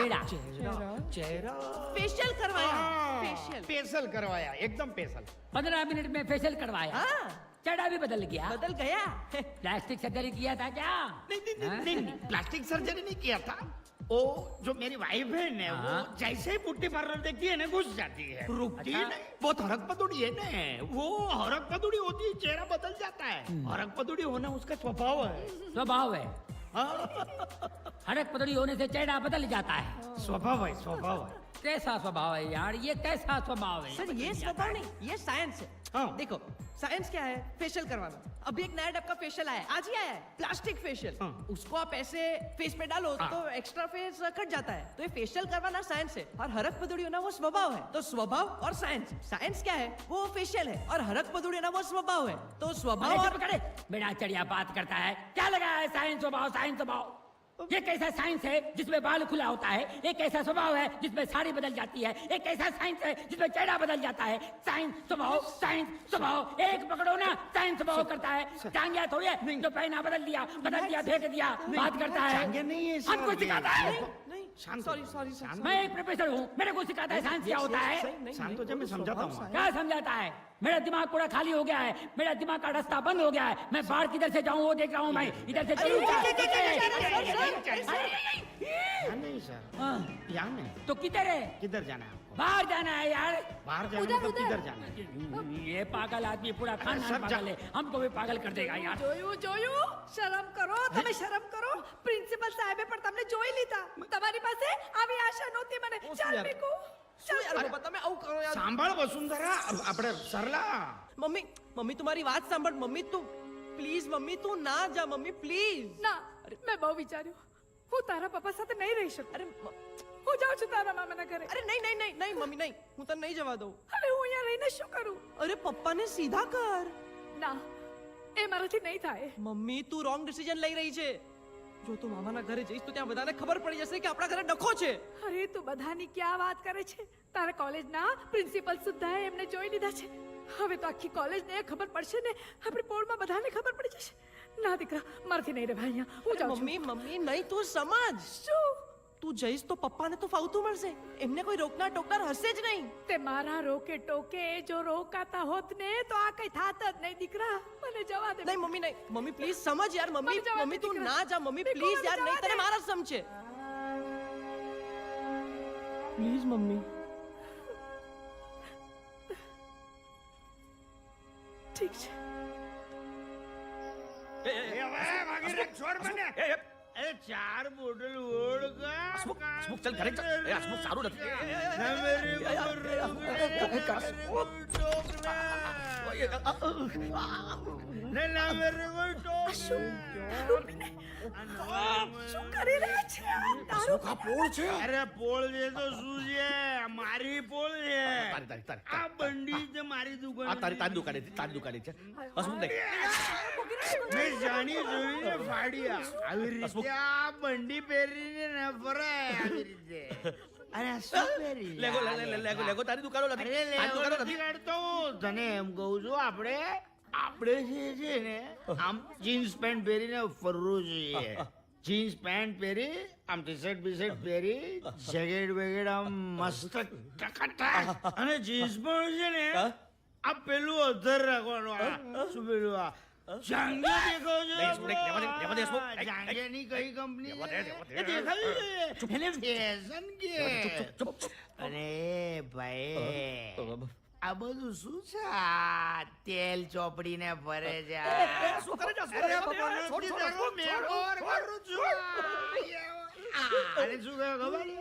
चेहरा फेशियल करवाया। फेशियल फेशियल करवाया, एकदम फेशियल। 15 मिनट में फेशियल करवाया, हाँ चेहरा भी बदल गया। बदल गया। प्लास्टिक सर्जरी किया था क्या? नहीं, प्लास्टिक सर्जरी नहीं किया था। वो जो मेरी वाइफ है ना, वो जैसे ही पुट्टी पार्लर देखती है ना घुस जाती है, रुकती है नहीं। वो हरक पतुड़ी है ना, वो हरक पतुड़ी होती है, चेहरा बदल जाता है। हरक पतुड़ी होना उसका स्वभाव है। स्वभाव है। हाँ, हड़क पतड़ी होने से चेहरा बदल जाता है। स्वभाव है, स्वभाव है। कैसा स्वभाव है यार, ये कैसा स्वभाव है? सर ये स्वभाव नहीं, ये साइंस है। हाँ। देखो साइंस क्या है, फेशियल करवाना। अभी एक नया टाइप का फेशियल आया है, आज ही आया है, प्लास्टिक फेशियल। हाँ। उसको आप ऐसे फेस पे डालो तो एक्स्ट्रा फेस कट जाता है। तो ये फेशियल करवाना साइंस है और हरक पदुड़ी होना वो स्वभाव है। तो स्वभाव और साइंस, साइंस क्या है वो फेशियल है और हरक पदुड़ी होना वो स्वभाव है। तो स्वभाव अरे और चुप करे, बिना चढ़िया बात करता है। क्या लगा है साइंस स्वभाव, साइंस स्वभाव? ये कैसा साइंस है जिसमें बाल खुला होता है? एक कैसा स्वभाव है जिसमें साड़ी बदल जाती है? एक कैसा साइंस है जिसमें चेहरा बदल जाता है? साइंस स्वभाव, साइंस स्वभाव, एक पकड़ो ना, साइंस स्वभाव करता है। जांगिया थोड़ी है जो पहना बदल दिया, फेंक दिया, बात करता है। जांगिया नहीं है सर, हमको सिखाता है। शांत सॉरी हो। सॉरी शांत मैं एक प्रोफेसर हूँ, मेरे को सिखाता है साइंस क्या होता है। शांत हो जा, मैं समझाता हूँ। क्या समझाता है? मेरा दिमाग पूरा खाली हो गया है, मेरा दिमाग का रास्ता बंद हो गया है। मैं बाहर किधर से जाऊँ वो देख रहा हूँ, मैं इधर से चलूँ यहाँ नहीं सर, यहाँ नहीं। तो किधर है? किधर जाना है आपको? बाहर जाना है यार। बाहर जाना है तो किधर जाना है? ये पागल आदमी पूरा खानदान सब पागल है, हमको भी पागल कर देगा यार। જોયું શરમ કરો, તમે શરમ કરો। પ્રિન્સિપલ સાહેબે પણ તમને જોઈ લીધા, તમારી પાસે આવી આશા નહોતી મને। ચાલ પીકુ, શું યાર બાબા, તમે આવું કરો યાર। સાંભળ વસુંધરા, આપણે સરલા મમ્મી મમ્મી તમારી વાત સાંભળ। મમ્મી તું પ્લીઝ, મમ્મી તું ના जा, મમ્મી પ્લીઝ। ના મેં બહુ વિચાર્યું, હું તારા પપ્પા સાથે નહીં રહી શકું। અરે હું જાઉં છું તારા મામાના ઘરે। અરે નહીં નહીં નહીં નહીં મમ્મી નહીં, હું તને નહીં જવા દઉં। હવે હું અહીંયા રહીને શું કરું? અરે પપ્પાને સીધા કર। ના એ મારાથી નહીં થાય। મમ્મી તું રોંગ ડિસિઝન લઈ રહી છે। જો તું મામાના ઘરે જઈશ તો ત્યાં બધાને ખબર પડી જશે કે આપણા ઘરે ડખો છે। અરે તું બધાની ક્યા વાત કરે છે? તારા કોલેજના પ્રિન્સિપલ સુદ્ધા એમને જોઈ લીધા છે। હવે તો આખી કોલેજને એ ખબર પડશે ને, આપણી પોળમાં બધાને ખબર પડી જશે। ના દીકરા, મારાથી નહીં રહેવાય અહીંયા, હું જાઉં છું। મમ્મી મમ્મી નહીં, તું સમજ। શું? તું જઈશ તો પપ્પાને તો ફાવતું મળશે, એમને કોઈ રોકનાર ટોકનાર હશે જ નહીં। તે મારા રોકે ટોકે જો રોકાતા હોત ને તો આ કઈ થાત જ નહીં દીકરા। મને જવા દે। નહીં મમ્મી નહીં, મમ્મી પ્લીઝ સમજ યાર। મમ્મી મને જવા દે મમ્મી તું દીકરા। ના જા મમ્મી દીકરા, પ્લીઝ મને યાર, જવા નહીં તને દે। મારા સમજે। Please mummy. ઠીક છે। એ હવે ભાગી રે, છોડ મને। એ ચાર બોટલ વોડકા હસમુખ, ચાલ ઘરે ચાલ। એ હસમુખ સારું નથી। ના મેરે ના મેરે કોઈ ટોક શું કરી રહ્યા છે આ? તારું અરે પોળ છે તો શું છે? મારી પોળ છે। તારી આ બંડી છે મારી આ દુકાન। તારી દુકાને છે। હસમુખ નહીં, મેં જાણી જોઈને ફાડ્યા આવી રીતે। આ બંડી પહેરીને ન ફરાય આવી રીતે। અરે આ શું પહેરી? લેગો તારી દુકાનો નથી, અરે તારી દુકાનો નથી નથી। કાઢતો હું। તને એમ કહું છું, આપણે છે ને આમ જીન્સ પેન્ટ પહેરીને ફરવું જોઈએ। જીન્સ પેન્ટ પહેરી, આમ ટી શર્ટ બીશર્ટ પહેરી, જેકેટ વેકેટ આમ મસ્ત ટકાટક, અને જીન્સ પણ છે ને આ પેલું અધર રાખવાનું। આ શું પેલું આ જાંગિયા દેખો છો નહીં, હસમુખ, નહીં, રહેવા દે, રહેવા દે, હસમુખ. નહીં, જાંગિયાની કઈ કંપની રહેવા દે, રહેવા દે. એ દેખાવી જોઈએ. એને ફેશન કે અરે ભાઈ આ બધું શું છે આ તેલ ચોપડીને ભરે છે શું કરે છે? અરે ભગવાન, છોડ, છોડ, મેકોર કરું છું. આને શું કહેવાય ખબર છે?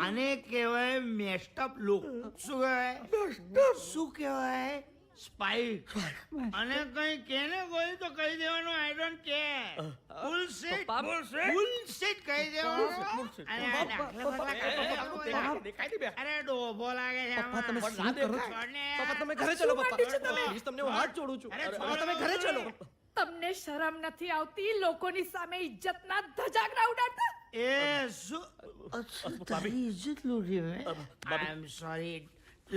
આને કહેવાય મેસ્ટઅપ લુક. શું કહેવાય? શું કહેવાય? સ્પાઇક. અને કઈ કેને કોઈ તો કહી દેવાનું આઈ ડોન્ટ કેર. બુલશિટ બુલશિટ કહી દેવાનું. અને આ દાખલા બાખલા દેખાય નહીં બે. અરે ડોભો લાગે છે પપ્પા, તમે આમાં. શું કરો છો? છોડને પપ્પા, યાર. તમે ઘરે ચલો. પપ્પા, માંડી છે તમે? પ્લીઝ, તમને હું હાથ જોડું છું. અરે, પપ્પા, તમે ઘરે ચલો. તમને શરમ નથી આવતી લોકોની સામે ઇજ્જતના ધજાગરા ઉડાડતા? એ શું તારી ઇજ્જત લૂટી મેં. આઈ એમ સોરી.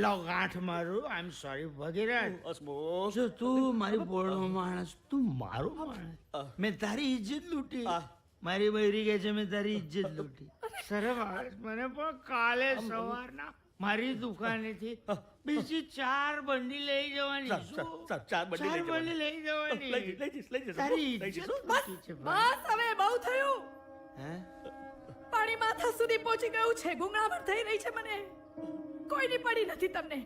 લો ગાંઠ મારું. આઈ એમ સોરી ભગીરથ. હસમુખ. જો તું મારી પોળનો માણસ, તું મારો માણસ. મેં તારી ઇજ્જત લૂટી. મારી બૈરી કહે છે મેં તારી ઇજ્જત લૂટી. શરમ આવે છે મને પણ. કાલે સવારના મારી દુકાનેથી બીજી 4 બંડી લઈ જવાની. શું? ચાર બંડી લઈ જવાની. લઈ જવાની. લઈ જઈશ. તારી લઈ જઈશ. ઇજ્જત લૂટી છે ભાઈ. બસ હવે બહુ થયું. હે? પાણી માથા સુધી પહોંચી ગયું છે. ગુંગળામણ થઈ રહી છે મને. કોઈની પડી નથી તમને.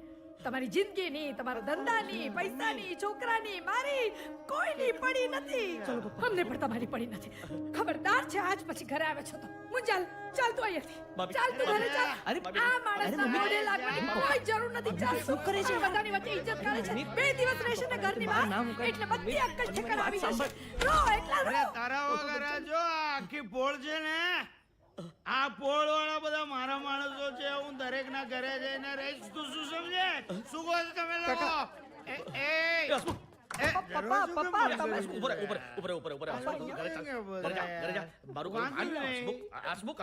તમારી જિંદગીની, તમારા ધંધાની, પૈસાની, છોકરાની, મારી કોઈની પડી નથી. અમને પણ તમારી પડી નથી. ખબરદાર છે આજ પછી ઘરે આવે છો તો. મુંજાલ, ચાલ તું અહીંયાથી. ચાલ તું ઘરે ચાલ. આ માણસના મોઢે લાગવાની કોઈ જરૂર નથી. ચાલ. શું કરે છે? બધાની વચ્ચે ઇજ્જત કરે છે. 2 દિવસ રહેશે ને ઘરની બહાર એટલે બધી અક્કલ ઠેકાણે આવી જશે. રો એટલા રો. અરે તારા વગર આ જો આ આખી પોળ છે ને, આ પોળ વાળા બધા મારા માણસો છે. હું દરેક ના ઘરે જઈને રહીશ. તું શું સમજે? શું કહો છો તમે લોકો? પપ્પા, તમે ઉપર હસમુખ, ઘરે ચાલ. ઘરે જા. મારું ઘર માન લે. હસમુખ.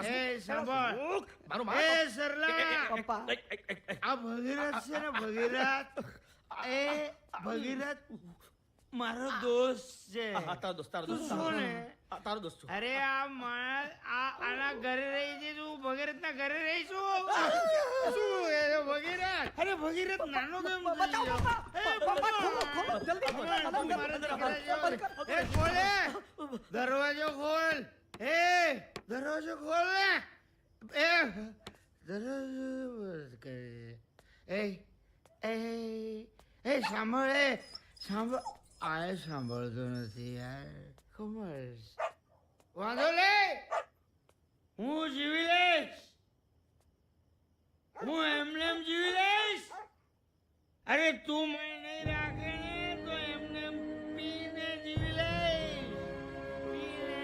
મારું માન. એ સરલા, પપ્પા. આ ભગીરથ છે ને, ભગીરથ, એ ભગીરથ મારો દોસ્ત છે. તારો દોસ્ત. તું શું ને? તારો દોસ્ત છું. અરે આ માણસ આના ઘરે રહી છે. તું ભગીરથના ઘરે રહીશું? શું એ ભગીરથ? અરે ભગીરથ નાનો કેમ થઈ ગયો? એ ખોલે દરવાજો ખોલ. દરવાજો ખોલ ને. એ દરવાજો બંધ કરે. એ સાંભળ. આ સાંભળતો નથી યાર. કમર વાંધો લે, હું જીવી લઈશ. હું એમને જીવી લઈશ. અરે તું મને નહીં રાખે ને તો એમને પીને જીવી લઈશ. પીને.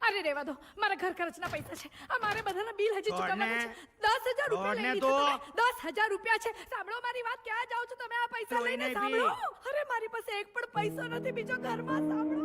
અરે રેવા દો. મારા ઘર ખર્ચના પૈસા છે. આ મારે બધાના બિલ હજી ચૂકવવાના છે. 10,000 રૂપિયા લઈ લીધા તમે. 10,000 રૂપિયા છે. સાંભળો મારી વાત. ક્યાં જાઓ છો તમે આ પૈસા લઈને? સાંભળો. અરે મારી પાસે એક પણ પૈસો નથી બીજો ઘરમાં. સાંભળો.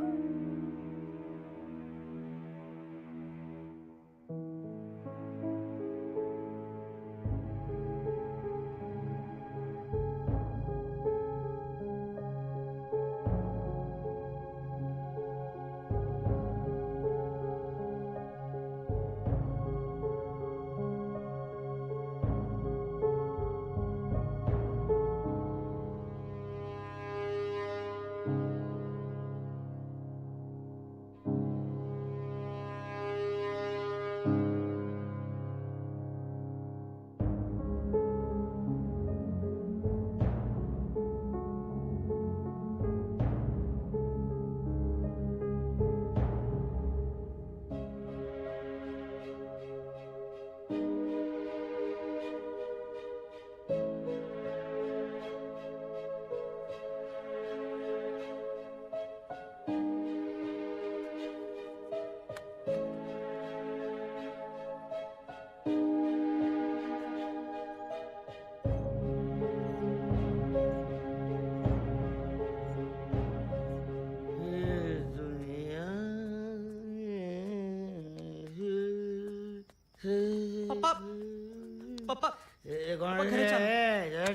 પપ્પા એ કોણ ઘરે છે ચાલો.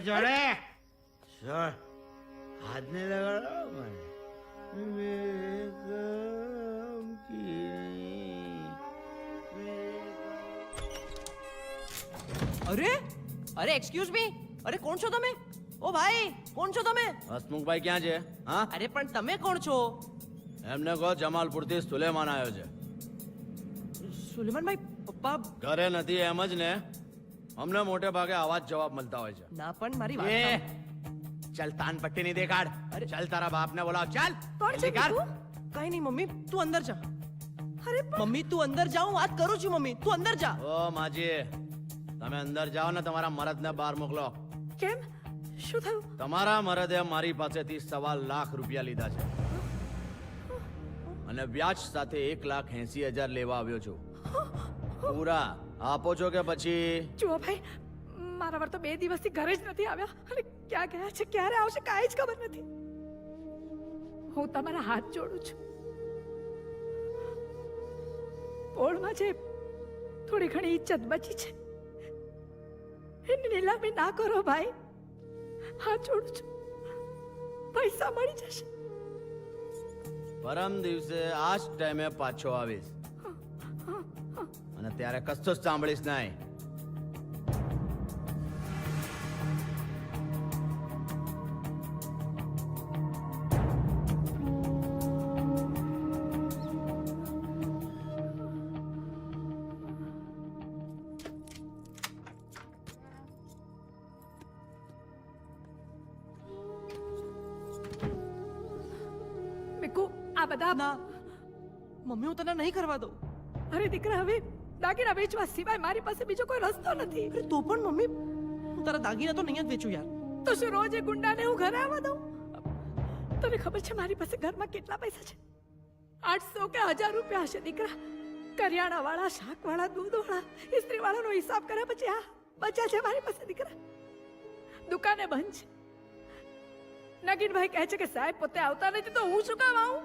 જોડે જોડ હાથ ને લગાડો મને બેગમ અરે અરે એક્સક્યુઝ મી, અરે કોણ છો તમે? ઓ ભાઈ કોણ છો તમે? હસમુખભાઈ ક્યાં છે? હા, અરે પણ તમે કોણ છો? એમને કહો જમાલપુરથી સુલેમાન આવ્યો છે. સુલેમાનભાઈ પપ્પા. ઘરે નથી એમ જ ને? અમને મોટે ભાગે આવા જ જવાબ મળતા હોય છે. ના પણ મારી એ વાત ચલ તાન પટ્ટી ની દેખાડ. ચલ તારા બાપને બોલાવ. ચાલ કોણ છે જલ્દી કર. બીકુ? કઈ નહીં મમ્મી, તું અંદર જા. અરે પણ મમ્મી તું અંદર જા, હું વાત કરું છું. મમ્મી તું અંદર જા. ઓ માજી, તમે અંદર જાઓ ને તમારા મરદને બહાર મોકલો. કેમ શું થયું? તમારા મરદે મારી પાસેથી 1.25 લાખ રૂપિયા લીધા છે અને વ્યાજ સાથે 1,80,000 લેવા આવ્યો છું. પૂરા આપો છો કે પછી? જુઓ ભાઈ, મારા વર તો 2 દિવસથી ઘરે જ નથી આવ્યા અને ક્યાં ગયા છે, ક્યારે આવશે, કાંઈ જ ખબર નથી. હું તમારા હાથ જોડું છું. પોળમાં જે થોડી ઘણી ઇજ્જત બચી છે એની નીલામી ના કરો ભાઈ. હાથ જોડું છું, પૈસા મળી જશે. પરમ દિવસે આ જ ટાઈમે પાછો આવીશ અને ત્યારે કશું જ સાંભળીશ નહીં. બીકુ, આ બધા ના મમ્મી, હું તને નહીં કરવા દઉં. અરે દીકરા, હવે દાગીના વેચવા સિવાય મારી પાસે બીજો કોઈ રસ્તો નથી. અરે તો પણ મમ્મી, હું તારા દાગીના તો નહીં જ વેચું યાર. તો શું રોજ એ ગુંડાને હું ઘરે આવવા દઉં? તને ખબર છે મારી પાસે ઘરમાં કેટલા પૈસા છે? 800 કે 1000 રૂપિયા હશે દીકરા. કરિયાણા વાળા, શાક વાળા, દૂધ વાળા, ઇસ્ત્રી વાળાનો હિસાબ કર્યા પછી આ બચ્યા છે મારી પાસે દીકરા. દુકાને બંધ છે. નગીનભાઈ કહે છે કે સાહેબ પોતે આવતા નથી તો હું શું કામ આવું?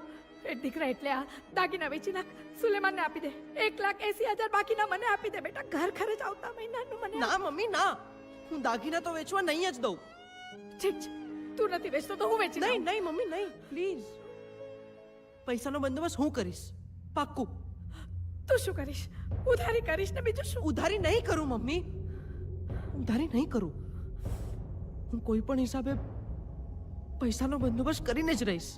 એ દીકરા એટલે આ દાગીના વેચી નાખ, સુલેમાનને આપી દે. 1,80,000 બાકીના મને આપી દે બેટા. ઘર ખર્ચ આવતા મહિનાનું મને ના મમ્મી ના, હું દાગીના તો વેચવા નહીં જ દઉં. ઠીક છે, તું નથી વેચતો તો હું વેચી નહીં નહીં મમ્મી નહીં, પ્લીઝ. પૈસાનો બંદોબસ્ત હું કરીશ, પાક્કું. તું શું કરીશ? ઉધારી કરીશ ને બીજું શું? ઉધારી નહીં કરું મમ્મી, ઉધારી નહીં કરું. હું કોઈ પણ હિસાબે પૈસાનો બંદોબસ્ત કરીને જ રહીશ.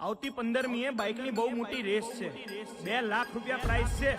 આવતી 15મીએ બાઇકની બહુ મોટી રેસ છે. 2 લાખ રૂપિયા પ્રાઇસ છે.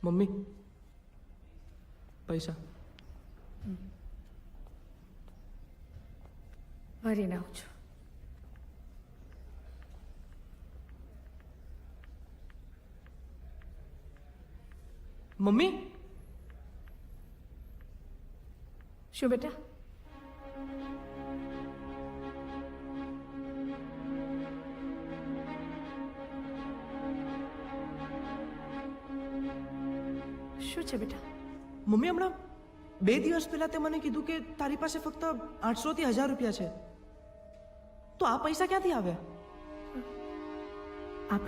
મમ્મી પૈસા. ભરીને આવું છું. મમ્મી શું બેટા? શું છે બેટા? મમ્મી હમણાં 2 દિવસ પહેલા તે મને કીધું કે તારી પાસે ફક્ત 800 થી 1000 રૂપિયા છે. તો આ પૈસા ક્યાંથી આવ્યા? આ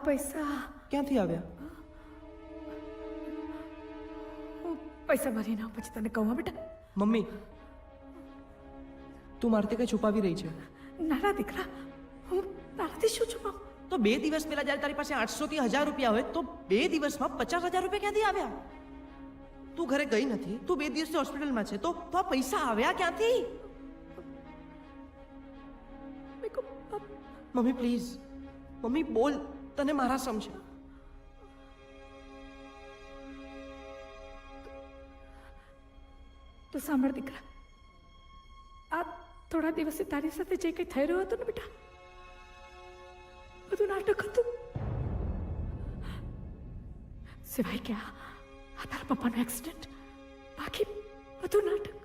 પૈસા ક્યાંથી આવ્યા? હું પૈસા ભરીને આવું પછી તને કહું હો બેટા. મમ્મી તું મારથી કઈ છુપાવી રહી છે? નાના દીકરા, હું તારાથી શું છુપાવું? તો 2 દિવસ પહેલા જ્યારે તારી પાસે 800 થી 1000 રૂપિયા હોય તો 2 દિવસમાં 50,000 રૂપિયા ક્યાંથી આવ્યા? તું ઘરે ગઈ નથી, તું 2 દિવસથી હોસ્પિટલમાં છે, તો આ પૈસા આવ્યા ક્યાંથી? મમ્મી પ્લીઝ, મમ્મી બોલ, તને મારા સમજે. તો સાંભળ દીકરા, આ થોડા દિવસે તારી સાથે જે કંઈ થઈ રહ્યું હતું ને બેટા, બધું નાટક હતું. સિવાય કે આ તારા પપ્પાનો એક્સિડન્ટ, બાકી બધું નાટક.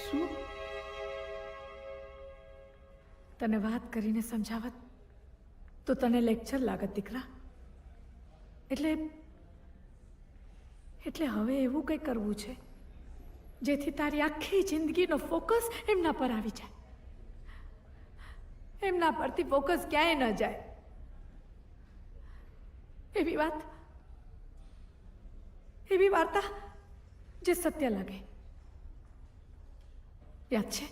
શું? તને વાત કરીને સમજાવત તો તને લેક્ચર લાગત દીકરા. એટલે હવે એવું કંઈ કરવું છે જેથી તારી આખી જિંદગીનો ફોકસ એમના પર આવી જાય, એમના પરથી ફોકસ ક્યાંય ન જાય. એવી વાર્તા જે સત્ય લાગે. યાદ છે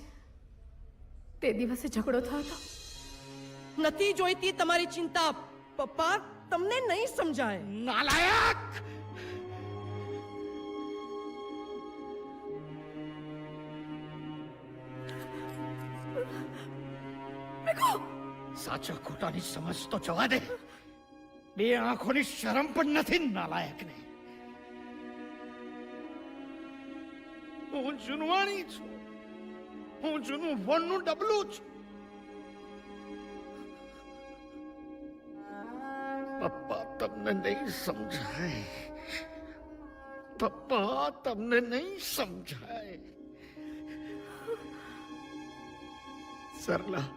તે દિવસે ઝઘડો થયો હતો? નથી જોઈતી તમારી ચિંતા પપ્પા, તમને નહીં સમજાય. નાલાયક! સાચા ખોટાની સમજ તો જવા દે. 2 આંખોની શરમ પણ નથી નાલાયકને. હું જુનવાણી છું, હું જૂનું વનનું ડબલું છું. પપ્પા તમને નહીં સમજાય, પપ્પા તમને નહીં સમજાય. સરલા,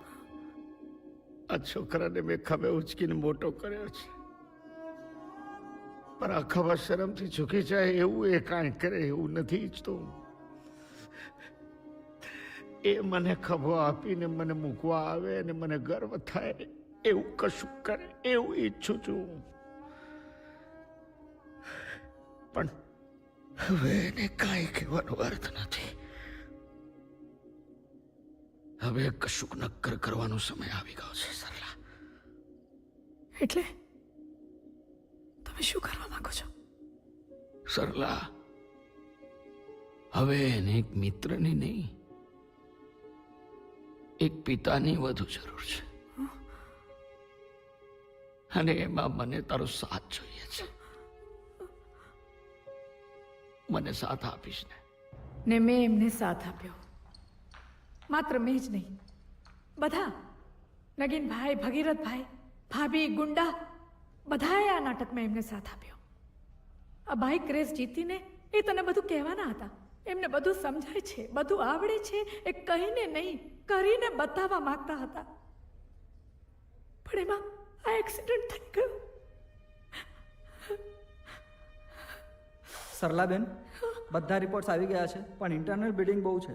આ છોકરાને મેં ખભે ઉચકીને મોટો કર્યો છે, પણ આ ખબર શરમથી ઝૂકી જાય એવું એ કાંઈ કરે એવું નથી ઈચ્છતો. એ મને ખભો આપીને મને મૂકવા આવે અને મને ગર્વ થાય એવું કશું કરે એવું ઈચ્છું છું. પણ હવે એને કાંઈ કહેવાનો અર્થ નથી. હવે કશુંક નક્કર કરવાનો સમય આવી ગયો છે સરલા. એટલે તમે શું કરવા માંગો છો? સરલા, હવે એને એક મિત્રની નહીં, એક પિતાની વધુ જરૂર છે, અને એમાં મને તારો સાથ જોઈએ છે. મને સાથ આપીશ ને? ને મેં એમને સાથ આપ્યો. માત્ર મેં જ નહીં, બધા, નગીનભાઈ, ભગીરથભાઈ, ભાભી, ગુંડા, બધાએ આ નાટકમાં એમને સાથ આપ્યો. આ બાઇક રેસ જીતીને એ તને બધું કહેવાના હતા. એમને બધું સમજાય છે, બધું આવડે છે, એ કહીને નહીં કરીને બતાવવા માંગતા હતા. પણ એમાં આ એક્સિડન્ટ થઈ ગયો. સરલાબેન, બધા રિપોર્ટ્સ આવી ગયા છે, પણ ઇન્ટરનલ બ્લીડિંગ બહુ છે.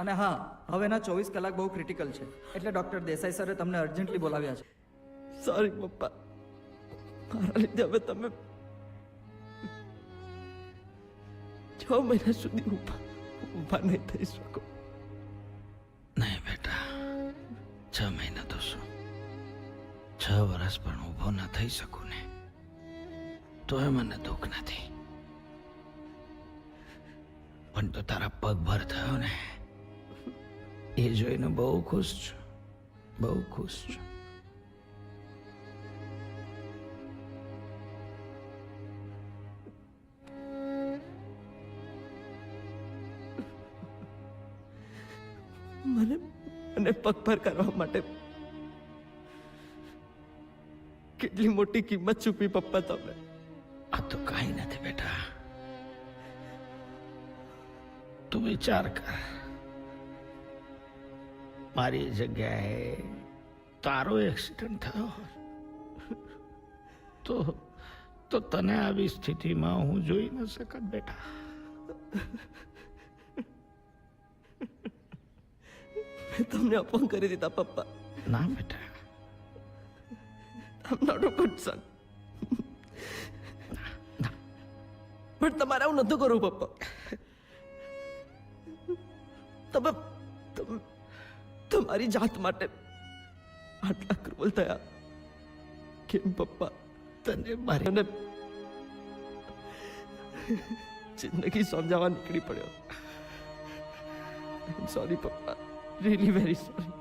અને હા, હવેના 24 કલાક બહુ ક્રિટિકલ છે, એટલે ડૉક્ટર દેસાઈ સરે તમને અર્જન્ટલી બોલાવ્યા છે. સોરી પપ્પા, મારા લીધે હવે તમે 6 મહિના સુધી ઊભા નહીં થઈ શકો. નહીં બેટા, 6 મહિના તો શું, 6 વર્ષ પણ ઊભો ના થઈ શકું ને તોય મને દુઃખ નથી. પણ તો તારા પગભર થયો ને એ જોઈને બહુ ખુશ છું, બહુ ખુશ છું. મને પગભર કરવા માટે કેટલી મોટી કિંમત ચૂકવી પપ્પા તમે. આ તો કાંઈ નથી બેટા, તું વિચાર કર, મારી જગ્યાએ તારો એક્સિડન્ટ થયો તો તને આવી સ્થિતિમાં હું જોઈ ન શકત બેટા. મેં તમને અપંગ કરી દીધા પપ્પા. ના બેટા, I'm not a good son. ના, પણ તમારે આવું નતું કરવું પપ્પા. તમે તમારી જાત માટે આટલા ક્રૂઅલ થયા કેમ પપ્પા? તને મારે અને જિંદગી સમજાવવા નીકળી પડ્યો. સોરી પપ્પા, રિયલી વેરી સોરી.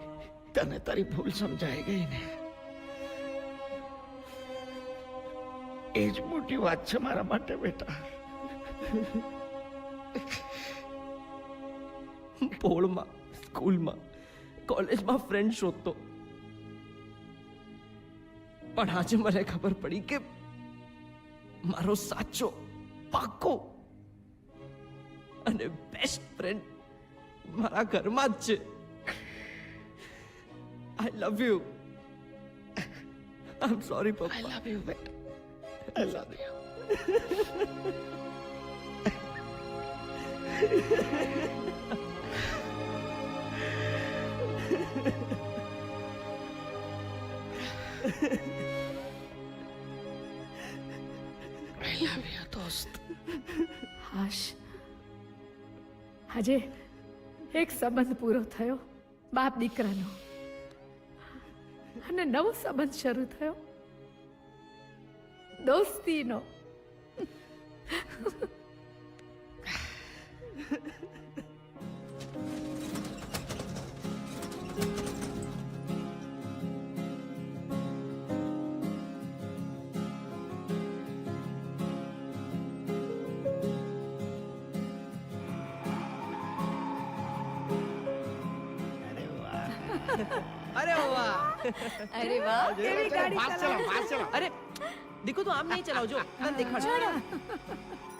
તને તારી ભૂલ સમજાઈ ગઈ ને, એ જ મોટી વાત છે મારા માટે બેટા. પોળમાં, સ્કૂલમાં, કોલેજમાં ફ્રેન્ડ શોધતો, પણ આજે મને ખબર પડી કે મારો સાચો, પાક્કો અને બેસ્ટ ફ્રેન્ડ મારા ઘરમાં જ છે. આઈ love you. I am sorry પપ્પા. આઈ લવ યુ બેટા, આઈ love you. I love you દોસ્ત. હાશ, આજે એક સંબંધ પૂરો થયો બાપ દીકરાનો, અને નવો સંબંધ શરૂ થયો દોસ્તીનો. અરે વાહ. અરે વાહ કેવી ગાડી ફાસ્ટ ચલાવ, ફાસ્ટ ચલાવ. અરે દીકુ તું આમ નહીં ચલાવજો, તને દેખાડજો.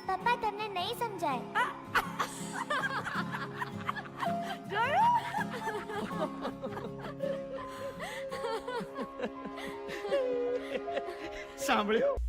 પપ્પા તમને નહીં સમજાય. સાંભળ્યું?